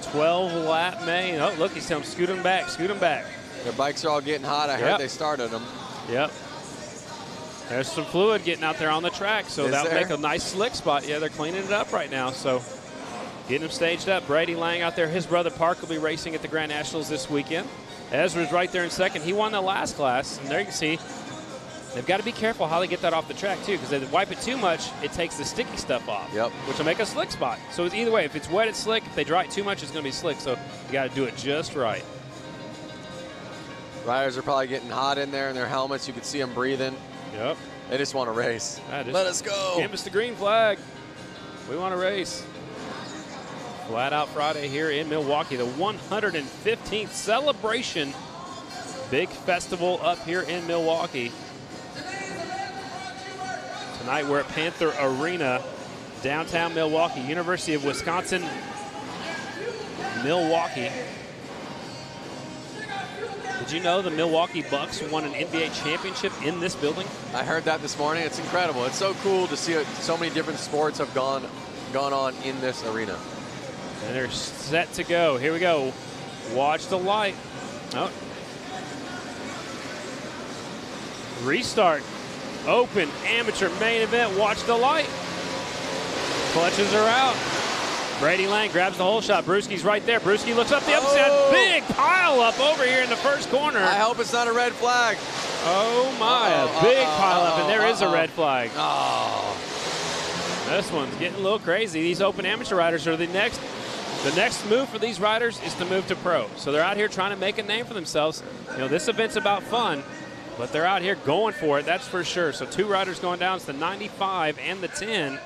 12-lap main. Oh, look, he's telling them, scoot them back, scoot them back. Their bikes are all getting hot. I heard they started them. Yep. There's some fluid getting out there on the track, so that'll make a nice slick spot. Yeah, they're cleaning it up right now, so getting them staged up. Brady Lang out there. His brother Park will be racing at the Grand Nationals this weekend. Ezra's right there in second. He won the last class, and there you can see they've got to be careful how they get that off the track, too, because if they wipe it too much, it takes the sticky stuff off, which will make a slick spot. So it's either way. If it's wet, it's slick. If they dry it too much, it's going to be slick. So you got to do it just right. Riders are probably getting hot in there in their helmets. You can see them breathing. Yep. They just want to race. Let us go. Give us the green flag. We want to race. Flat Out Friday here in Milwaukee, the 115th celebration. Big festival up here in Milwaukee. Tonight we're at Panther Arena downtown Milwaukee, University of Wisconsin, Milwaukee. Did you know the Milwaukee Bucks won an NBA championship in this building? I heard that this morning. It's incredible. It's so cool to see so many different sports have gone on in this arena. And they're set to go. Here we go. Watch the light. Oh. Restart. Open amateur main event. Watch the light. Clutches are out. Brady Lang grabs the hole shot. Brewski's right there. Brewski looks up the upset. Big pile up over here in the first corner. I hope it's not a red flag. Oh my, a big pile up, and there is a red flag. Oh. This one's getting a little crazy. These open amateur riders are the next move for these riders is to move to pro. So they're out here trying to make a name for themselves. You know, this event's about fun, but they're out here going for it, that's for sure. So 2 riders going down. It's the 95 and the 10.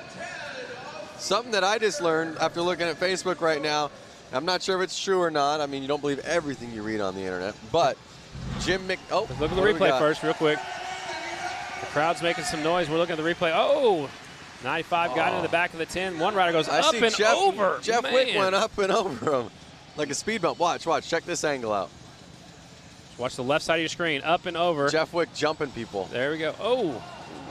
Something that I just learned after looking at Facebook right now, I'm not sure if it's true or not. I mean, you don't believe everything you read on the internet, but Let's look at the replay first real quick. The crowd's making some noise. We're looking at the replay. Oh, 95 got into the back of the 10. One rider goes up and over. Jeff Wick went up and over him like a speed bump. Watch. Check this angle out. Watch the left side of your screen. Up and over. Jeff Wick jumping people. There we go. Oh,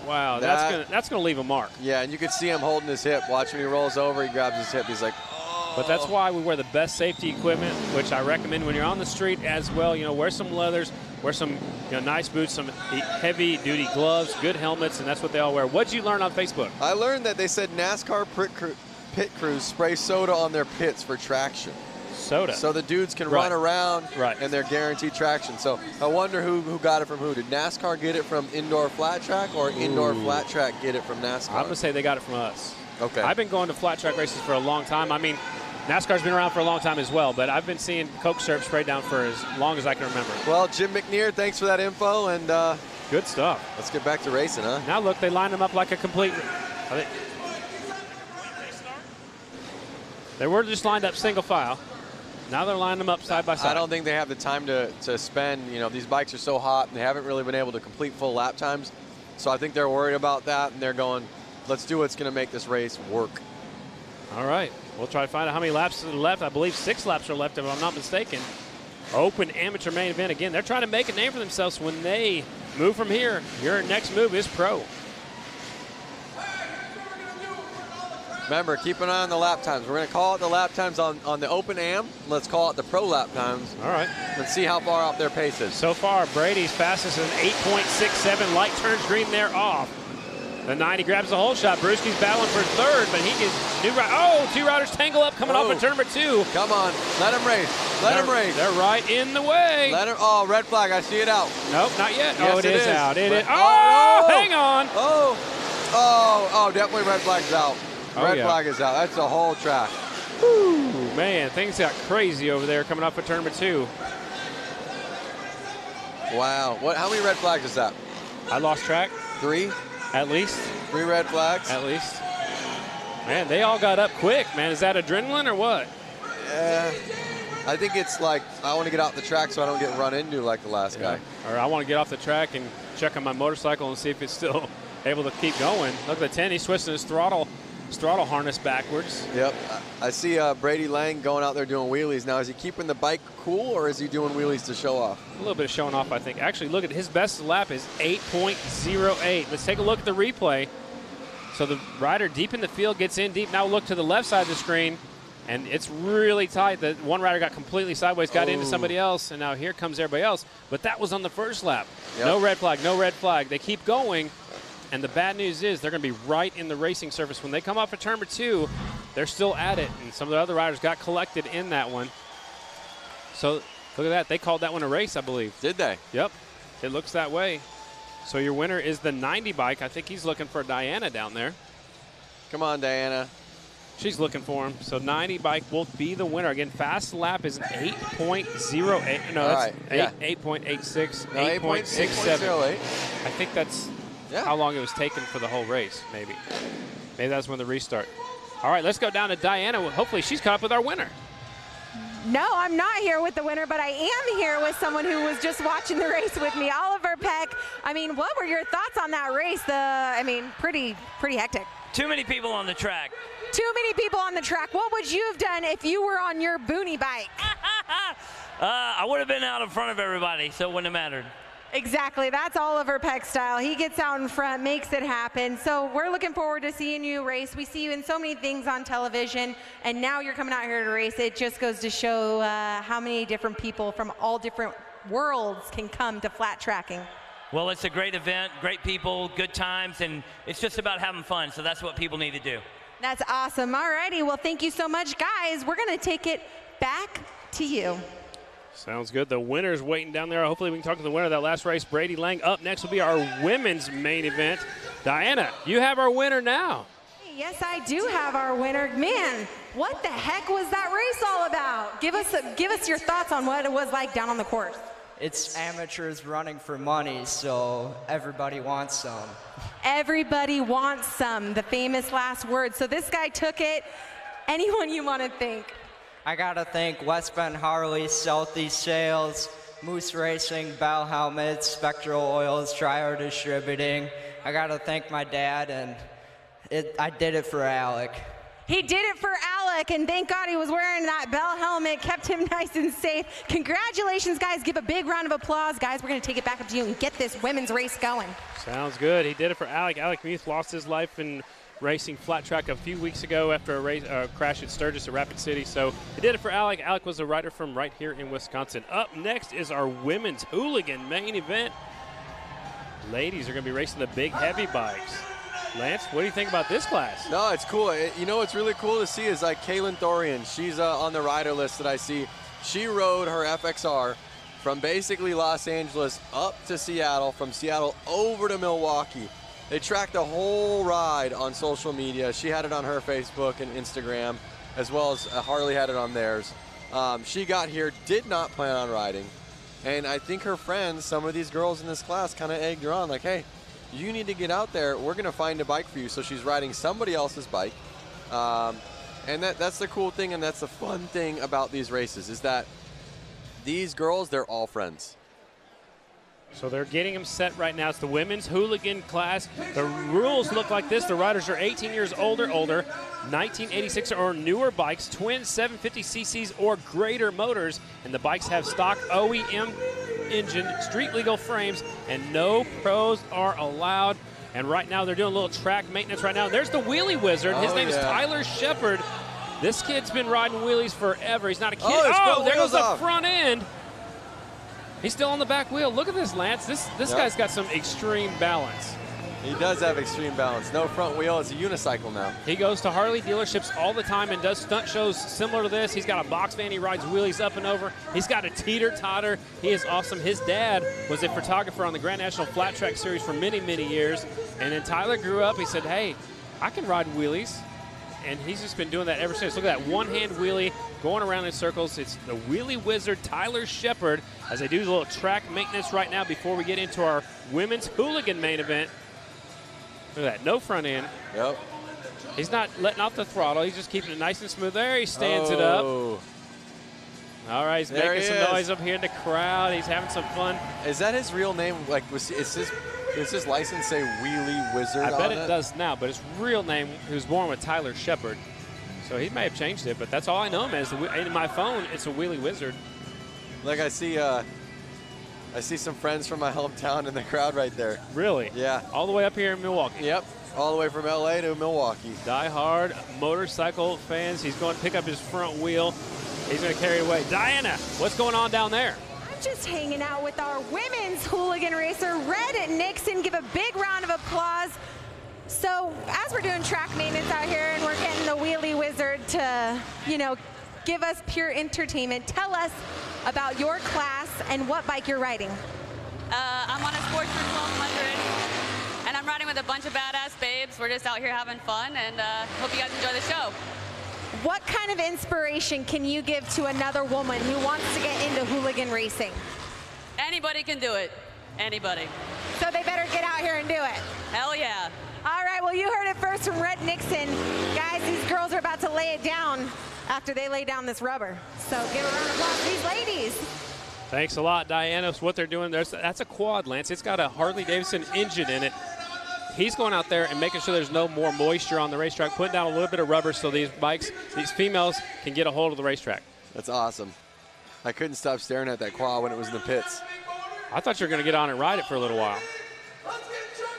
wow. That's gonna leave a mark. Yeah, and you can see him holding his hip. Watch when he rolls over, he grabs his hip. He's like, oh. But that's why we wear the best safety equipment, which I recommend when you're on the street as well. You know, wear some leathers, wear some nice boots, some heavy-duty gloves, good helmets, and that's what they all wear. What'd you learn on Facebook? I learned that they said NASCAR pit crews spray soda on their pits for traction. Soda. So the dudes can run around, and they're guaranteed traction. So I wonder who got it from who. Did NASCAR get it from indoor flat track, or indoor flat track get it from NASCAR? I'm going to say they got it from us. Okay. I've been going to flat track races for a long time. I mean, NASCAR's been around for a long time as well, but I've been seeing Coke syrup sprayed down for as long as I can remember. Well, Jim McNear, thanks for that info, and good stuff. Let's get back to racing, huh? Now look, they line them up like a complete. They were just lined up single file. Now they're lining them up side by side. I don't think they have the time to spend. You know, these bikes are so hot, and they haven't really been able to complete full lap times. So I think they're worried about that, and they're going, let's do what's going to make this race work. All right. We'll try to find out how many laps are left. I believe 6 laps are left, if I'm not mistaken. Open amateur main event again. They're trying to make a name for themselves when they move from here. Your next move is pro. Remember, keep an eye on the lap times. We're going to call it the lap times on the open am. Let's call it the pro lap times. All right. Let's see how far out their pace is. So far, Brady's fastest is an 8.67. Light turns green there off. The 90 grabs the hole shot. Brewski's battling for third, but he gets two riders tangle up coming off of turn number 2. Come on, let him race. Let him race. They're right in the way. Let him. Oh, red flag. I see it out. Nope, not yet. Yes, oh, it is out. It is. Oh, hang on. Oh, definitely red flag's out. Red flag is out. That's the whole track. Whew, man, things got crazy over there coming off of turn number 2. Wow. How many red flags is that? I lost track. 3? At least. 3 red flags? At least. Man, they all got up quick, man. Is that adrenaline or what? I think it's like, I want to get out the track so I don't get run into like the last guy. Or I want to get off the track and check on my motorcycle and see if it's still able to keep going. Look at the 10, he's twisting his throttle harness backwards. Yep. I see Brady Lang going out there doing wheelies. Now, is he keeping the bike cool, or is he doing wheelies to show off? A little bit of showing off, I think. Actually, look at his best lap is 8.08. Let's take a look at the replay. So the rider deep in the field gets in deep. Now look to the left side of the screen, and it's really tight. The one rider got completely sideways, got into somebody else, and now here comes everybody else. But that was on the first lap. Yep. No red flag, no red flag. They keep going. And the bad news is they're going to be right in the racing surface. When they come off of turn number 2, they're still at it. And some of the other riders got collected in that one. So look at that. They called that one a race, I believe. Did they? Yep. It looks that way. So your winner is the 90 bike. I think he's looking for Diana down there. Come on, Diana. She's looking for him. So 90 bike will be the winner. Again, fast lap is 8.08. No, that's 8.86, 8.67. I think that's how long it was taken for the whole race, maybe. Maybe that's when the restart. All right, let's go down to Diana. Hopefully she's caught up with our winner. No, I'm not here with the winner, but I am here with someone who was just watching the race with me. Oliver Peck. I mean, what were your thoughts on that race? Pretty hectic. Too many people on the track. Too many people on the track. What would you have done if you were on your boonie bike? I would have been out in front of everybody, so it wouldn't have mattered. Exactly. That's Oliver Peck style. He gets out in front, makes it happen. So we're looking forward to seeing you race. We see you in so many things on television, and now you're coming out here to race. It just goes to show how many different people from all different worlds can come to flat tracking. Well, it's a great event, great people, good times, and it's just about having fun, so that's what people need to do. That's awesome. All righty. Well, thank you so much, guys. We're going to take it back to you. Sounds good. The winner's waiting down there. Hopefully we can talk to the winner of that last race, Brady Lang. Up next will be our women's main event. Diana, you have our winner now. Yes, I do have our winner. Man, what the heck was that race all about? Give us your thoughts on what it was like down on the course. It's amateurs running for money, so everybody wants some. Everybody wants some, the famous last word. So this guy took it. Anyone you want to thank? I gotta thank West Bend Harley, Southeast Sales, Moose Racing, Bell Helmets, Spectral Oils, Trier Distributing. I gotta thank my dad, and I did it for Alec. He did it for Alec, and thank God he was wearing that Bell helmet, kept him nice and safe. Congratulations, guys. Give a big round of applause. Guys, we're going to take it back up to you and get this women's race going. Sounds good. He did it for Alec. Alec Muth lost his life in racing flat track a few weeks ago after a crash at Sturgis at Rapid City. So he did it for Alec. Alec was a rider from right here in Wisconsin. Up next is our women's hooligan main event. Ladies are going to be racing the big heavy bikes. Lance, what do you think about this class? No, it's cool. You know what's really cool to see is like Kaylin Thorian. She's on the rider list that I see. She rode her FXR from basically Los Angeles up to Seattle, from Seattle over to Milwaukee. They tracked the whole ride on social media. She had it on her Facebook and Instagram, as well as Harley had it on theirs. She got here, did not plan on riding. And I think her friends, some of these girls in this class, kind of egged her on, like, hey, you need to get out there. We're going to find a bike for you. So she's riding somebody else's bike. And that's the cool thing, and that's the fun thing about these races, is that these girls, they're all friends. So they're getting them set right now. It's the women's hooligan class. The rules look like this. The riders are 18 years older, 1986 or newer bikes, twin 750cc's or greater motors, and the bikes have stock OEM engine, street legal frames, and no pros are allowed. And right now they're doing a little track maintenance right now. There's the wheelie wizard. His name is Tyler Shepard. This kid's been riding wheelies forever. He's not a kid. Oh, there goes the front end. He's still on the back wheel. Look at this, Lance. This guy's got some extreme balance. He does have extreme balance. No front wheel. It's a unicycle now. He goes to Harley dealerships all the time and does stunt shows similar to this. He's got a box van. He rides wheelies up and over. He's got a teeter-totter. He is awesome. His dad was a photographer on the Grand National Flat Track Series for many, many years. And then Tyler grew up. He said, hey, I can ride wheelies. And he's just been doing that ever since. Look at that one-hand wheelie going around in circles. It's the wheelie wizard, Tyler Shepard, as they do a little track maintenance right now before we get into our women's hooligan main event. Look at that, no front end. Yep. He's not letting off the throttle. He's just keeping it nice and smooth. There he stands it up. All right, he's making some noise up here in the crowd. He's having some fun. Is that his real name? Like, does his license say Wheelie Wizard on it? I bet it does now, but his real name, he was born with Tyler Shepard. So he may have changed it, but that's all I know him as. In my phone, it's a Wheelie Wizard. Like I see some friends from my hometown in the crowd right there. Really? Yeah. All the way up here in Milwaukee. Yep. All the way from LA to Milwaukee. Die-hard motorcycle fans. He's going to pick up his front wheel. He's going to carry it away. Diana, what's going on down there? Just hanging out with our women's hooligan racer, Red Nixon. Give a big round of applause. So as we're doing track maintenance out here and we're getting the Wheelie Wizard to, give us pure entertainment, tell us about your class and what bike you're riding. I'm on a Sportsman 1200, and I'm riding with a bunch of badass babes. We're just out here having fun, and hope you guys enjoy the show. What kind of inspiration can you give to another woman who wants to get into hooligan racing? Anybody can do it. Anybody. So they better get out here and do it. Hell yeah. All right, well, you heard it first from Red Nixon. Guys, these girls are about to lay it down after they lay down this rubber. So give a round of applause to these ladies. Thanks a lot, Diana. So what they're doing, that's a quad, Lance. It's got a Harley-Davidson engine in it. He's going out there and making sure there's no more moisture on the racetrack, putting down a little bit of rubber so these bikes, these females, can get a hold of the racetrack. That's awesome. I couldn't stop staring at that quad when it was in the pits. I thought you were going to get on and ride it for a little while.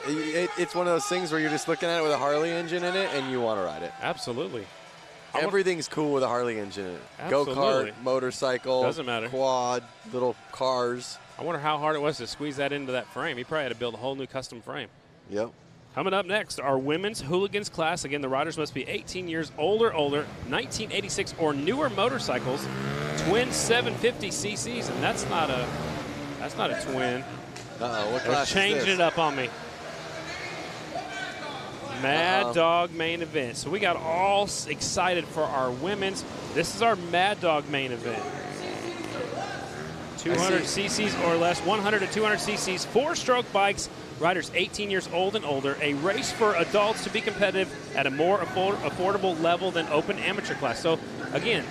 It's one of those things where you're just looking at it with a Harley engine in it and you want to ride it. Absolutely. Everything's cool with a Harley engine in it. Absolutely. Go-kart, motorcycle, doesn't matter. Quad, little cars. I wonder how hard it was to squeeze that into that frame. He probably had to build a whole new custom frame. Yep. Coming up next, our women's hooligans class. Again, the riders must be 18 years older, 1986 or newer motorcycles, twin 750 cc's, and that's not a twin. Uh-oh, what class is changing this? it up on me. Mad Dog main event. So we got all excited for our women's. This is our Mad Dog main event. 200 cc's or less, 100 to 200 cc's, 4-stroke bikes, riders 18 years old and older, a race for adults to be competitive at a more affordable level than open amateur class. So again,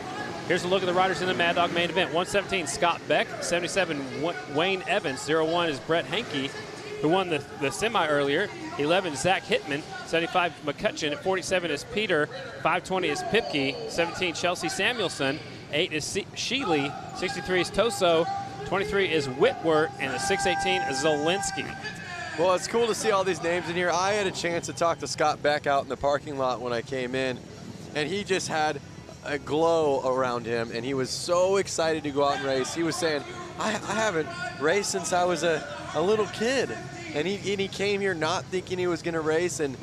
here's a look at the riders in the Mad Dog main event. 117, Scott Beck. 77, Wayne Evans. 01 is Brett Hankey, who won the semi earlier. 11, Zach Hittman. 75, McCutcheon. At 47 is Peter. 520 is Pipke. 17, Chelsea Samuelson. 8 is Sheely. 63 is Toso. 23 is Whitworth. And the 618 is Zielinski. Well, it's cool to see all these names in here. I had a chance to talk to Scott Beck out in the parking lot when I came in, and he just had a glow around him, and he was so excited to go out and race. He was saying, I haven't raced since I was a little kid. And he came here not thinking he was going to race, and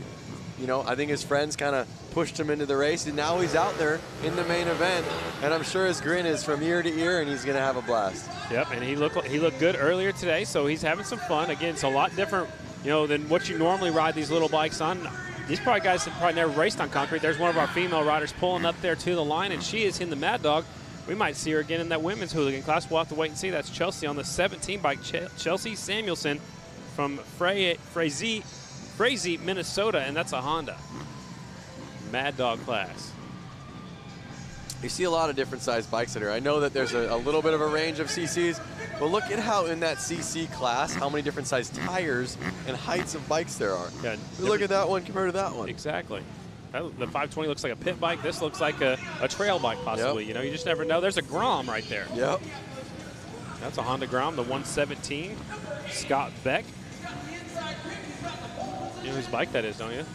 you know, I think his friends kind of pushed him into the race, and now he's out there in the main event, and I'm sure his grin is from ear to ear, and he's going to have a blast. Yep, and he looked good earlier today, so he's having some fun. Again, it's a lot different, you know, than what you normally ride these little bikes on. These probably guys have probably never raced on concrete. There's one of our female riders pulling up there to the line, and she is in the Mad Dog. We might see her again in that women's hooligan class. We'll have to wait and see. That's Chelsea on the 17 bike. Chelsea Samuelson from Frazee, Minnesota, and that's a Honda. Mad Dog class. You see a lot of different size bikes in here. I know that there's a little bit of a range of CCs, but look at how in that CC class, how many different size tires and heights of bikes there are. Yeah, look at that one compared to that one. Exactly. The 520 looks like a pit bike. This looks like a trail bike possibly. Yep. You know, you just never know. There's a Grom right there. Yep. That's a Honda Grom, the 117. Scott Beck. You know whose bike that is, don't you?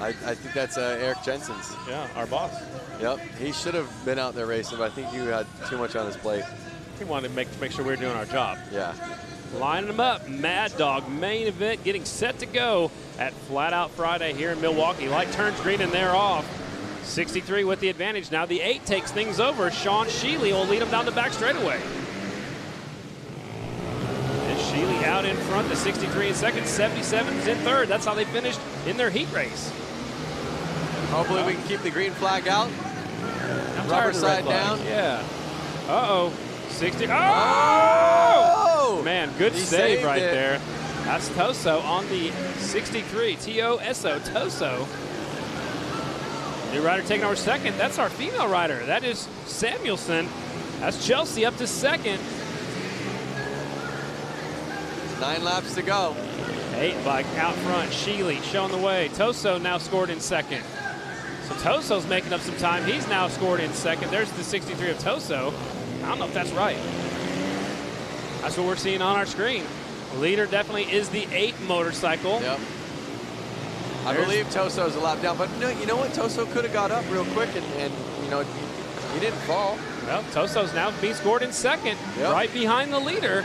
I think that's Eric Jensen's. Yeah, our boss. Yep, he should have been out there racing, but I think you had too much on his plate. He wanted to make sure we were doing our job. Yeah. Lining them up, Mad Dog main event getting set to go at Flat Out Friday here in Milwaukee. Light turns green and they're off. 63 with the advantage. Now the 8 takes things over. Sean Sheely will lead him down the back straightaway. Sheely out in front, the 63 in second, 77 is in third. That's how they finished in their heat race. Hopefully we can keep the green flag out. Rubber side down. Yeah. Uh-oh. 60. Oh! Man, good save right there. That's Toso on the 63. T-O-S-O, Toso. New rider taking over second. That's our female rider. That is Samuelson. That's Chelsea up to second. 9 laps to go. 8 bike out front. Sheely showing the way. Toso now scored in second. So Toso's making up some time. He's now scored in second. There's the 63 of Toso. I don't know if that's right. That's what we're seeing on our screen. Leader definitely is the 8 motorcycle. Yep. I believe Toso's a lap down, but no, you know what? Toso could have got up real quick and you know, he didn't fall. Well, Toso's now being scored in second, right behind the leader.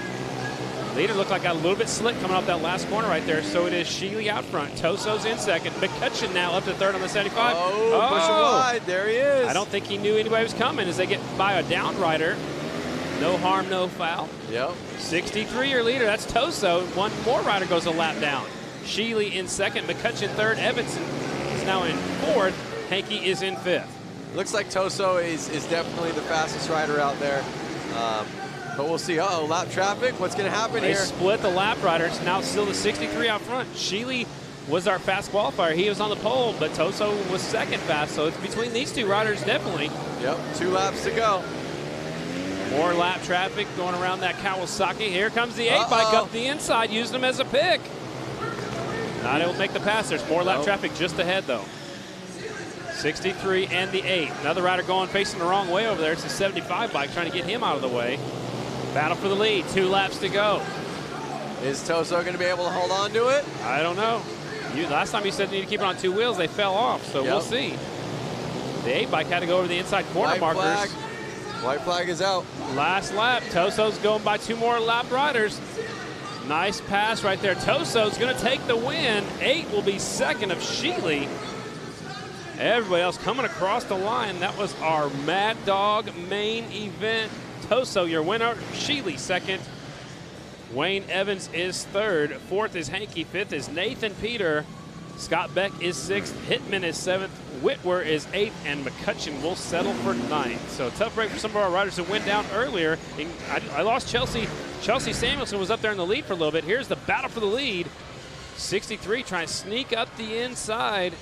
Leader looked like got a little bit slick coming off that last corner right there. So it is Sheely out front. Toso's in second. McCutcheon now up to third on the 75. Oh, push him wide. There he is. I don't think he knew anybody was coming as they get by a down rider. No harm, no foul. Yep. 63 your leader. That's Toso. One more rider goes a lap down. Sheely in second. McCutcheon third. Evanson is now in fourth. Hankey is in fifth. Looks like Toso is definitely the fastest rider out there. But we'll see. Uh-oh, lap traffic. What's going to happen here? They split the lap riders. Now still the 63 out front. Sheely was our fast qualifier. He was on the pole, but Toso was second fast. So it's between these two riders, definitely. Yep, 2 laps to go. More lap traffic going around that Kawasaki. Here comes the 8-bike up the inside, using them as a pick. Not able to make the pass. There's more lap traffic just ahead, though. 63 and the 8. Another rider going facing the wrong way over there. It's a 75 bike trying to get him out of the way. Battle for the lead. 2 laps to go. Is Toso going to be able to hold on to it? I don't know. Last time you said you need to keep it on 2 wheels. They fell off, so we'll see. The 8-bike had to go over the inside corner markers. White flag is out. Last lap. Toso's going by 2 more lap riders. Nice pass right there. Toso's going to take the win. 8 will be second of Sheely. Everybody else coming across the line. That was our Mad Dog main event. Toso, your winner. Sheely, second. Wayne Evans is third. Fourth is Hanky. Fifth is Nathan Peter. Scott Beck is sixth. Hitman is seventh. Whitwer is eighth. And McCutcheon will settle for ninth. So tough break for some of our riders who went down earlier. I lost Chelsea. Chelsea Samuelson was up there in the lead for a little bit. Here's the battle for the lead. 63 trying to sneak up the inside.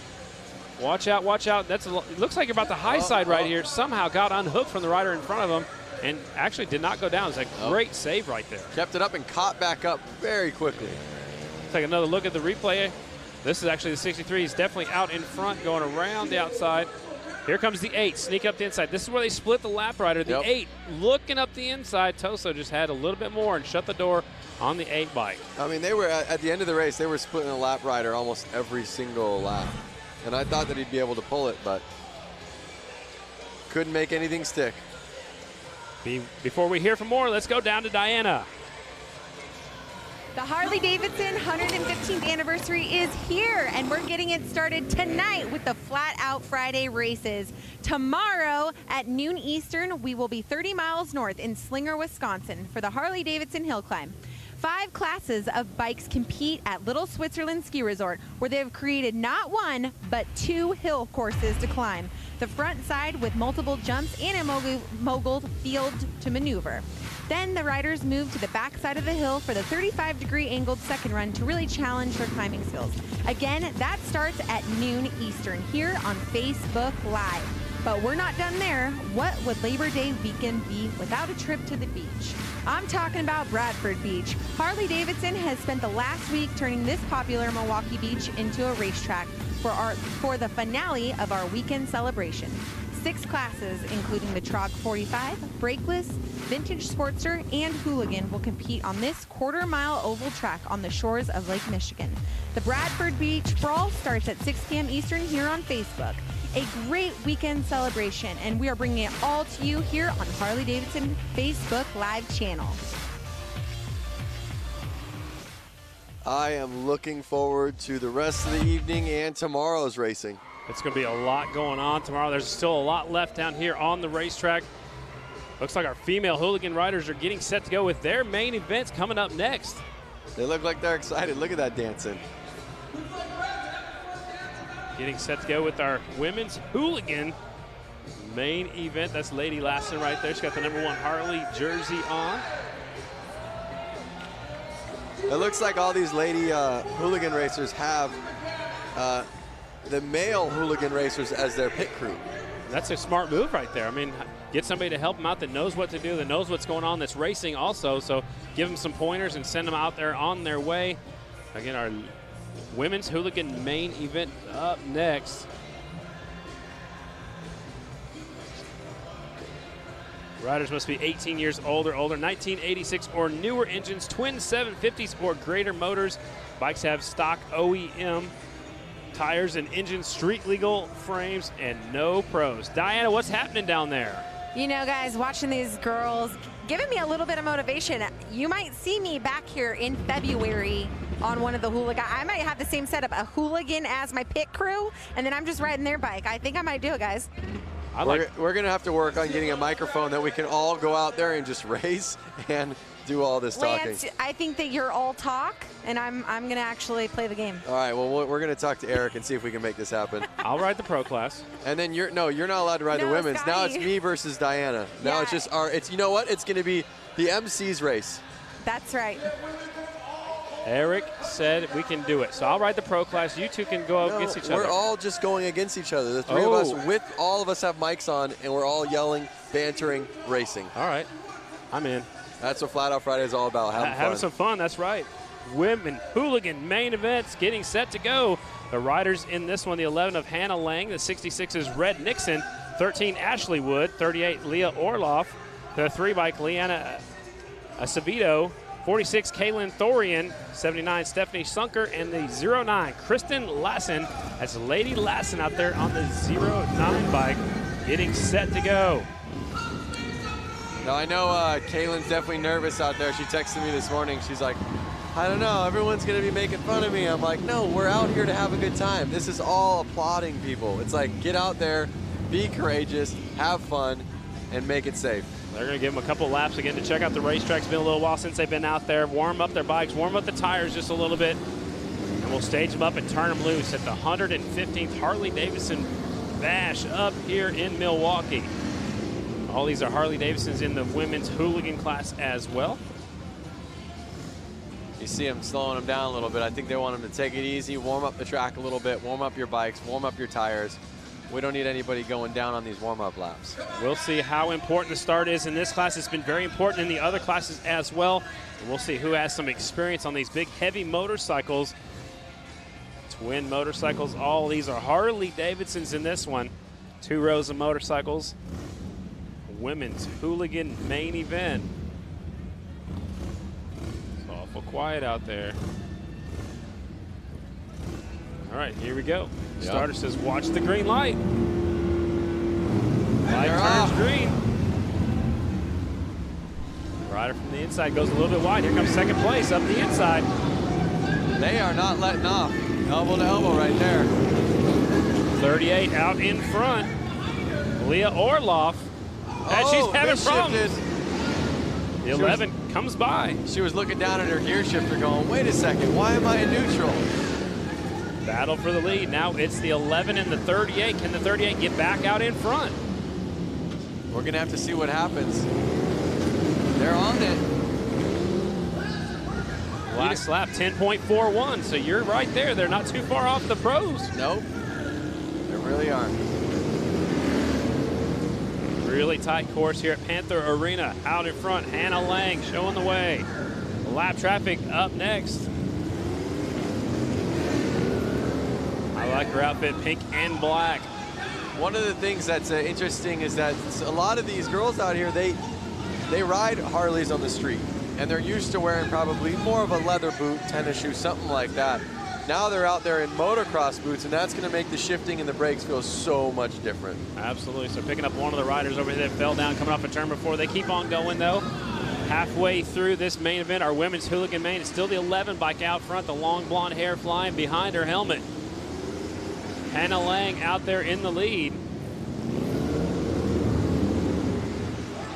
Watch out, watch out. It looks like you're about the high side right here. Somehow got unhooked from the rider in front of him and actually did not go down. It's a great save right there. Kept it up and caught back up very quickly. Take another look at the replay. This is actually the 63. He's definitely out in front, going around the outside. Here comes the 8, sneak up the inside. This is where they split the lap rider. The 8 looking up the inside. Toso just had a little bit more and shut the door on the 8 bike. I mean, they were at the end of the race, they were splitting a lap rider almost every single lap. And I thought that he'd be able to pull it, but couldn't make anything stick. Before we hear from more, let's go down to Diana. The Harley-Davidson 115th anniversary is here, and we're getting it started tonight with the Flat Out Friday races. Tomorrow at noon Eastern, we will be 30 miles north in Slinger, Wisconsin for the Harley-Davidson Hill Climb. 5 classes of bikes compete at Little Switzerland Ski Resort, where they have created not 1, but 2 hill courses to climb. The front side with multiple jumps and a mogul field to maneuver. Then the riders move to the back side of the hill for the 35-degree angled second run to really challenge their climbing skills. Again, that starts at noon Eastern here on Facebook Live. But we're not done there. What would Labor Day weekend be without a trip to the beach? I'm talking about Bradford Beach. Harley-Davidson has spent the last week turning this popular Milwaukee beach into a racetrack for the finale of our weekend celebration. 6 classes, including the Trog 45, Brakeless, Vintage Sportster, and Hooligan, will compete on this quarter-mile oval track on the shores of Lake Michigan. The Bradford Beach Brawl starts at 6 p.m. Eastern here on Facebook. A great weekend celebration, and we are bringing it all to you here on Harley-Davidson Facebook Live channel. I am looking forward to the rest of the evening and tomorrow's racing. It's going to be a lot going on tomorrow. There's still a lot left down here on the racetrack. Looks like our female hooligan riders are getting set to go with their main events coming up next. They look like they're excited. Look at that dancing. Getting set to go with our women's hooligan main event. That's Lady Lassen right there. She's got the #1 Harley jersey on. It looks like all these lady hooligan racers have the male hooligan racers as their pit crew. That's a smart move right there. I mean, get somebody to help them out that knows what to do, that knows what's going on, that's racing also. So give them some pointers and send them out there on their way. Again, our women's hooligan main event up next. Riders must be 18 years older, 1986 or newer engines, twin 750s or greater motors. Bikes have stock OEM tires and engine street legal frames and no pros. Diana, what's happening down there? You know, guys, watching these girls, giving me a little bit of motivation. You might see me back here in February on one of the hooligan. I might have the same setup, a hooligan as my pit crew, and then I'm just riding their bike. I think I might do it, guys. We're going to have to work on getting a microphone that we can all go out there and just race and do all this talking. Lance, I think that you're all talk, and I'm going to actually play the game. All right, well, we're going to talk to Eric and see if we can make this happen. I'll ride the pro class. And then you're not allowed to ride the women's. Scotty. Now it's me versus Diana. Now it's just you know what? It's going to be the MC's race. That's right. Eric said we can do it. So I'll ride the pro class. You two can go against each other. We're all just going against each other. The three of us, all of us have mics on, and we're all yelling, bantering, racing. All right. I'm in. That's what Flat Out Friday is all about, having some fun, that's right. Women hooligan main events getting set to go. The riders in this one, the 11 of Hannah Lang, the 66 is Red Nixon, 13 Ashley Wood, 38 Leah Orloff, the 3-bike Leanna Acevedo, 46 Kaylin Thorian, 79 Stephanie Sunker, and the 09 Kristen Lassen. That's Lady Lassen out there on the 09 bike getting set to go. Now I know Kaylin's definitely nervous out there. She texted me this morning. She's like, I don't know, everyone's gonna be making fun of me. I'm like, no, we're out here to have a good time. This is all applauding people. It's like, get out there, be courageous, have fun, and make it safe. They're going to give them a couple laps again to check out the racetrack. It's been a little while since they've been out there. Warm up their bikes, warm up the tires just a little bit. And we'll stage them up and turn them loose at the 115th Harley-Davidson Bash up here in Milwaukee. All these are Harley-Davidsons in the women's hooligan class as well. You see them slowing them down a little bit. I think they want them to take it easy, warm up the track a little bit, warm up your bikes, warm up your tires. We don't need anybody going down on these warm-up laps. We'll see how important the start is in this class. It's been very important in the other classes as well. And we'll see who has some experience on these big, heavy motorcycles. Twin motorcycles. All these are Harley-Davidsons in this one. 2 rows of motorcycles. Women's hooligan main event. It's awful quiet out there. All right, here we go. Yep. Starter says, watch the green light. Light turns green. Rider from the inside goes a little bit wide. Here comes second place up the inside. They are not letting off. Elbow to elbow right there. 38 out in front. Leah Orloff. And she's having problems. The 11 comes by. She was looking down at her gear shifter going, wait a second, why am I in neutral? Battle for the lead. Now it's the 11 and the 38. Can the 38 get back out in front? We're going to have to see what happens. They're on it. Last lap, 10.41. So you're right there. They're not too far off the pros. Nope. They really aren't. Really tight course here at Panther Arena. Out in front, Hannah Lang showing the way. Lap traffic up next. I like her outfit, pink and black. One of the things that's interesting is that a lot of these girls out here, they ride Harleys on the street, and they're used to wearing probably more of a leather boot, tennis shoe, something like that. Now they're out there in motocross boots, and that's going to make the shifting and the brakes feel so much different. Absolutely. So picking up one of the riders over here that fell down coming off a turn before. They keep on going, though. Halfway through this main event, our women's hooligan main. It's still the 11 bike out front, the long blonde hair flying behind her helmet. Hannah Lang out there in the lead.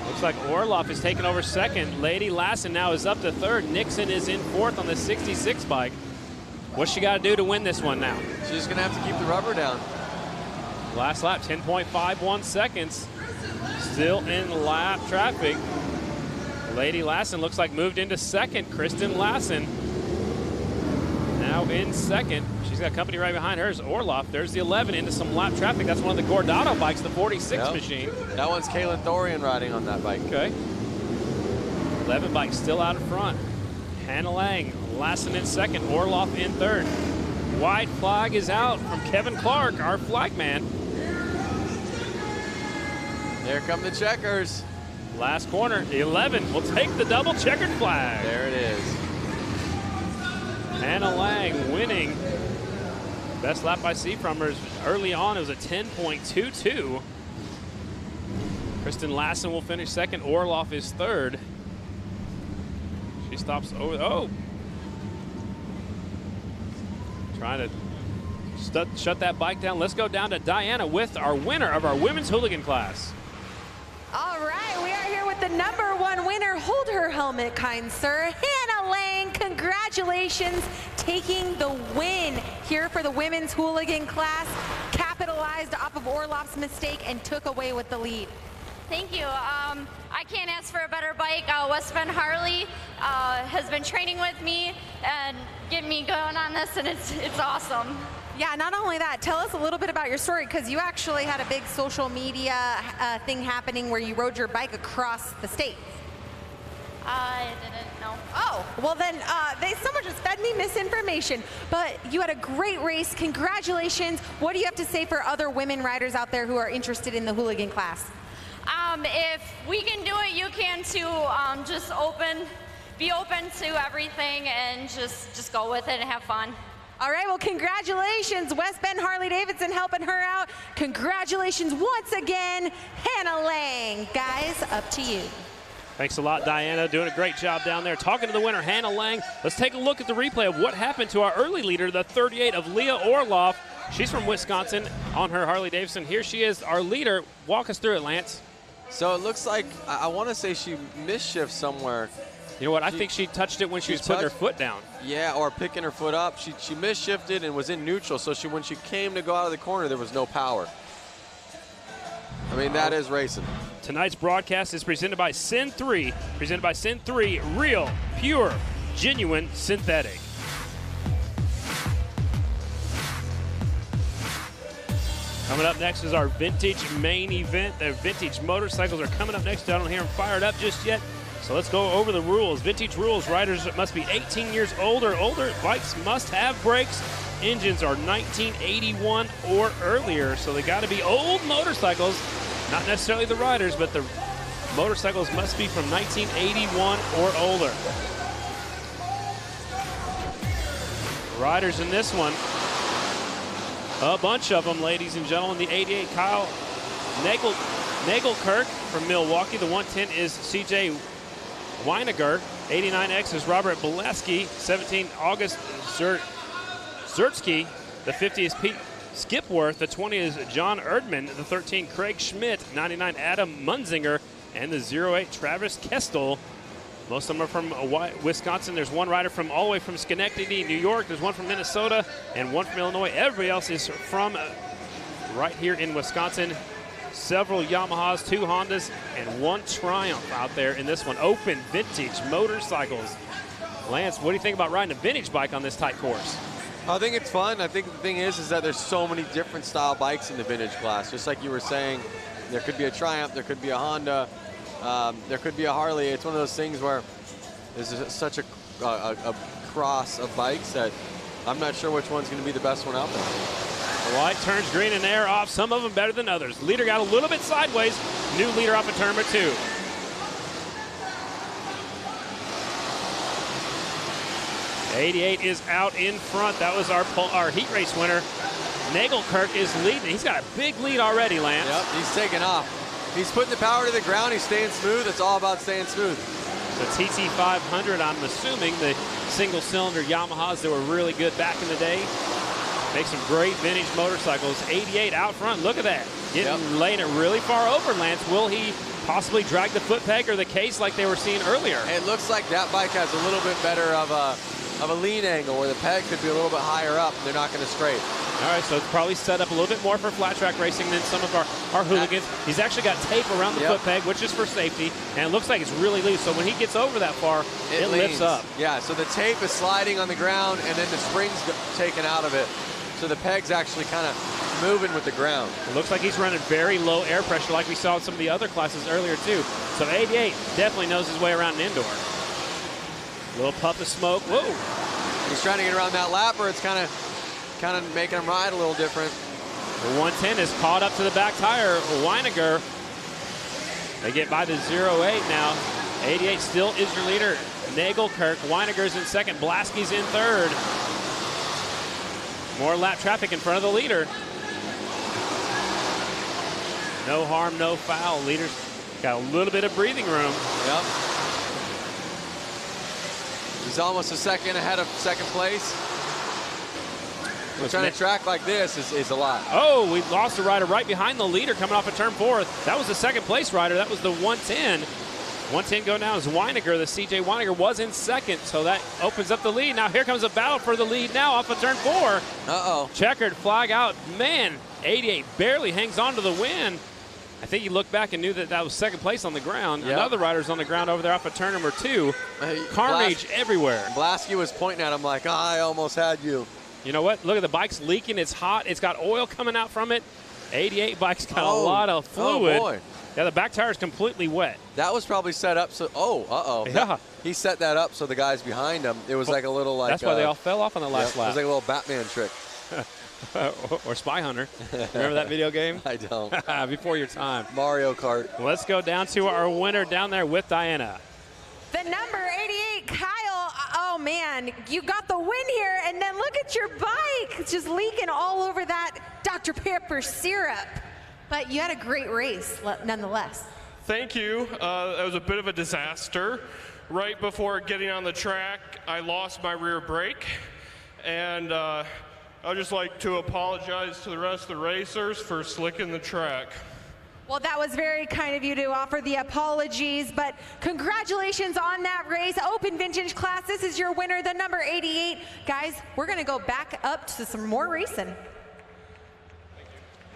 Looks like Orloff is taking over second. Lady Lassen now is up to third. Nixon is in fourth on the 66 bike. What's she got to do to win this one now? She's going to have to keep the rubber down. Last lap, 10.51 seconds. Still in lap traffic. Lady Lassen looks like moved into second. Kristen Lassen now in second. She's got company right behind hers. Orloff, there's the 11 into some lap traffic. That's one of the Gordado bikes, the 46 machine. That one's Kaylin Thorian riding on that bike. Okay. 11 bike still out in front. Hannah Lang, Lassen in second, Orloff in third. White flag is out from Kevin Clark, our flag man. There come the checkers. Last corner, the 11 will take the double checkered flag. There it is. Hannah Lang winning. Best lap I see from her early on, it was a 10.22. Kristen Lassen will finish second. Orloff is third. She stops over. Oh! Trying to shut that bike down. Let's go down to Diana with our winner of our women's hooligan class. All right, we are here with the #1 winner. Hold her helmet, kind sir. Hannah Lang, congratulations, taking the win here for the women's hooligan class. Capitalized off of Orloff's mistake and took away with the lead. Thank you. I can't ask for a better bike. West Bend Harley has been training with me and getting me going on this, and it's awesome. Yeah, not only that, tell us a little bit about your story, because you actually had a big social media thing happening where you rode your bike across the state. I didn't know. Oh, well then, someone just fed me misinformation. But you had a great race. Congratulations. What do you have to say for other women riders out there who are interested in the hooligan class? If we can do it, you can too. Just be open to everything and just go with it and have fun. All right, well, congratulations, West Bend Harley-Davidson helping her out. Congratulations once again, Hannah Lang. Guys, up to you. Thanks a lot, Diana. Doing a great job down there. Talking to the winner, Hannah Lang. Let's take a look at the replay of what happened to our early leader, the 38 of Leah Orloff. She's from Wisconsin on her Harley-Davidson. Here she is, our leader. Walk us through it, Lance. So it looks like, I want to say she misshifted somewhere. You know what? I think she touched it when she was putting her foot down. Yeah, or picking her foot up. She misshifted and was in neutral, so when she came to go out of the corner, there was no power. I mean, that is racing. Tonight's broadcast is presented by Sin 3. Presented by Sin 3, real, pure, genuine, synthetic. Coming up next is our vintage main event. The vintage motorcycles are coming up next. I don't hear them fired up just yet. So let's go over the rules. Vintage rules, riders must be 18 years old or older. Bikes must have brakes. Engines are 1981 or earlier. So they got to be old motorcycles, not necessarily the riders, but the motorcycles must be from 1981 or older. Riders in this one, a bunch of them, ladies and gentlemen. The 88, Kyle Nagelkirk from Milwaukee. The 110 is CJ Weiniger. 89X is Robert Boleski. 17, August Zertsky. The 50 is Pete Skipworth. The 20 is John Erdman. The 13, Craig Schmidt. 99, Adam Munzinger. And the 08, Travis Kestel. Most of them are from Wisconsin. There's one rider from all the way from Schenectady, New York. There's one from Minnesota and one from Illinois. Everybody else is from right here in Wisconsin. Several Yamahas, 2 Hondas, and 1 Triumph out there in this one. Open vintage motorcycles. Lance, what do you think about riding a vintage bike on this tight course? I think it's fun. I think the thing is that there's so many different style bikes in the vintage class. Just like you were saying, there could be a Triumph, there could be a Honda, there could be a Harley. It's one of those things where there's such a cross of bikes that I'm not sure which one's going to be the best one out there. The light turns green and air off, some of them better than others. Leader got a little bit sideways. New leader off of turn number 2. '88 is out in front. That was our heat race winner. Nagelkirk is leading. He's got a big lead already, Lance. Yep, he's taking off. He's putting the power to the ground. He's staying smooth. It's all about staying smooth. The TT500, I'm assuming the single-cylinder Yamahas that were really good back in the day. Make some great vintage motorcycles. 88 out front. Look at that. Laying it really far over, Lance. Will he possibly drag the foot peg or the case like they were seeing earlier? It looks like that bike has a little bit better of a lean angle where the peg could be a little bit higher up and they're not going to scrape. All right, so it's probably set up a little bit more for flat track racing than some of our hooligans. He's actually got tape around the foot peg, which is for safety, and it looks like it's really loose. So when he gets over that far, it lifts up. Yeah, so the tape is sliding on the ground and then the spring's taken out of it. So the peg's actually kind of moving with the ground. It looks like he's running very low air pressure like we saw in some of the other classes earlier too. So 88 definitely knows his way around an indoor. Little puff of smoke. Whoa. He's trying to get around that lapper. It's kind of making him ride a little different. The 110 is caught up to the back tire. Weiniger. They get by the 08 now. 88 still is your leader. Nagelkirk. Weiniger's in second. Blaski's in third. More lap traffic in front of the leader. No harm, no foul. Leader's got a little bit of breathing room. Yep. He's almost a second ahead of second place. Trying to track like this is a lot. Oh, we lost a rider right behind the leader coming off of turn 4. That was the second place rider. That was the 110. 110 going down is Weiniger. The CJ Weiniger was in second, so that opens up the lead. Now here comes a battle for the lead now off of turn 4. Uh-oh. Checkered flag out. Man, 88 barely hangs on to the win. I think he looked back and knew that was second place on the ground. Yep. Another rider's on the ground over there off of turn number 2. Carnage everywhere. Blaski was pointing at him like, I almost had you. You know what? Look at the bike's leaking. It's hot. It's got oil coming out from it. 88 bike's got a lot of fluid. Oh boy. Yeah, the back tire is completely wet. That was probably set up so. Oh, Yeah. He set that up so the guys behind him. It was like a little like. That's why they all fell off on the last It lap. was like a little Batman trick. or Spy Hunter. Remember that video game? I don't. Before your time. Mario Kart. Let's go down to our winner down there with Diana. The number 88, Kyle. Oh, man, you got the win here. And then look at your bike. It's just leaking all over that Dr. Pepper syrup. But you had a great race, nonetheless. Thank you. That was a bit of a disaster. Right before getting on the track, I lost my rear brake. And I'd just like to apologize to the rest of the racers for slicking the track. Well, that was very kind of you to offer the apologies, but congratulations on that race. Open Vintage Class, this is your winner, the number 88. Guys, we're going to go back up to some more racing.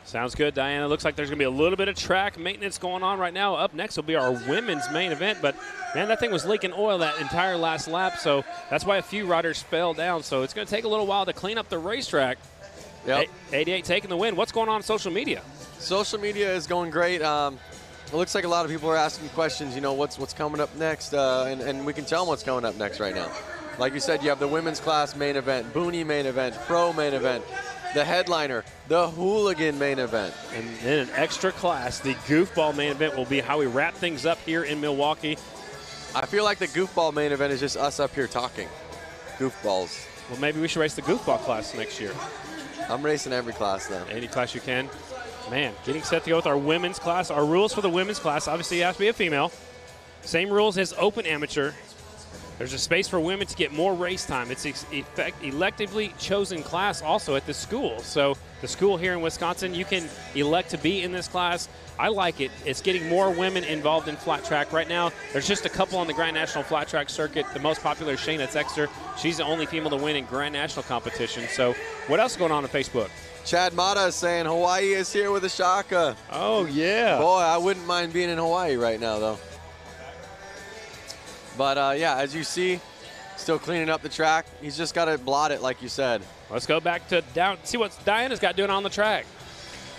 Sounds good, Diana. Looks like there's going to be a little bit of track maintenance going on right now. Up next will be our women's main event, but, man, that thing was leaking oil that entire last lap, so that's why a few riders fell down. So it's going to take a little while to clean up the racetrack. Yep. 88 taking the win. What's going on social media? Social media is going great. It looks like a lot of people are asking questions, you know, what's coming up next, and we can tell them what's coming up next right now. Like you said, you have the women's class main event, Boonie main event, Pro main event, the headliner, the Hooligan main event. And then an extra class, the Goofball main event will be how we wrap things up here in Milwaukee. I feel like the Goofball main event is just us up here talking. Goofballs. Well, maybe we should race the Goofball class next year. I'm racing every class now. Any class you can. Man, getting set to go with our women's class. Our rules for the women's class, obviously you have to be a female. Same rules as open amateur. There's a space for women to get more race time. It's electively chosen class also at the school. So the school here in Wisconsin, you can elect to be in this class. I like it. It's getting more women involved in flat track. Right now, there's just a couple on the Grand National Flat Track circuit. The most popular is Shayna Texter. She's the only female to win in Grand National competition. So what else is going on Facebook? Chad Mata is saying Hawaii is here with a shaka. Oh, yeah. Boy, I wouldn't mind being in Hawaii right now, though. But, yeah, as you see, still cleaning up the track. He's just got to blot it, like you said. Let's go back to down, see what Diana's got doing on the track.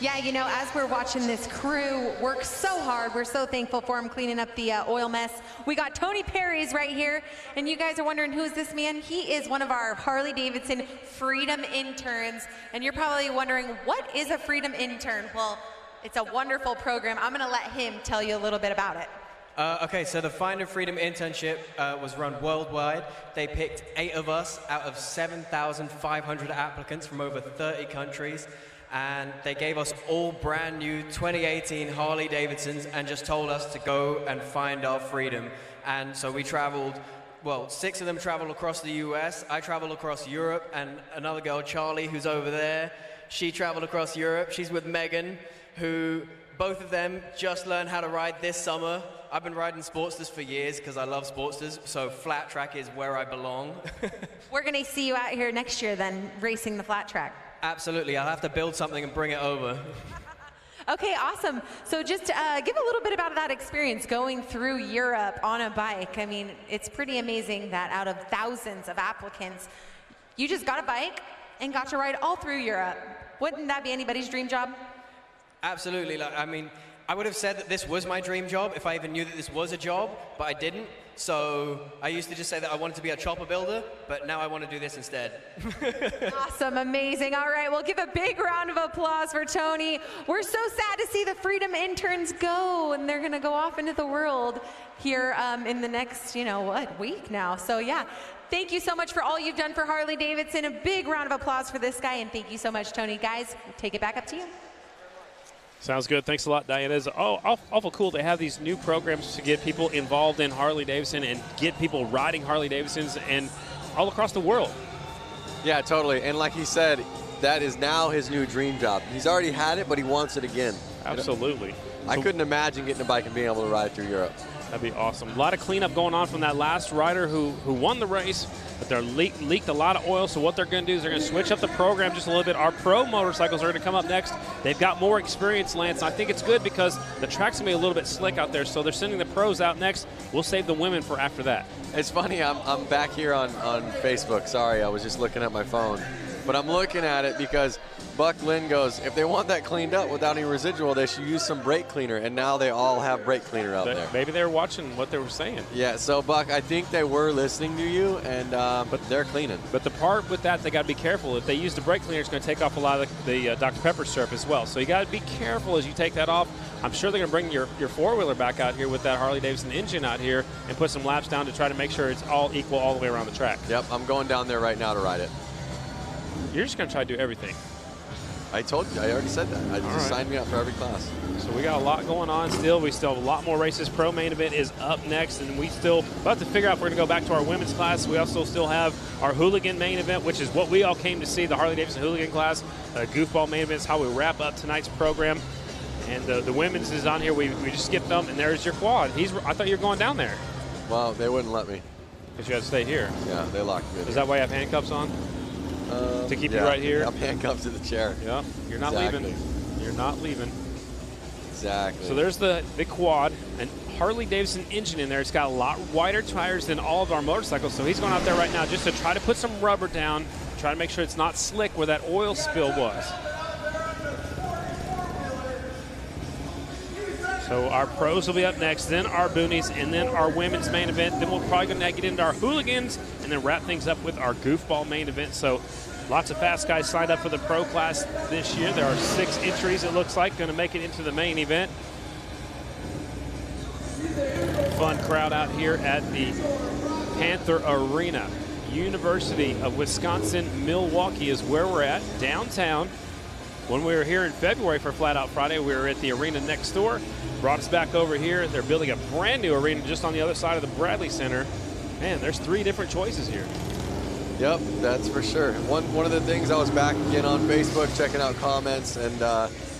Yeah, you know, as we're watching this crew work so hard, we're so thankful for him cleaning up the oil mess. We got Tony Perry's right here, and you guys are wondering, who is this man? He is one of our Harley-Davidson Freedom interns, and you're probably wondering, what is a Freedom intern? Well, it's a wonderful program. I'm going to let him tell you a little bit about it. Okay, so the Find a Freedom internship was run worldwide. They picked 8 of us out of 7,500 applicants from over 30 countries. And they gave us all brand new 2018 Harley-Davidsons and just told us to go and find our freedom. And so we traveled, well, 6 of them traveled across the US. I traveled across Europe, and another girl, Charlie, who's over there, she traveled across Europe. She's with Megan, who both of them just learned how to ride this summer. I've been riding Sportsters for years because I love Sportsters, so flat track is where I belong. We're going to see you out here next year then, racing the flat track. Absolutely, I'll have to build something and bring it over. Okay, awesome. So just give a little bit about that experience going through Europe on a bike. I mean, it's pretty amazing that out of thousands of applicants, you just got a bike and got to ride all through Europe. Wouldn't that be anybody's dream job? Absolutely. Like, I mean, I would have said that this was my dream job if I even knew that this was a job, but I didn't. So I used to just say that I wanted to be a chopper builder, but now I want to do this instead. Awesome, amazing. All right, we'll give a big round of applause for Tony. We're so sad to see the Freedom interns go, and they're going to go off into the world here in the next, you know, what, week now. So, yeah, thank you so much for all you've done for Harley-Davidson. A big round of applause for this guy, and thank you so much, Tony. Guys, take it back up to you. Sounds good. Thanks a lot, Diana. It's awful cool to have these new programs to get people involved in Harley-Davidson and get people riding Harley-Davidsons and all across the world. Yeah, totally. And like he said, that is now his new dream job. He's already had it, but he wants it again. Absolutely. I couldn't imagine getting a bike and being able to ride through Europe. That'd be awesome. A lot of cleanup going on from that last rider who won the race, but they leaked a lot of oil. So what they're going to do is they're going to switch up the program just a little bit. Our pro motorcycles are going to come up next. They've got more experience, Lance. And I think it's good because the track's going to be a little bit slick out there. So they're sending the pros out next. We'll save the women for after that. It's funny. I'm back here on Facebook. Sorry, I was just looking at my phone. But I'm looking at it because Buck Lynn goes, if they want that cleaned up without any residual, they should use some brake cleaner. And now they all have brake cleaner out there. Maybe they were watching what they were saying. Yeah, so Buck, I think they were listening to you, and but they're cleaning. But the part with that, they got to be careful. If they use the brake cleaner, it's going to take off a lot of the Dr. Pepper syrup as well. So you got to be careful as you take that off. I'm sure they're going to bring your four-wheeler back out here with that Harley-Davidson engine out here and put some laps down to try to make sure it's all equal all the way around the track. Yep, I'm going down there right now to ride it. You're just going to try to do everything. I told you. I already said that. I just signed me up for every class. So we got a lot going on still. We still have a lot more races. Pro main event is up next, and we still about to figure out if we're going to go back to our women's class. We also still have our hooligan main event, which is what we all came to see, the Harley-Davidson hooligan class. Goofball main event is how we wrap up tonight's program. And the women's is on here. We just skipped them, and there's your quad. I thought you were going down there. Well, they wouldn't let me. Because you had to stay here. Yeah, they locked me in. Is that why you have handcuffs on? To keep you right here? I'm handcuffed to the chair. Yeah, you're not leaving. You're not leaving. Exactly. So there's the quad, and Harley-Davidson engine in there. It's got a lot wider tires than all of our motorcycles, so he's going out there right now just to try to put some rubber down, try to make sure it's not slick where that oil spill was. So our pros will be up next, then our boonies, and then our women's main event. Then we're probably going to get into our hooligans and then wrap things up with our goofball main event. So lots of fast guys signed up for the pro class this year. There are 6 entries, it looks like, going to make it into the main event. Fun crowd out here at the Panther Arena. University of Wisconsin, Milwaukee is where we're at, downtown. When we were here in February for Flat Out Friday, we were at the arena next door. Brought us back over here. They're building a brand new arena just on the other side of the Bradley Center. Man, there's 3 different choices here. Yep, that's for sure. One of the things, I was back again on Facebook checking out comments, and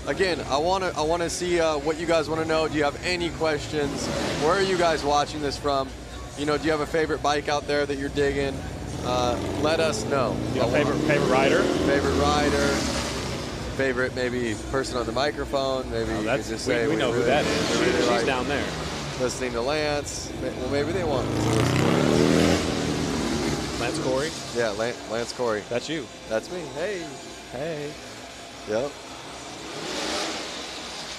again, I want to see what you guys want to know. Do you have any questions? Where are you guys watching this from? You know, do you have a favorite bike out there that you're digging? Let us know. You have a favorite rider? Favorite rider. Favorite maybe person on the microphone, maybe you could just say we know who that is. She's like down there. Listening to Lance. Well, maybe they want to listen to Lance. Lance Corey? Yeah, Lance Corey. That's you. That's me. Hey. Hey. Yep.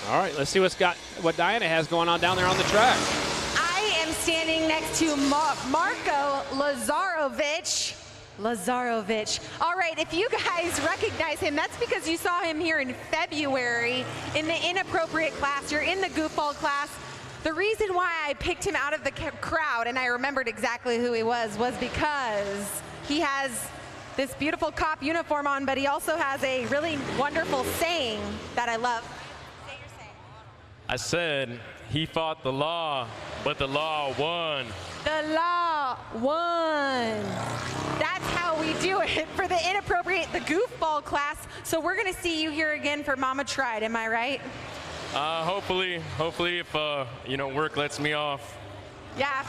All right, let's see what Diana has going on down there on the track. I am standing next to Marko Lazarovic. All right, if you guys recognize him, that's because you saw him here in February in the inappropriate class. You're in the goofball class. The reason why I picked him out of the crowd, and I remembered exactly who he was because he has this beautiful cop uniform on, but he also has a really wonderful saying that I love. Say your saying. I said he fought the law, but the law won. The law won. That's how we do it for the goofball class. So we're going to see you here again for Mama Tried, am I right? Hopefully if work lets me off. Yeah,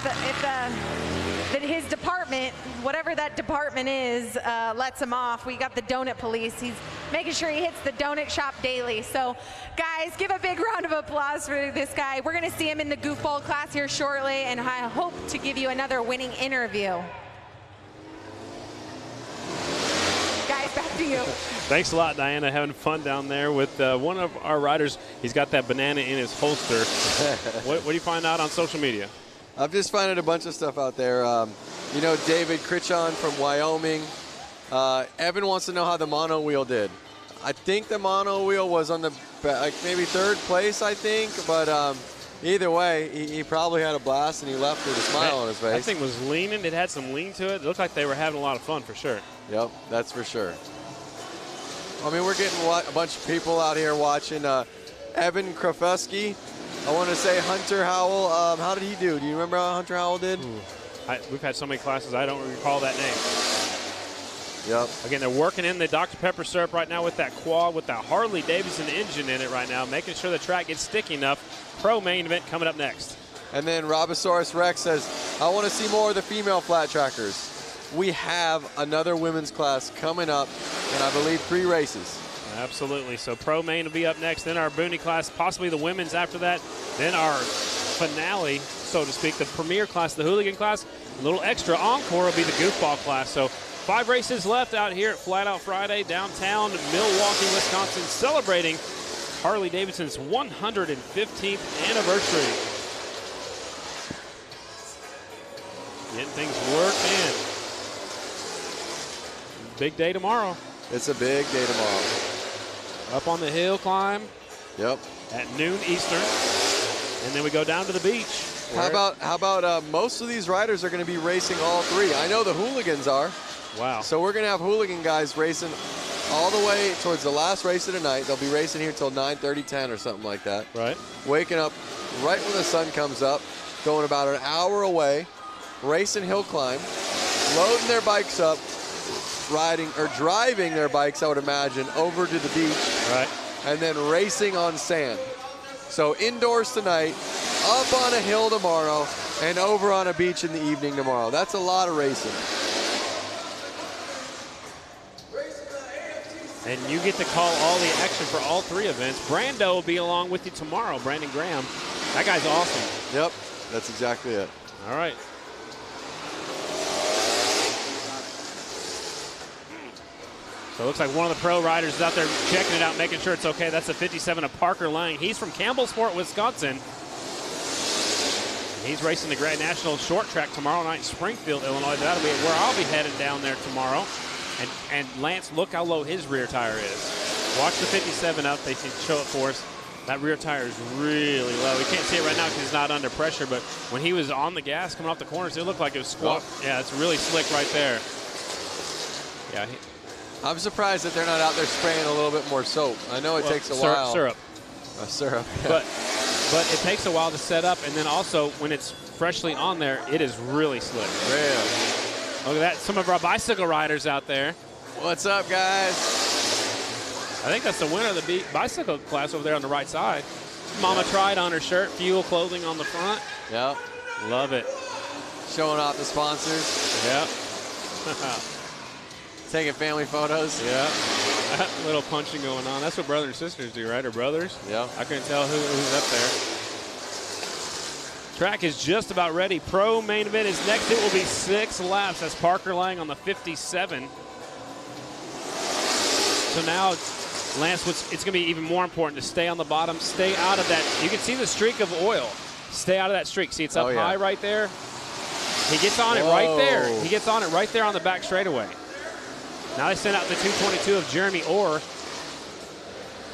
if his department, whatever that department is, lets him off. We got the donut police. He's making sure he hits the donut shop daily. So, guys, give a big round of applause for this guy. We're going to see him in the goofball class here shortly, and I hope to give you another winning interview. Guys, back to you. Thanks a lot, Diana. Having fun down there with one of our riders. He's got that banana in his holster. What do you find out on social media? I've just found a bunch of stuff out there. David Critchon from Wyoming. Evan wants to know how the mono wheel did. I think the mono wheel was on the maybe 3rd place, I think. But either way, he probably had a blast, and he left with a smile on his face. That thing was leaning. It had some lean to it. It looked like they were having a lot of fun for sure. Yep, that's for sure. I mean, we're getting a bunch of people out here watching. Evan Krafusky. I want to say Hunter Howell. How did he do? Do you remember how Hunter Howell did? We've had so many classes, I don't recall that name. Yep. Again, they're working in the Dr. Pepper syrup right now with that quad, with that Harley-Davidson engine in it right now, making sure the track gets sticky enough. Pro main event coming up next. And then Robosaurus Rex says, I want to see more of the female flat trackers. We have another women's class coming up, and I believe 3 races. Absolutely. So pro main will be up next, then our boonie class, possibly the women's after that, then our finale, so to speak, the premier class, the hooligan class. A little extra encore will be the goofball class. So 5 races left out here at Flat Out Friday, downtown Milwaukee, Wisconsin, celebrating Harley-Davidson's 115th anniversary. Getting things worked in. Big day tomorrow. It's a big day tomorrow. Up on the hill climb. Yep. At noon Eastern. And then we go down to the beach. How about most of these riders are going to be racing all 3. I know the hooligans are. Wow. So we're going to have hooligan guys racing all the way towards the last race of the night. They'll be racing here till 9:30, 10 or something like that. Right. Waking up right when the sun comes up, going about an hour away, racing hill climb, loading their bikes up, riding or driving their bikes, I would imagine, over to the beach. Right. And then racing on sand. So indoors tonight, up on a hill tomorrow, and over on a beach in the evening tomorrow. That's a lot of racing. And you get to call all the action for all 3 events. Brando will be along with you tomorrow, Brandon Graham. That guy's awesome. Yep, that's exactly it. All right. So it looks like one of the pro riders is out there checking it out, making sure it's okay. That's the 57 of Parker Lang. He's from Campbellsport, Wisconsin. He's racing the Grand National Short Track tomorrow night in Springfield, Illinois. That'll be where I'll be headed down there tomorrow. And Lance, look how low his rear tire is. Watch the 57 up. They can show it for us. That rear tire is really low. We can't see it right now because it's not under pressure, but when he was on the gas coming off the corners, it looked like it was squat. Oh. Yeah, it's really slick right there. Yeah. I'm surprised that they're not out there spraying a little bit more soap. I know it takes a while. Syrup. Syrup. Yeah. But it takes a while to set up, and then also when it's freshly on there, it is really slick. Really? Look at that. Some of our bicycle riders out there. What's up, guys? I think that's the winner of the bicycle class over there on the right side. Mama Tried on her shirt, Fuel Clothing on the front. Yep. Love it. Showing off the sponsors. Yep. Taking family photos. Yeah. Little punching going on. That's what brothers and sisters do, right? Or brothers? Yeah. I couldn't tell who's up there. Track is just about ready. Pro main event is next. It will be 6 laps. That's Parker Lang on the 57. So now, Lance, it's going to be even more important to stay on the bottom, stay out of that. You can see the streak of oil. Stay out of that streak. See, it's up high right there. He gets on it right there. He gets on it right there on the back straightaway. Now they send out the 222 of Jeremy Orr.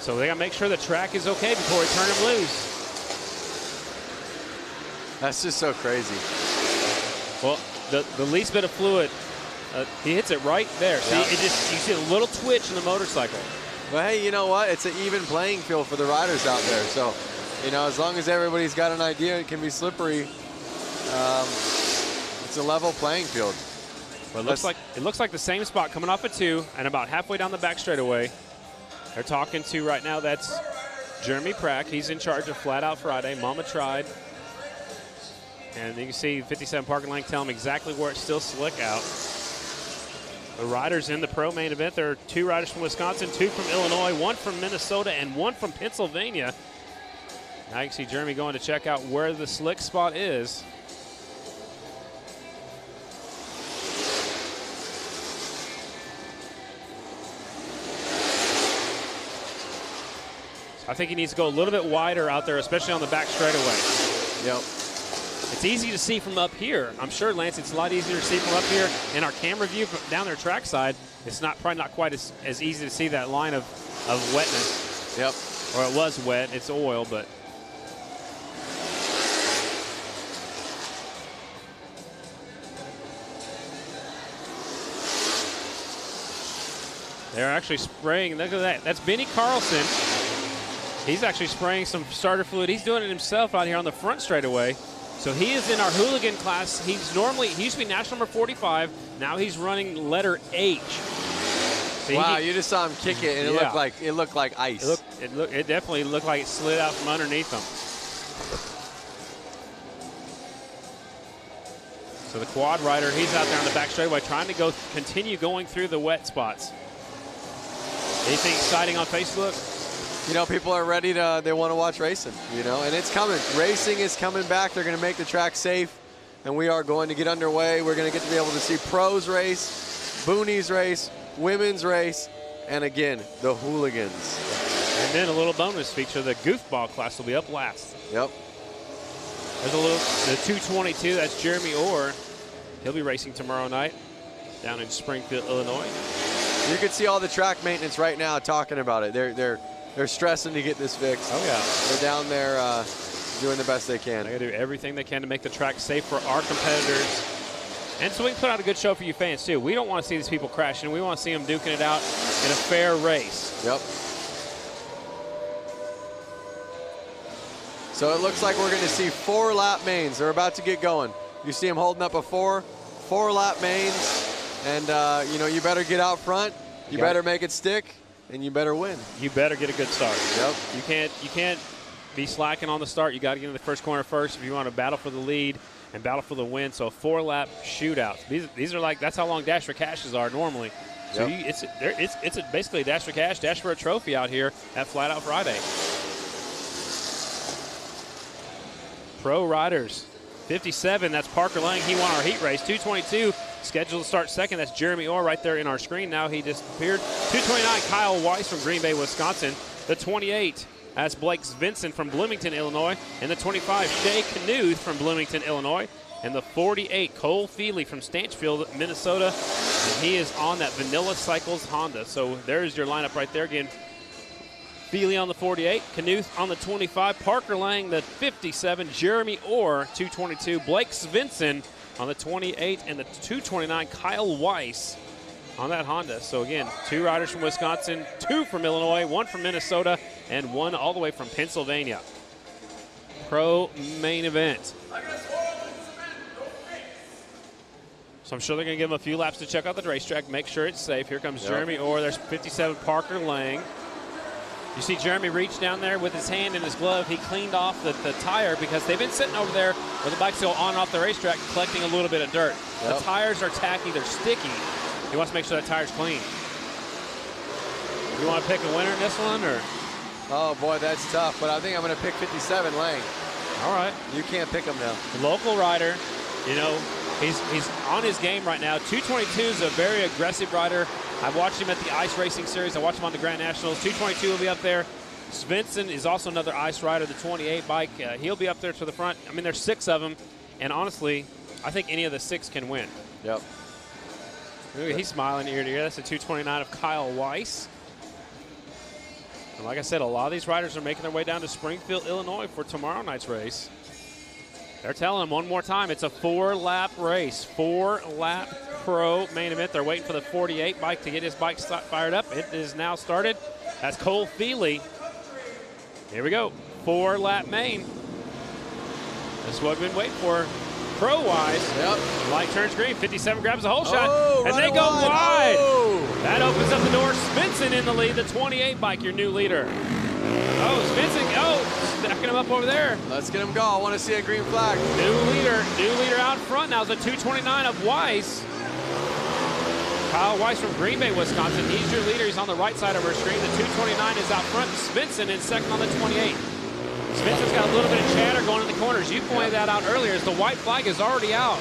So they got to make sure the track is okay before we turn him loose. That's just so crazy. Well, the least bit of fluid, he hits it right there. See, you see a little twitch in the motorcycle. Well, hey, you know what? It's an even playing field for the riders out there. So, you know, as long as everybody's got an idea, it can be slippery. It's a level playing field. Well, it looks like the same spot coming off of 2 and about halfway down the back straightaway. They're talking to right now. That's Jeremy Prack. He's in charge of Flat Out Friday. Mama Tried. And you can see 57 Parker Lang tell him exactly where it's still slick out. The riders in the pro main event, there are 2 riders from Wisconsin, 2 from Illinois, 1 from Minnesota, and 1 from Pennsylvania. Now you can see Jeremy going to check out where the slick spot is. I think he needs to go a little bit wider out there, especially on the back straightaway. Yep. It's easy to see from up here. I'm sure, Lance, it's a lot easier to see from up here in our camera view down their trackside. It's probably not quite as easy to see that line of wetness. Yep. Or it was wet. It's oil, but. They're actually spraying. Look at that. That's Benny Carlson. He's actually spraying some starter fluid. He's doing it himself out here on the front straightaway. So he is in our hooligan class. He used to be national number 45. Now he's running letter H. So wow, you just saw him kick it, and it looked like ice. It definitely looked like it slid out from underneath him. So the quad rider, he's out there on the back straightaway trying to continue going through the wet spots. Anything exciting on Facebook? You know, people are ready they want to watch racing, you know, and it's coming. Racing is coming back. They're going to make the track safe, and we are going to get underway. We're going to get to be able to see pros race. Boonies race, women's race, and again, the hooligans. And then a little bonus feature, the goofball class will be up last. Yep. There's the 222, that's Jeremy Orr. He'll be racing tomorrow night down in Springfield, Illinois. You can see all the track maintenance right now talking about it. They're stressing to get this fixed. Oh yeah. They're down there doing the best they can. They do everything they can to make the track safe for our competitors. And so we can put out a good show for you fans too. We don't want to see these people crashing. We want to see them duking it out in a fair race. Yep. So it looks like we're going to see 4-lap mains. They're about to get going. You see them holding up a 4-lap mains. And, you know, you better get out front. You better make it stick. And you better win. You better get a good start. Yep. You can't be slacking on the start. You got to get in the first corner first if you want to battle for the lead and battle for the win. So a 4-lap shootout. These are like, that's how long Dash for Cashes are normally. So it's basically a Dash for Cash, Dash for a trophy out here at Flat Out Friday. Pro riders, 57, that's Parker Lang. He won our heat race. 222, scheduled to start second. That's Jeremy Orr right there in our screen. Now he disappeared. 229, Kyle Weiss from Green Bay, Wisconsin. The 28, that's Blake Svensson from Bloomington, Illinois. And the 25, Shay Knuth from Bloomington, Illinois. And the 48, Cole Feely from Stanchfield, Minnesota. And he is on that Vanilla Cycles Honda. So there's your lineup right there again. Feely on the 48, Knuth on the 25, Parker Lang the 57, Jeremy Orr 222, Blake Svensson on the 28, and the 229, Kyle Weiss on that Honda. So again, 2 riders from Wisconsin, 2 from Illinois, 1 from Minnesota, and 1 all the way from Pennsylvania. Pro main event. So I'm sure they're going to give him a few laps to check out the racetrack, make sure it's safe. Here comes Jeremy Orr. There's 57, Parker Lang. You see Jeremy reach down there with his hand in his glove. He cleaned off the tire because they've been sitting over there where the bikes go on and off the racetrack collecting a little bit of dirt. The tires are tacky, they're sticky. He wants to make sure that tire's clean. You want to pick a winner in this one, or? Oh boy, that's tough, but I think I'm going to pick 57, Lang. All right. You can't pick him now. The local rider, you know, he's on his game right now. 222 is a very aggressive rider. I've watched him at the Ice Racing Series. I watched him on the Grand Nationals. 222 will be up there. Svensson is also another ice rider, the 28 bike. He'll be up there to the front. I mean, there's 6 of them, and honestly, I think any of the 6 can win. Yep. Look, he's smiling ear to ear. That's the 229 of Kyle Weiss. And like I said, a lot of these riders are making their way down to Springfield, Illinois for tomorrow night's race. They're telling them one more time, it's a 4-lap race, 4-lap pro main event. They're waiting for the 48 bike to get his bike fired up. It is now started. That's Cole Feely. Here we go, 4-lap main. That's what we've been waiting for. Pro-wise, light turns green, 57 grabs a hole shot, and they go wide. That opens up the door. Svensson in the lead, the 28 bike, your new leader. Oh, Svensson, stacking him up over there. Let's get him go. I want to see a green flag. New leader out front now is the 229 of Weiss. Kyle Weiss from Green Bay, Wisconsin. He's your leader. He's on the right side of our screen. The 229 is out front. Svensson in second on the 28. Svensson's got a little bit of chatter going in the corners. You pointed that out earlier as the white flag is already out.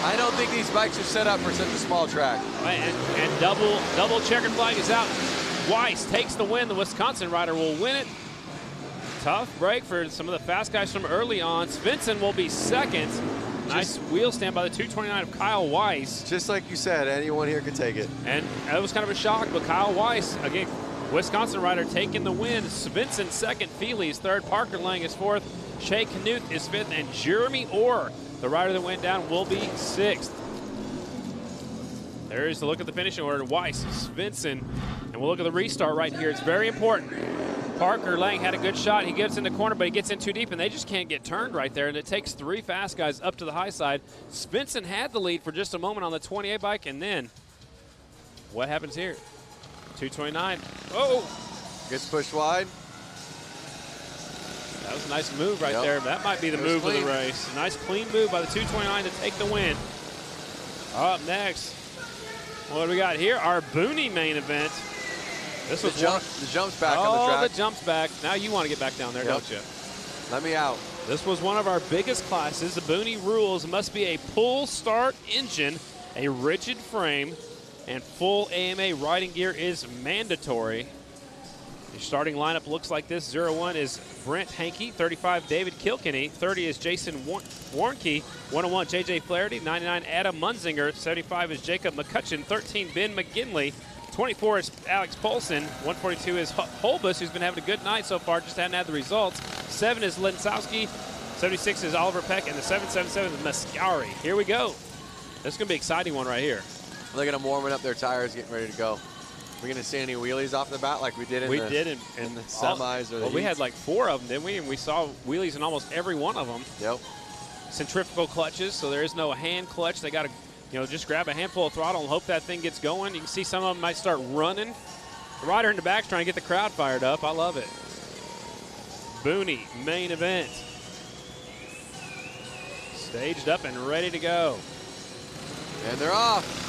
I don't think these bikes are set up for such a small track. And double checkered flag is out. Weiss takes the win. The Wisconsin rider will win it. Tough break for some of the fast guys from early on. Svensson will be second. Nice wheel stand by the 229 of Kyle Weiss. Just like you said, anyone here could take it. And that was kind of a shock, but Kyle Weiss, again, Wisconsin rider taking the win. Svensson second, Feely is third, Parker Lang is fourth, Shay Knuth is fifth, and Jeremy Orr, the rider that went down, will be sixth. There's the look at the finishing order. Weiss, Svensson, and we'll look at the restart right here. It's very important. Parker Lang had a good shot. He gets in the corner, but he gets in too deep, and they just can't get turned right there. And it takes 3 fast guys up to the high side. Svensson had the lead for just a moment on the 28 bike, and then what happens here? 229. Oh! Gets pushed wide. That was a nice move right there. That might be the move of the race. A nice clean move by the 229 to take the win. Up next, what do we got here? Our Booney main event. This was the jump's back on the track. Oh, the jump's back. Now you want to get back down there, don't you? Let me out. This was one of our biggest classes. The Booney rules must be a pull start engine, a rigid frame, and full AMA riding gear is mandatory. Your starting lineup looks like this. 01 is Brent Hankey, 35 David Kilkenny, 30 is Jason Warnke, 101 JJ Flaherty, 99 Adam Munzinger, 75 is Jacob McCutcheon, 13 Ben McGinley, 24 is Alex Polson, 142 is Holbus, who's been having a good night so far, just hadn't had the results. 7 is Linsowski, 76 is Oliver Peck, and the 777 is Mascari. Here we go. This is going to be an exciting one right here. Look at them warming up their tires, getting ready to go. We're going to see any wheelies off the bat like we did in the semis or the we heats? had like 4 of them, didn't we? And we saw wheelies in almost every one of them. Yep. Centrifugal clutches, so there is no hand clutch. They got to, just grab a handful of throttle and hope that thing gets going. You can see some of them might start running. The rider in the back's trying to get the crowd fired up. I love it. Booney, main event. Staged up and ready to go. And they're off.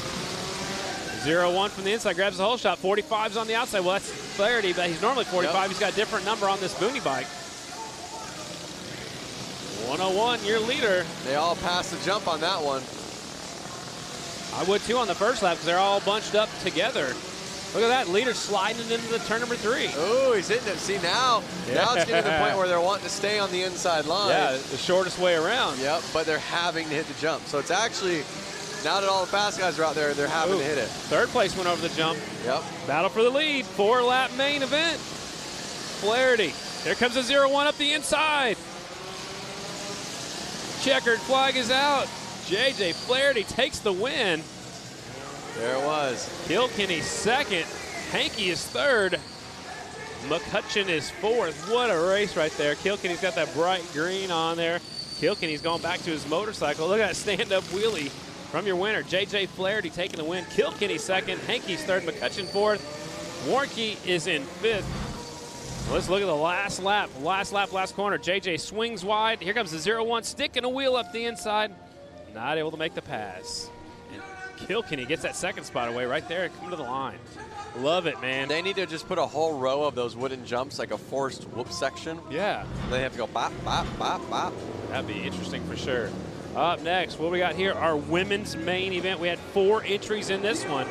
0-1 from the inside, grabs the whole shot. 45's on the outside. Well, that's Flaherty, but he's normally 45. Yep. He's got a different number on this Booney bike. 101, your leader. They all passed the jump on that one. I would too on the first lap because they're all bunched up together. Look at that, leader sliding into the turn number 3. Oh, he's hitting it. See, now it's getting to the point where they're wanting to stay on the inside line. Yeah, the shortest way around. Yep, but they're having to hit the jump. So it's actually, now that all the fast guys are out there, they're having to hit it. Third place went over the jump. Yep. Battle for the lead, 4-lap main event. Flaherty, there comes a 0-1 up the inside. Checkered flag is out. JJ Flaherty takes the win. There it was. Kilkenny second. Hankey is third. McCutcheon is fourth. What a race right there. Kilkenny's got that bright green on there. Kilkenny's going back to his motorcycle. Look at that stand-up wheelie from your winner. JJ Flaherty taking the win. Kilkenny second. Hankey's third. McCutcheon fourth. Warnke is in fifth. Let's look at the last lap. Last lap, last corner. JJ swings wide. Here comes the 0-1, sticking a wheel up the inside. Not able to make the pass. And Kilkenny gets that second spot away right there and come to the line. Love it, man. They need to just put a whole row of those wooden jumps, like a forced whoop section. Yeah. They have to go bop, bop, bop, bop. That'd be interesting for sure. Up next, what we got here, our women's main event. We had 4 entries in this one.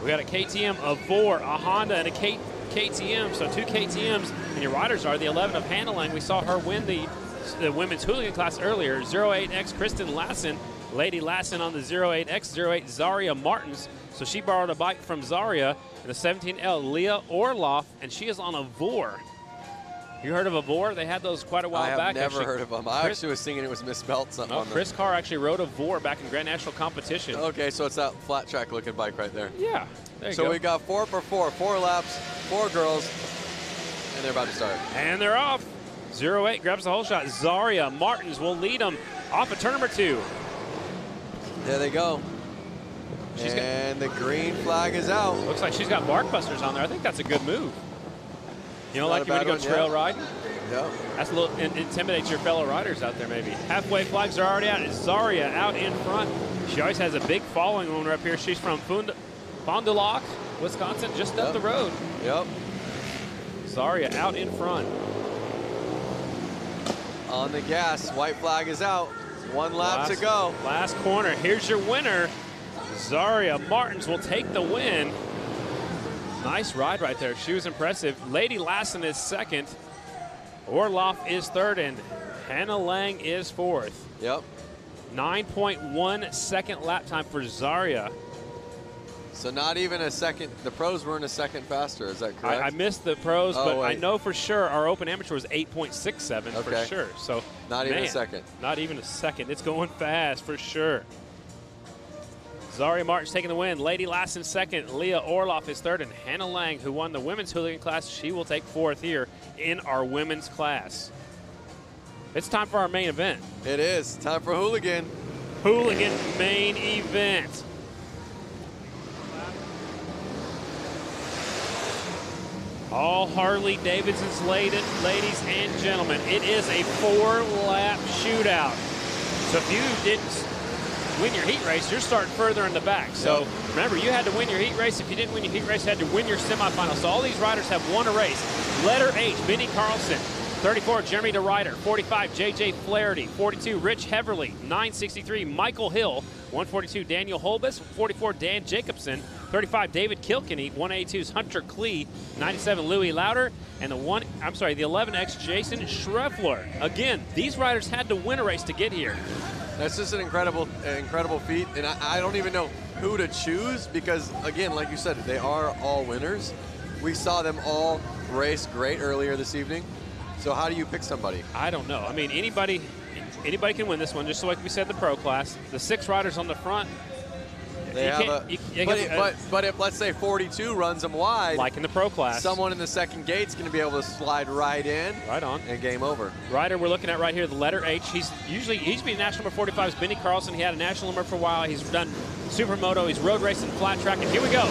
We got a KTM, a Vor, a Honda, and a KTM. So 2 KTMs, and your riders are the 11 of Hannah Lang. We saw her win the women's hooligan class earlier. 08X Kristen Lassen, Lady Lassen on the 08X, 08 Zaria Martins. So she borrowed a bike from Zaria, and the 17L Leah Orloff, and she is on a Vor. You heard of a Vor? They had those quite a while back. I have never heard of them. I actually was thinking it was misspelled something on them. Chris Carr actually rode a Vor back in Grand National competition. Okay, so it's that flat track looking bike right there. Yeah, there you go. So we got 4 for 4, 4 laps, 4 girls, and they're about to start. And they're off. 08 grabs the whole shot. Zaria Martins will lead them off of turn number 2. There they go. And the green flag is out. Looks like she's got bark busters on there. I think that's a good move. You know, like you're going to go trail riding? Yeah. That's a little, intimidates your fellow riders out there maybe. Halfway flags are already out. It's Zaria out in front. She always has a big following when we're up here. She's from Fond du Lac, Wisconsin, just up the road. Yep. Zaria out in front. On the gas, white flag is out. 1 lap to go. Last corner, here's your winner. Zaria Martins will take the win. Nice ride right there. She was impressive. Lady Lassen is second. Orloff is third, and Hannah Lang is fourth. Yep. 9.1 second lap time for Zaria. So not even a second. The pros weren't a second faster. Is that correct? I missed the pros, but I know for sure our open amateur was 8.67 for sure. So not even a second. Not even a second. It's going fast for sure. Zaria Martins taking the win. Lady Lassen second. Leah Orloff is third. And Hannah Lang, who won the women's hooligan class, she will take fourth here in our women's class. It's time for our main event. It is. Time for hooligan. Hooligan main event. All Harley-Davidson's ladies and gentlemen. It is a 4-lap shootout. So if you didn't win your heat race, you're starting further in the back. So remember, you had to win your heat race. If you didn't win your heat race, you had to win your semifinal. So all these riders have won a race. Letter H, Benny Carlson. 34, Jeremy DeRuyter. 45, JJ Flaherty. 42, Rich Heverly. 963, Michael Hill. 142, Daniel Holbus. 44, Dan Jacobson. 35, David Kilkenny. 182's Hunter Klee. 97, Louis Lauder. And the 11X, Jason Schreffler. Again, these riders had to win a race to get here. That's just an incredible feat, and I don't even know who to choose because, again, like you said, they are all winners. We saw them all race great earlier this evening. So how do you pick somebody? I don't know. I mean, anybody can win this one, just like we said, the pro class. The 6 riders on the front. They have but if, let's say, 42 runs them wide, like in the pro class, someone in the second gate's going to be able to slide right in. Right on. And game over. Rider we're looking at right here, the letter H. He's been national number 45 is Benny Carlson. He had a national number for a while. He's done supermoto. He's road racing, flat track. And here we go.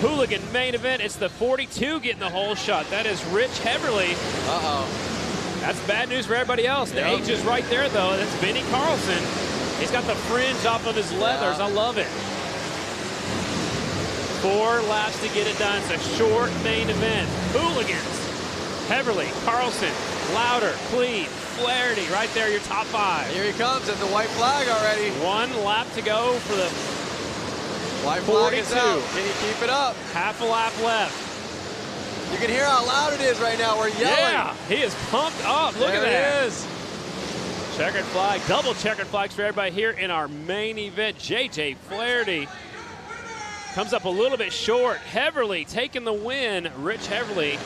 Hooligan main event. It's the 42 getting the whole shot. That is Rich Heverly. Uh-oh. That's bad news for everybody else. The H is right there, though. That's Benny Carlson. He's got the fringe off of his leathers. I love it. 4 laps to get it done. It's a short main event. Hooligans. Heverly, Carlson, Lauder, Klee, Flaherty. Right there, your top 5. Here he comes at the white flag already. 1 lap to go for the white 42. Flag is out. Can he keep it up? Half a lap left. You can hear how loud it is right now. We're yelling. Yeah, he is pumped up. Look at that. There he is. Checkered flag, double checkered flags for everybody here in our main event. JJ Flaherty comes up a little bit short. Heverly taking the win. Rich Heverly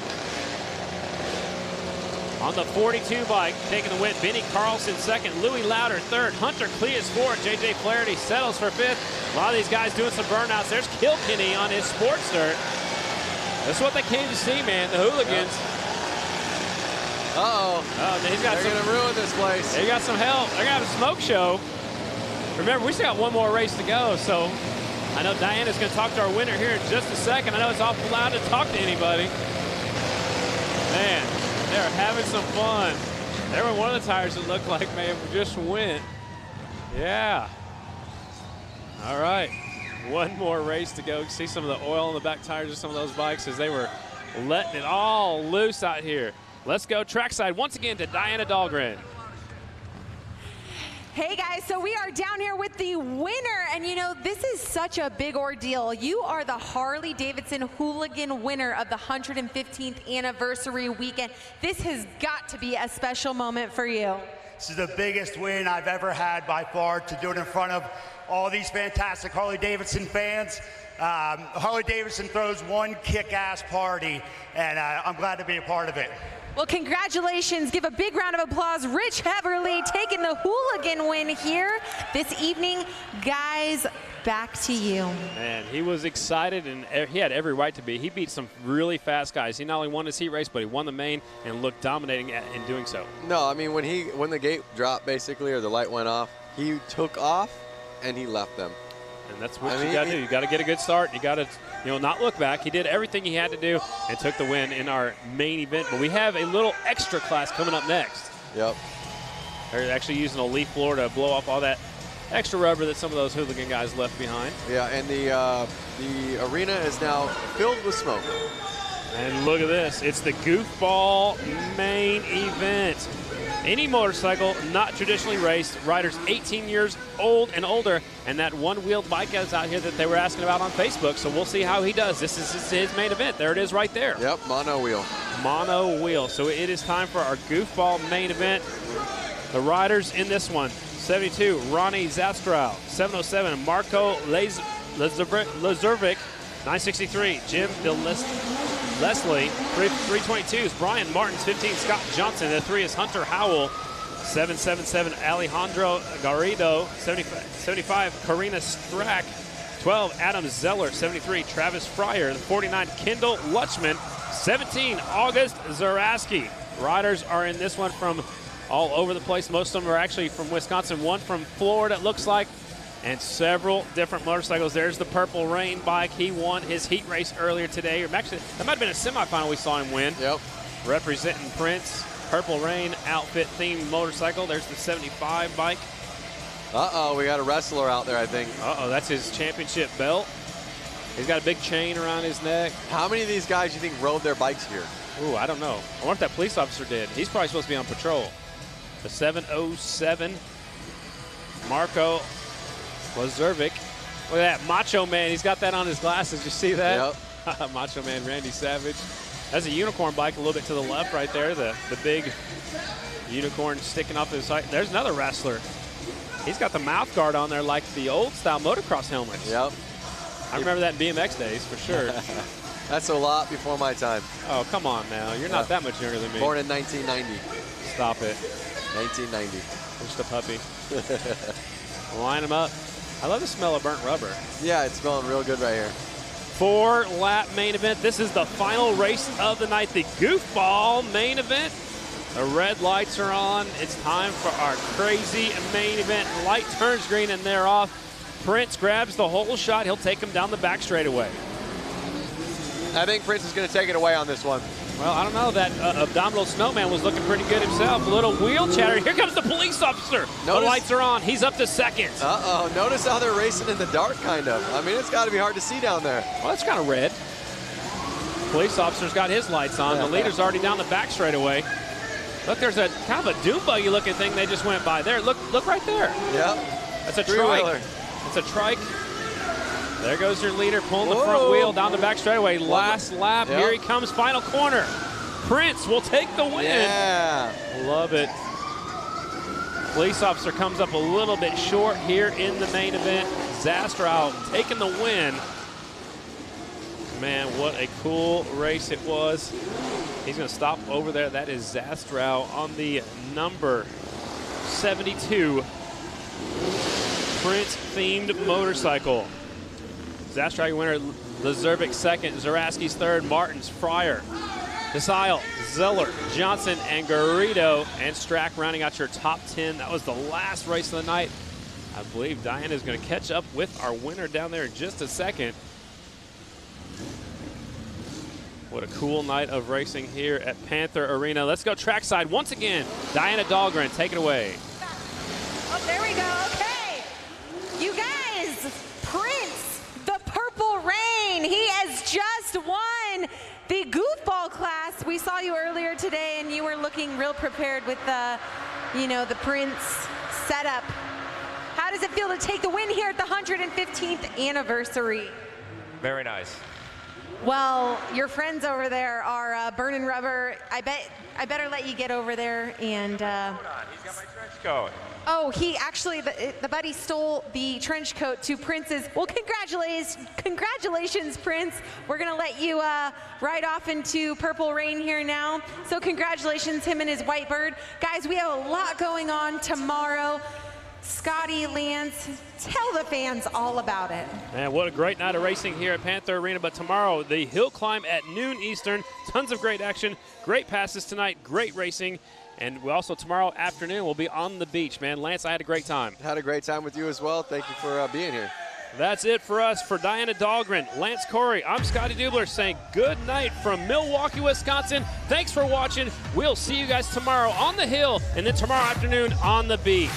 on the 42 bike taking the win. Benny Carlson second. Louis Lauder third. Hunter Klee is fourth. JJ Flaherty settles for 5th. A lot of these guys doing some burnouts. There's Kilkenny on his Sportster. That's what they came to see, man. The Hooligans. Uh-oh. They're going to ruin this place. They got some help. They're going to have a smoke show. Remember, we still got 1 more race to go, so I know Diana's going to talk to our winner here in just a second. I know it's awful loud to talk to anybody. Man, they're having some fun. There were one of the tires that looked like, man, just went. Yeah. All right. 1 more race to go. See some of the oil on the back tires of some of those bikes as they were letting it all loose out here. Let's go trackside once again to Diana Dahlgren. Hey guys, so we are down here with the winner, and you know, this is such a big ordeal. You are the Harley-Davidson Hooligan winner of the 115th anniversary weekend. This has got to be a special moment for you. This is the biggest win I've ever had by far, to do it in front of all these fantastic Harley-Davidson fans. Harley-Davidson throws one kick-ass party, and I'm glad to be a part of it. Well, congratulations. Give a big round of applause. Rich Heverly taking the Hooligan win here this evening. Guys, back to you. Man, he was excited, and he had every right to be. He beat some really fast guys. He not only won his heat race, but he won the main and looked dominating in doing so. No, I mean, when the gate dropped, basically, or the light went off, he took off, and he left them. And that's what you got to do. You got to get a good start. You got to, not look back. He did everything he had to do and took the win in our main event. But we have a little extra class coming up next. Yep. They're actually using a leaf blower to blow off all that extra rubber that some of those hooligan guys left behind. Yeah, and the arena is now filled with smoke. And look at this. It's the goofball main event. Any motorcycle not traditionally raced, riders 18 years old and older, and that one-wheeled bike is out here that they were asking about on Facebook, so we'll see how he does. This is his main event. There it is right there. Yep, mono wheel. Mono wheel. So it is time for our goofball main event. The riders in this one, 72, Ronnie Zastrow. 707, Marco Lazurvik. 963, Jim Leslie. 322 is Brian Martins. 15, Scott Johnson. The 3 is Hunter Howell. 777, Alejandro Garrido. 75, Karina Strack. 12, Adam Zeller. 73, Travis Fryer. 49, Kendall Lutchman. 17, August Zaraski. Riders are in this one from all over the place. Most of them are actually from Wisconsin. 1 from Florida, it looks like. And several different motorcycles. There's the Purple Rain bike. He won his heat race earlier today. Or actually, that might have been a semifinal we saw him win. Yep. Representing Prince. Purple Rain outfit themed motorcycle. There's the 75 bike. Uh-oh, we got a wrestler out there, I think. Uh-oh, that's his championship belt. He's got a big chain around his neck. How many of these guys do you think rode their bikes here? Ooh, I don't know. I wonder if that police officer did. He's probably supposed to be on patrol. The 707, Marco Lazervic. Look at that, Macho Man. He's got that on his glasses. You see that? Yep. Macho Man Randy Savage. That's a unicorn bike a little bit to the left right there. The big unicorn sticking off his side. There's another wrestler. He's got the mouth guard on there like the old style motocross helmets. Yep. I remember that in BMX days for sure. That's a lot before my time. Oh, come on now. You're not that much younger than me. Born in 1990. Stop it. 1990. Just a puppy. Line them up. I love the smell of burnt rubber. Yeah, it's smelling real good right here. 4-lap main event. This is the final race of the night, the goofball main event. The red lights are on. It's time for our crazy main event. Light turns green and they're off. Prince grabs the whole shot. He'll take him down the back straightaway. I think Prince is going to take it away on this one. Well, I don't know. That abdominal snowman was looking pretty good himself. A little wheel chatter. Here comes the police officer. The lights are on. He's up to second. Uh-oh. Notice how they're racing in the dark, kind of. I mean, it's got to be hard to see down there. Well, it's kind of red. Police officer's got his lights on. The leader's already down the back straightaway. Look, there's a kind of a dune buggy looking thing they just went by there. Look right there. Yep. That's a trike. It's a trike. There goes your leader pulling the front wheel down the back straightaway. Last lap. Yep. Here he comes, final corner. Prince will take the win. Yeah. Love it. Police officer comes up a little bit short here in the main event. Zastrow taking the win. Man, what a cool race it was. He's going to stop over there. That is Zastrow on the number 72 Prince-themed motorcycle. Zastrow, your winner. Lazervic second. Zaraski's third. Martins, Fryer, Desile, Zeller, Johnson, and Garrido, and Strack rounding out your top 10. That was the last race of the night. I believe Diana is going to catch up with our winner down there in just a second. What a cool night of racing here at Panther Arena. Let's go trackside once again. Diana Dahlgren, take it away. Oh, there we go. Okay. You guys, Prince, the Purple Rain, he has just won the goofball class. We saw you earlier today, and you were looking real prepared with the, the Prince setup. How does it feel to take the win here at the 115th anniversary? Very nice. Well, your friends over there are burning rubber. I better let you get over there and. Hold on, he's got my trench coat. Oh, he actually, the buddy stole the trench coat to Prince's. Well, congratulations, Prince. We're gonna let you ride off into Purple Rain here now. So congratulations, him and his white bird. Guys, we have a lot going on tomorrow. Scotty, Lance, tell the fans all about it. Man, what a great night of racing here at Panther Arena. But tomorrow, the hill climb at noon Eastern. Tons of great action, great passes tonight, great racing. And we also, tomorrow afternoon, we'll be on the beach, man. Lance, I had a great time. Had a great time with you as well. Thank you for being here. That's it for us. For Diana Dahlgren, Lance Corey, I'm Scotty Dubler saying good night from Milwaukee, Wisconsin. Thanks for watching. We'll see you guys tomorrow on the hill and then tomorrow afternoon on the beach.